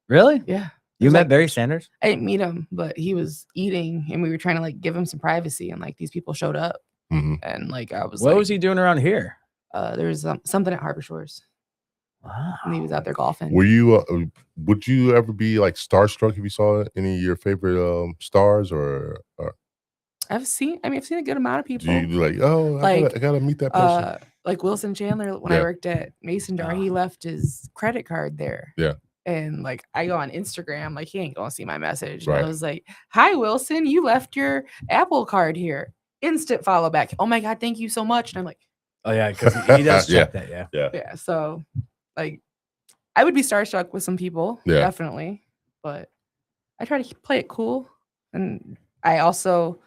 Really? Yeah. You was met like- Barry Sanders? I didn't meet him, but he was eating and we were trying to like give him some privacy. And like these people showed up Mhm. And like I was What like, was he doing around here? there's something at Harbor Shores. Wow. And he was out there golfing. Were you? Would you ever be like starstruck if you saw any of your favorite stars, or I've seen a good amount of do people. you be like, oh, Like, I gotta meet that person? like Wilson Chandler, when I Yeah. worked at Mason Jar, he left his credit card there. Yeah. And like I go on Instagram, like he ain't gonna see my message. Right. And I was like, "Hi Wilson, you left your Apple card here." Instant follow back. Oh my god, thank you so much. And I'm like, Oh yeah, because he does Yeah. check that. Yeah. yeah. So like, I would be starstruck with some people, Yeah. definitely, but I try to play it cool. And I also,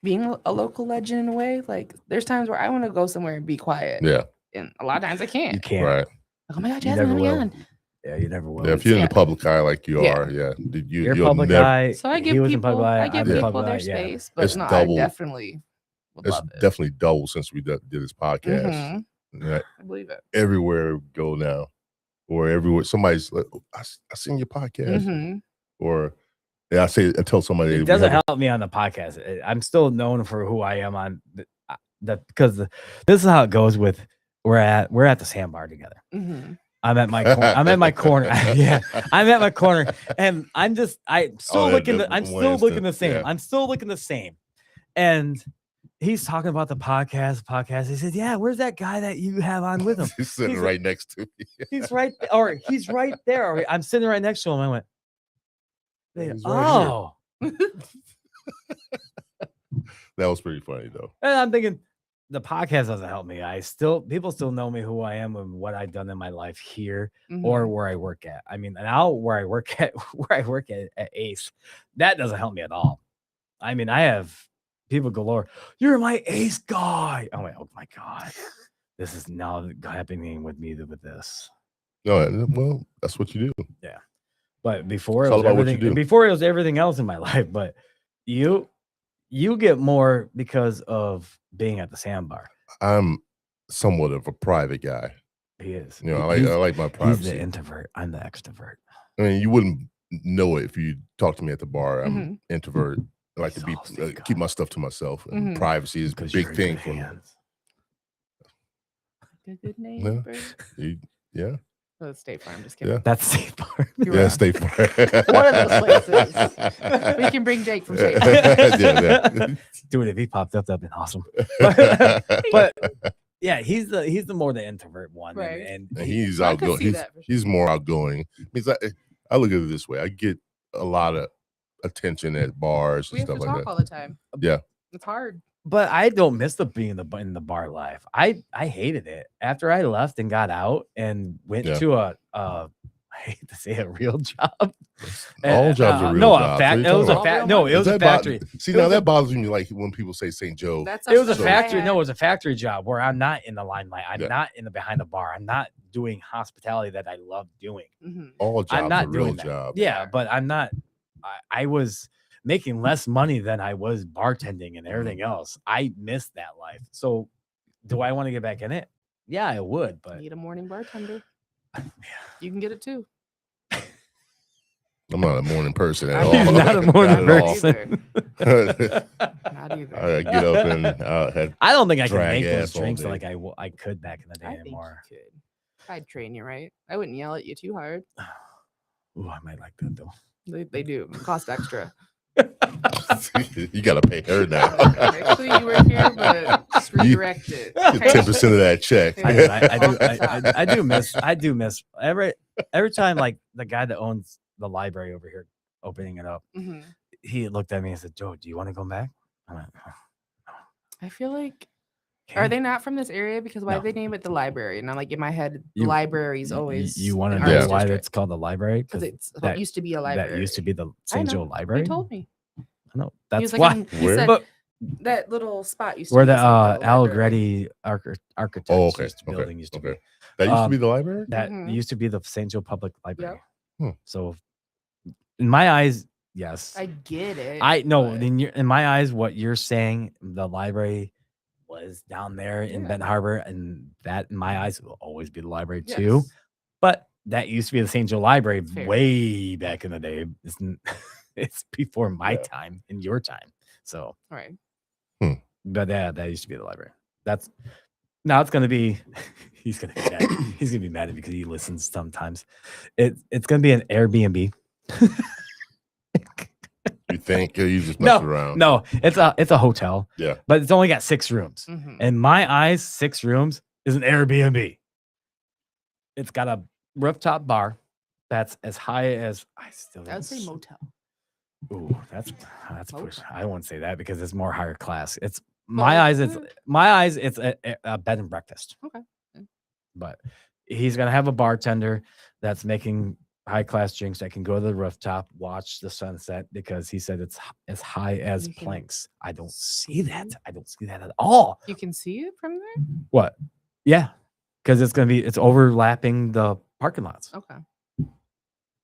being a local legend in a way, like there's times where I want to go somewhere and be quiet. Yeah. And a lot of times I can't. You can't. Right. Like, oh my god, You Jasmine, never let me will. on. Yeah, you never will. Yeah, if you're in Yeah. the public eye like you Yeah. are, yeah, You're a you'll public never. eye. So I he give was in people, public eye. I give I'm in people public their eye, yeah. space, but It's no, double. I definitely would It's love it. definitely double since we did this podcast. Mhm. Yeah, I believe it. everywhere we go now, or everywhere somebody's like, oh, I seen your podcast, Mhm. or I tell somebody It we doesn't have help me on the podcast. I'm still known for who I am on that because this is how it goes with we're at the sandbar together. Mhm. I'm at my corner. Yeah, I'm at my corner, and I'm still looking the same. Yeah. I'm still looking the same, and he's talking about the podcast. He said, "Yeah, where's that guy that you have on with him?" He's sitting He's right next to me. He's right there. Or I'm sitting right next to him. I went, He's right here. "Oh." That was pretty funny though. And I'm thinking the podcast doesn't help me. People still know me who I am and what I've done in my life here or Mhm. where I work at. I mean, now where I work at Ace, that doesn't help me at all. I mean, I have people galore. You're my Ace guy. I'm like, oh my god, this is now happening with me with this. No, well, that's what you do. But before It's it all was about what you everything. do. Before it was everything else in my life. But you get more because of being at the sandbar. I'm somewhat of a private guy. He is. You know, I like my He's privacy. the introvert. I'm the extrovert. I mean, you wouldn't know it if you talk to me at the bar. I'm Mhm. introvert. I like to be He's all sick, keep my stuff to myself. And Mhm. privacy is a Because big you're in thing good for me. hands. Good neighbor. Yeah, Oh, State Farm. Just kidding. yeah, That's the safe part. You're yeah. right. Stay far. One of those places. We can bring Jake from State Farm. Yeah. Dude, if he popped up, that'd been awesome. But yeah, he's the more the introvert one. Right. And And he's I could outgoing. see that for He's more outgoing. Means I look at it this way. I get a lot of attention at bars We and have to stuff like talk that. all the time. Yeah. It's hard. But I don't miss being in the bar life. I hated it after I left and got out and went Yeah. to I hate to say a real job. All jobs are real no, jobs. a fact. What are you It was talking a about? fact. No, it was a That factory. See, It now was that bothers me like when people say St. Joe. That's It was a something I factory. had. No, it was a factory job where I'm not in the limelight. I'm Yeah. not in the behind the bar. I'm not doing hospitality that I love doing. Mhm. All jobs I'm not are real doing that. jobs. Yeah, but I'm not. I was making less money than I was bartending and everything else. I missed that life. So, do I want to get back in it? Yeah, I would. But Need a morning bartender. You can get it too. I'm not a morning person at I'm all. not a morning Not at all. person. Not either. I get up and had I don't think I can Drag make those ass all drinks day. like I could back in the day I think anymore. you could. I'd train you right. I wouldn't yell at you too hard. Ooh, I might like that though. They do. It costs extra. you gotta pay her now. Actually, you were here, but just redirect it. 10% of that check. I do miss every time like the guy that owns the library over here opening it up. Mhm. He looked at me and said, "Joe, do you want to go back?" I'm like, I feel like "Okay." are they not from this area? Because why No. did they name it the library? And I'm like in my head, the You- library's always. You want to an know arts why district. it's called the library? Because it's that- used to be a library. That used to be the I St. know. Joe Library. He told me. I know. He That's was like, why. he Where? said But that little spot used to where be the St. Joe Al Library. Grady architects Oh, okay. building used to Okay. be. That used to be the library? That Mhm. used to be the St. Joe Public Library. Hmm. So, in my eyes, yes. I get it. I know but- in my eyes, what you're saying, the library was down there in Yeah. Benton Harbor, and that in my eyes will always be the library too. Yes. But that used to be the St. Joe Library Fair. way back in the day. It's before my Yeah. time and your time. So All right. But yeah, that used to be the library. That's now it's gonna be. He's gonna be mad. He's gonna be mad at me because he listens sometimes. It's gonna be an Airbnb. You think you just messing No, around? no, it's a hotel. Yeah. But it's only got 6 rooms. Mhm. In my eyes, 6 rooms is an Airbnb. It's got a rooftop bar that's as high as I would say motel. Ooh, that's push. Motel. I won't say that because it's more higher class. It's Well, my eyes. It's a bed and breakfast. Okay. But he's gonna have a bartender that's making high class drinks that can go to the rooftop, watch the sunset because he said it's as high as You can planks. I don't see that. I don't see that at all. You can see it from there. What? Yeah, because it's overlapping the parking lots, Okay.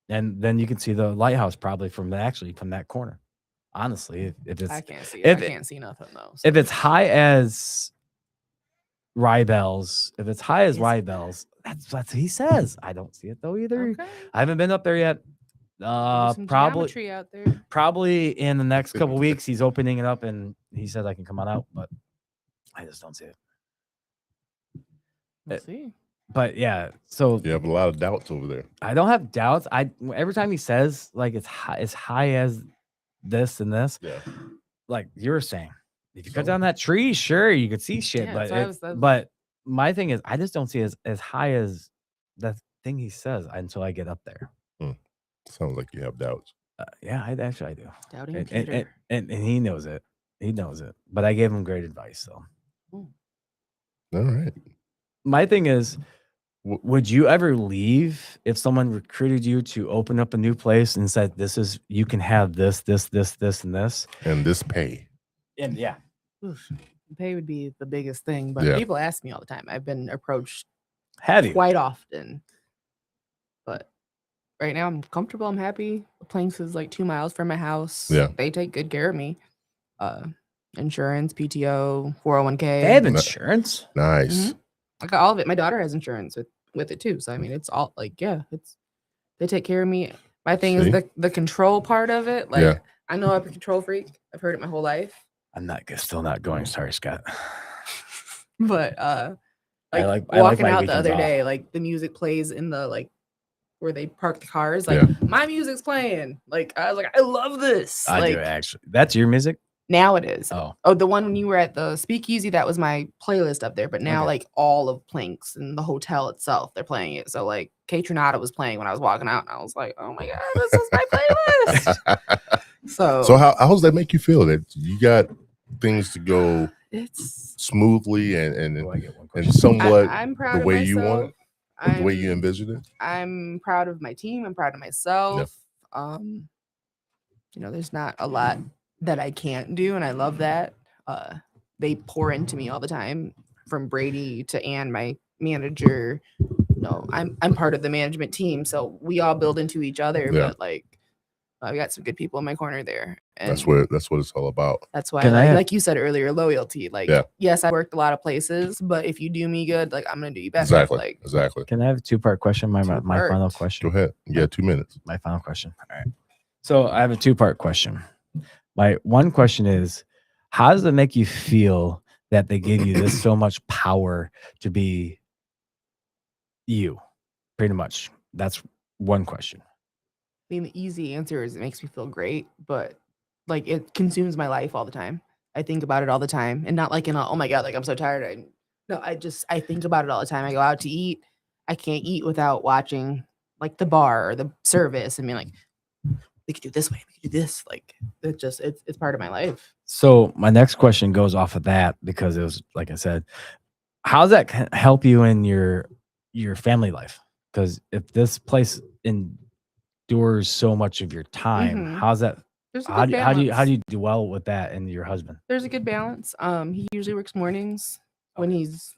and then you can see the lighthouse probably from that corner. Honestly, if it's I can't see it. if I it- can't see nothing though. if so. it's high as Rybells, if it's high as Is it? Rybells, that's what he says. I don't see it though either. Okay. I haven't been up there yet. Do some geometry out there. Probably in the next couple weeks he's opening it up and he says I can come on out, but I just don't see it. We'll see. But yeah, so You have a lot of doubts over there. I don't have doubts. Every time he says like it's high as this and this, Yeah. like you were saying, if you cut down that tree, sure you could see shit, Yeah, but that's what I was- but my thing is I just don't see it as high as that thing he says until I get up there. Sounds like you have doubts. Yeah, I do. Doubting And, Peter. and he knows it. He knows it. But I gave him great advice. So All right. my thing is, would you ever leave if someone recruited you to open up a new place and said, you can have this, and this? And this pay. And yeah. Oof. Pay would be the biggest thing, but Yeah. people ask me all the time. I've been approached Have you? quite often, but right now I'm comfortable. I'm happy. The place is like 2 miles from my house. Yeah. They take good care of me. Insurance, PTO, 401k. They have insurance. Nice. Mhm. I got all of it. My daughter has insurance with it too. So I mean, it's all like, yeah, they take care of me. My thing See? is the control part of it. Like, Yeah. I know I'm a control freak. I've heard it my whole life. I'm still not going. Sorry, Scott. But I like like walking my out the weekends other off. day, like the music plays in the like where they park the cars. Like Yeah. my music's playing. Like I was like, I love this. I like do actually. That's your music? now it is. Oh. Oh, the one when you were at the speakeasy, that was my playlist up there. But now Okay. like all of Planks and the hotel itself, they're playing it. So like K Tronada was playing when I was walking out, and I was like, oh my god, this is my playlist. So how does that make you feel that you got things to go it's smoothly Do I and get one question? somewhat I'm proud the of way myself. you want it, the way you I'm- envision it? I'm proud of my team. I'm proud of myself. There's not a lot that I can't do, and I love that. They pour into me all the time, from Brady to Ann, my manager. I'm part of the management team, so we all build into each other. Yeah. But like, I got some good people in my corner there, and That's what it's all about. that's why, Can I have- like you said earlier, loyalty. Like, Yeah. yes, I worked a lot of places, but if you do me good, like I'm gonna do you better. Exactly. Like, Exactly. Can I have a 2-part question? My final Two-part. question. Go ahead. You got 2 minutes. My final question. All right. So I have a 2-part question. My one question is, how does it make you feel that they give you this so much power to be you? Pretty much. That's one question. I mean, the easy answer is it makes me feel great, but like it consumes my life all the time. I think about it all the time, and not like in a, oh my god, like I'm so tired. I think about it all the time. I go out to eat. I can't eat without watching like the bar or the service and being like, we could do this way, we could do this. Like it's part of my life. So my next question goes off of that because it was like I said, how does that help you in your family life? Because if this place endures so much of your time, Mhm. how's that? There's a How good do you balance. dwell with that and your husband? There's a good balance. He usually works mornings when he's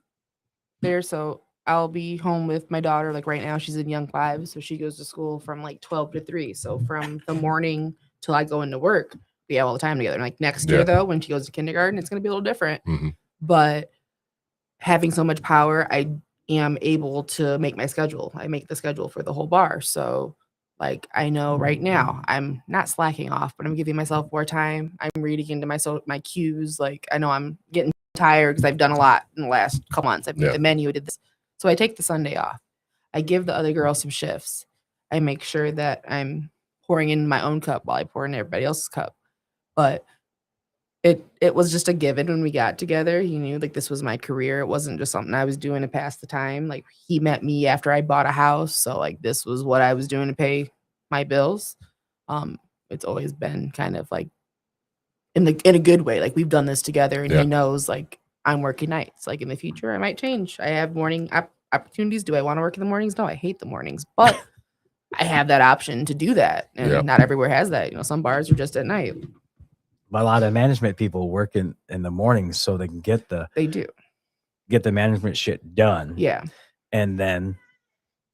there, so I'll be home with my daughter. Like right now, she's in Young 5, so she goes to school from like 12 to 3. So from the morning till I go into work, we have all the time together. And like next year, Yeah. though, when she goes to kindergarten, it's gonna be a little different. Mhm. But having so much power, I am able to make my schedule. I make the schedule for the whole bar. So Like I know right now I'm not slacking off, but I'm giving myself more time. I'm reading into my cues. Like I know I'm getting tired because I've done a lot in the last couple months. I've made the menu, I did this. So I take the Sunday off. I give the other girls some shifts. I make sure that I'm pouring in my own cup while I pour in everybody else's cup. But it was just a given when we got together. He knew like this was my career. It wasn't just something I was doing to pass the time. Like he met me after I bought a house. So like this was what I was doing to pay my bills. It's always been kind of like in a good way. Like we've done this together and he knows like I'm working nights. Like in the future, I might change. I have morning opportunities. Do I want to work in the mornings? No, I hate the mornings, but I have that option to do that. And not everywhere has that. You know, some bars are just at night. But a lot of management people work in the mornings so they can get the management shit done. Yeah. And then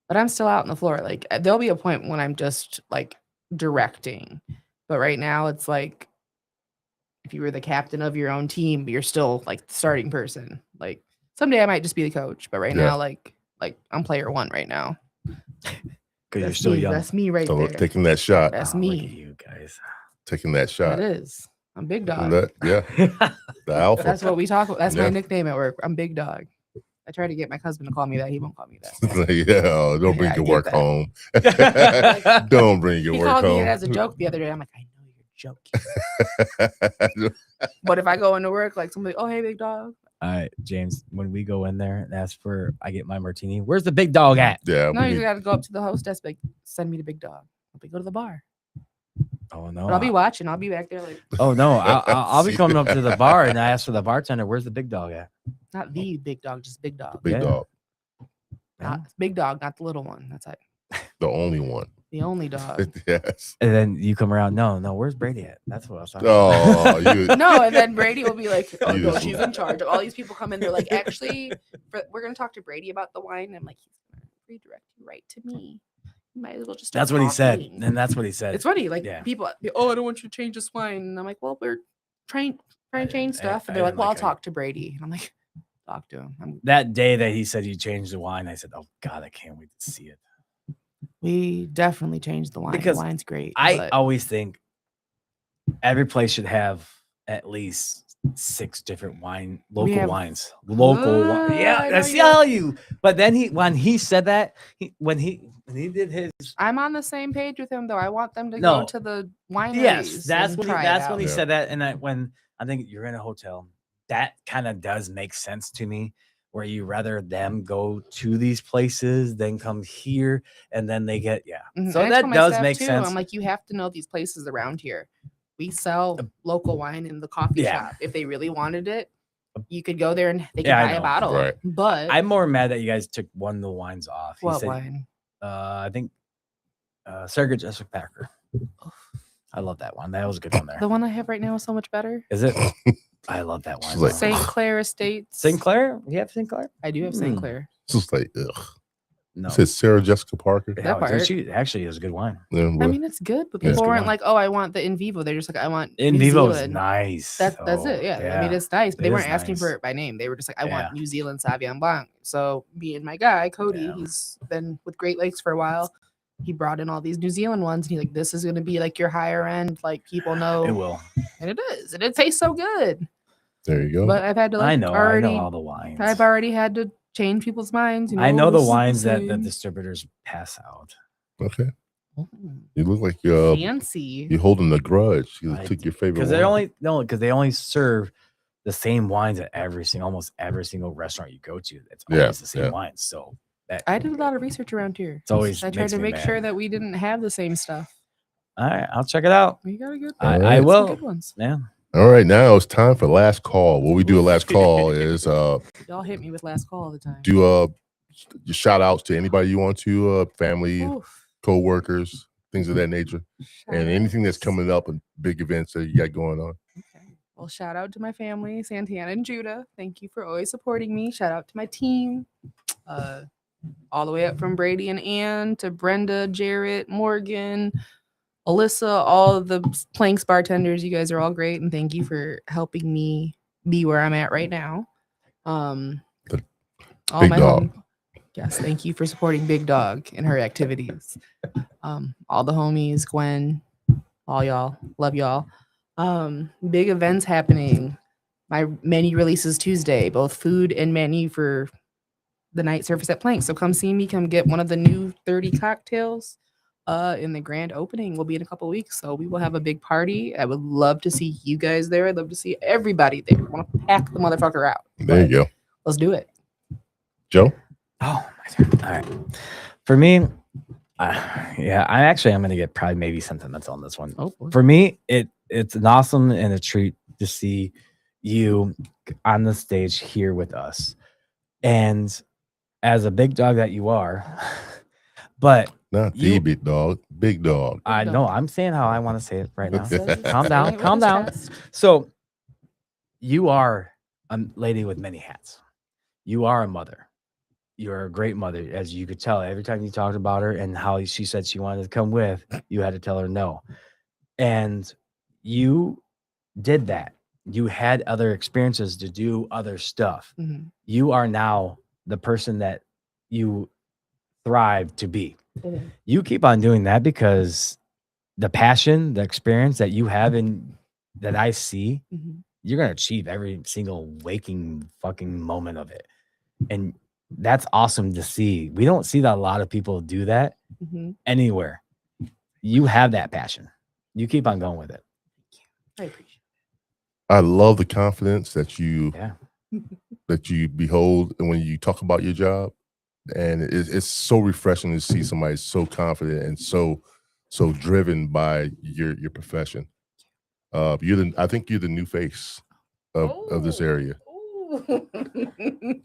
but I'm still out on the floor. Like there'll be a point when I'm just like directing. But right now it's like if you were the captain of your own team, but you're still like the starting person. Like someday I might just be the coach. But right now, like I'm player one right now. Because you're still young. That's me right there. Taking that shot. That's me. Look at you guys. Taking that shot. That is. I'm big dog. The alpha. That's what we talk about. That's my nickname at work. I'm big dog. I try to get my husband to call me that. He won't call me that. Don't bring your work home. Don't bring your work home. He called me as a joke the other day. I'm like, I know you're joking. But if I go into work, like somebody, oh, hey, big dog. All right, James, when we go in there and ask I get my martini, where's the big dog at? Yeah. No, you got to go up to the hostess, like, send me the big dog. I'll be go to the bar. Oh, no. But I'll be watching. I'll be back there like. Oh, no. I'll be coming up to the bar and I ask for the bartender, where's the big dog at? Not the big dog, just big dog. Big dog. Not big dog, not the little one. That's it. The only one. The only dog. Yes. And then you come around. No, where's Brady at? That's what I was talking about. No, and then Brady will be like, oh, no, she's in charge. All these people come in. They're like, actually, we're going to talk to Brady about the wine. And I'm like, he's going to redirect you right to me. You might as well just. That's what he said. And that's what he said. It's funny. Like people, oh, I don't want you to change this wine. And I'm like, well, we're trying to change stuff. And they're like, well, I'll talk to Brady. And I'm like, talk to him. That day that he said you changed the wine, I said, oh, God, I can't wait to see it. We definitely changed the wine. Because the wine's great. I always think every place should have at least 6 different local wines. Yeah, I see how you. But then when he said that, when he did his, I'm on the same page with him though. I want them to go to the wineries. Yes, that's when he said that. And when I think you're in a hotel, that kind of does make sense to me. Where you rather them go to these places than come here, and then they get So and that does make sense. I'm like, you have to know these places around here. We sell local wine in the coffee shop. If they really wanted it, you could go there and they could buy a bottle. Right. But I'm more mad that you guys took one of the wines off. What wine? I think Sarah Jessica Packer. I love that one. That was a good one there. The one I have right now is so much better. Is it? I love that one. Like, St. Clair Estates. St. Clair? You have St. Clair? I do have St. Clair. It's just like, ugh. No. It says Sarah Jessica Parker. That part. She actually is a good wine. Yeah, I mean, it's good, but people weren't like, oh, I want the in vivo. They're just like, I want in vivo is nice. That's it. Yeah. I mean, it's nice, but they weren't asking for it by name. They were just like, I want Yeah. New Zealand Sauvignon Blanc. So me and my guy, Cody, he's been with Great Lakes for a while. He brought in all these New Zealand ones, and he's like, this is going to be like your higher end, like people know. It will. And it is. And it tastes so good. There you go. But I've had to I know all the wines. I've already had to change people's minds. You know, I know the this is wines that same. the distributors pass out. Okay. Mm. You look like you're fancy. You're holding a grudge. You took your favorite because they only serve the same wines at almost every single restaurant you go to. It's always the same wines. So I did a lot of research around here. It's always I tried to make sure that we didn't have the same stuff. All right, I'll check it out. We got a good. I will. Good ones. Yeah. All right, now it's time for last call. What we do a last call is y'all hit me with last call all the time. Do shout outs to anybody you want to, family, co-workers, things of that nature, and anything that's coming up and big events that you got going on. Okay. Well, shout out to my family, Santana and Judah. Thank you for always supporting me. Shout out to my team, all the way up from Brady and Ann to Brenda, Jarrett, Morgan, Alyssa, all of the Planks bartenders. You guys are all great, and thank you for helping me be where I'm at right now. All Big my dog. Yes, thank you for supporting Big Dog in her activities. All the homies, Gwen, all y'all, love y'all. Big events happening. My menu releases Tuesday, both food and menu for the night service at Plank. So come see me. Come get one of the new 30 cocktails. In the grand opening will be in a couple weeks. So we will have a big party. I would love to see you guys there. I'd love to see everybody there. I want to pack the motherfucker out. There you go. Let's do it. Joe? Oh, my turn. All right. For me, yeah, I'm going to get probably maybe sentimental on this one. Oh, boy. For me, it's an awesome and a treat to see you on the stage here with us. And as a big dog that you are, but Not the big dog, big dog. I know I'm saying how I want to say it right now. Okay. Calm down, calm down. So you are a lady with many hats. You are a mother. You're a great mother, as you could tell every time you talked about her and how she said she wanted to come with, you had to tell her no. And you did that. You had other experiences to do other stuff. Mhm. You are now the person that you thrive to be. Mhm. You keep on doing that because the passion, the experience that you have and that I see, Mhm. you're going to achieve every single waking fucking moment of it. And that's awesome to see. We don't see that a lot of people do that Mhm. anywhere. You have that passion. You keep on going with it. I appreciate I love the confidence that you Yeah. that you behold when you talk about your job, and it's so refreshing to see somebody so confident and so driven by your profession. I think you're the new face of this area, Ooh.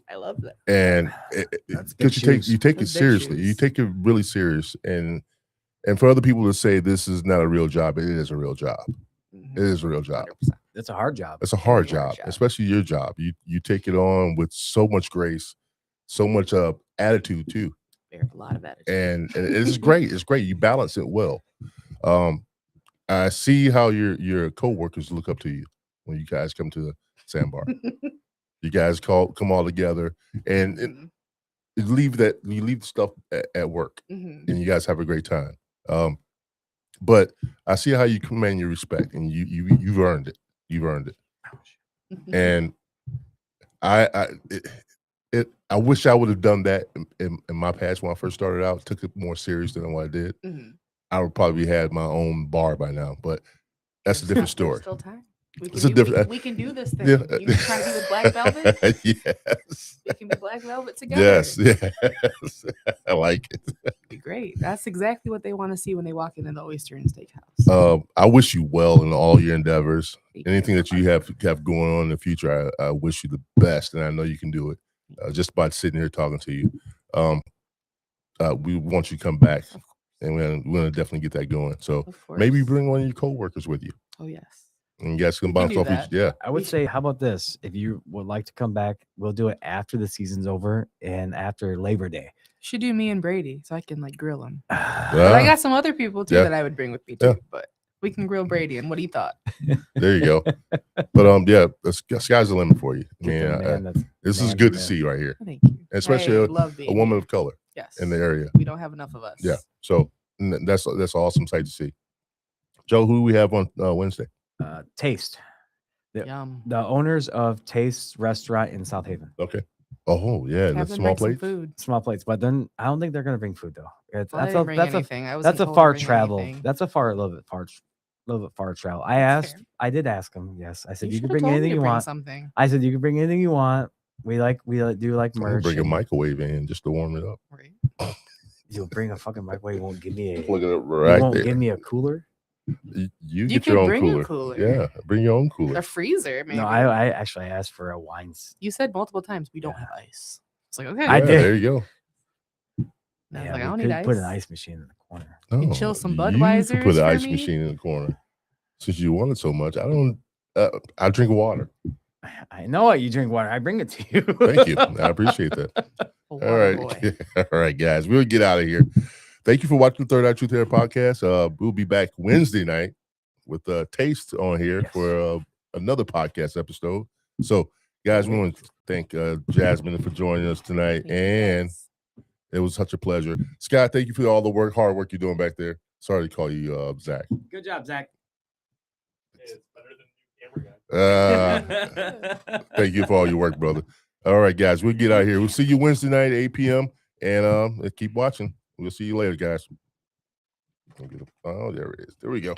I love that. and That's big because you take it That's big seriously, you shoes. take it really serious, and for other people to say this is not a real job, it is a real job. Mhm. It is a real job. 100%. It's a hard job. It's a hard Very hard job, job. especially your job. You take it on with so much grace, so much attitude too, Very a lot of attitude. and it's great. It's great. You balance it well. I see how your coworkers look up to you when you guys come to the sandbar. You guys come all together and Mhm. you leave the stuff at work, Mhm. and you guys have a great time. But I see how you command your respect, and you've earned it. You've earned it. Mhm. And I wish I would have done that in my past when I first started out. Took it more serious than what I did. Mhm. I would probably had my own bar by now, but that's a different There's story. still time. It's a different. We can do this thing. Yeah. You trying to be with Black Velvet? Yes. We can be Black Velvet together. Yes. Yes. I like it. It'd be great. That's exactly what they want to see when they walk into the Oyster and Steakhouse. I wish you well in all your endeavors. Thank you. Anything that you have going on in the future, I wish you the best, and I know you can do it. Just by sitting here talking to you, we want you to come back, Of course. and we're gonna definitely get that going. So Of course. maybe bring one of your coworkers with you, Oh yes. and you guys can We can bounce do off each. that. Yeah, I would say, how about this? If you would like to come back, we'll do it after the season's over and after Labor Day. Should do me and Brady so I can like grill him. But Ah, I got some other people too Yeah. that I would bring with me too. Yeah. But we can grill Brady and what he thought. there you go. But yeah, the sky's the limit for you. I Get mean, the man that's this is man good to to man. see right here, Thank you. especially I love being a woman here. of color Yes. in the area. We don't have enough of us. Yeah, so that's an awesome sight to see. Joe, who do we have on Wednesday? Taste. Yum. The owners of Taste Restaurant in South Haven. Okay. Oh yeah, Have the them small bring some plates. food. Small plates, but then I don't think they're gonna bring food though. It's, Well, I that's didn't a bring that's a anything. I that's wasn't a told to far bring travel. anything. That's a little bit far travel. I That's asked. fair. I did ask him. Yes, I said you should can have bring told me anything to you bring want. something. I said you can bring anything you want. We do like I'm gonna merch. bring a and microwave in just to warm it up. Right. You'll bring a fucking microwave. You won't give me a. Plug it up You right won't there. give me a cooler. You get your could own bring a cooler. cooler. Yeah, bring your own cooler. A freezer, maybe. No, I actually asked for a wines. You said multiple times we don't Yeah. have ice. It's like okay. I Yeah, did. There you go. And I was Yeah, like, I we don't could need put an ice. ice machine in the corner. can chill some You could Budweisers put an for ice me? machine in the corner. Since you want it so much, I don't. I drink water. I know you drink water. I bring it to you. Thank you. I appreciate that. A All water right, boy. all right, guys. We'll get out of here. Thank you for watching the Third Eye Truth Hair podcast. We'll be back Wednesday night with Taste on here Yes. for another podcast episode. So, guys, we want to thank Jasmine for joining us tonight, Thank you, and guys. It was such a pleasure. Scott, thank you for all the hard work you're doing back there. Sorry to call you Zach. Good job, Zach. It's better than camera guy. Thank you for all your work, brother. All right, guys, we'll get out of here. We'll see you Wednesday night at 8 p.m. and keep watching. We'll see you later, guys. Oh, there it is. There we go.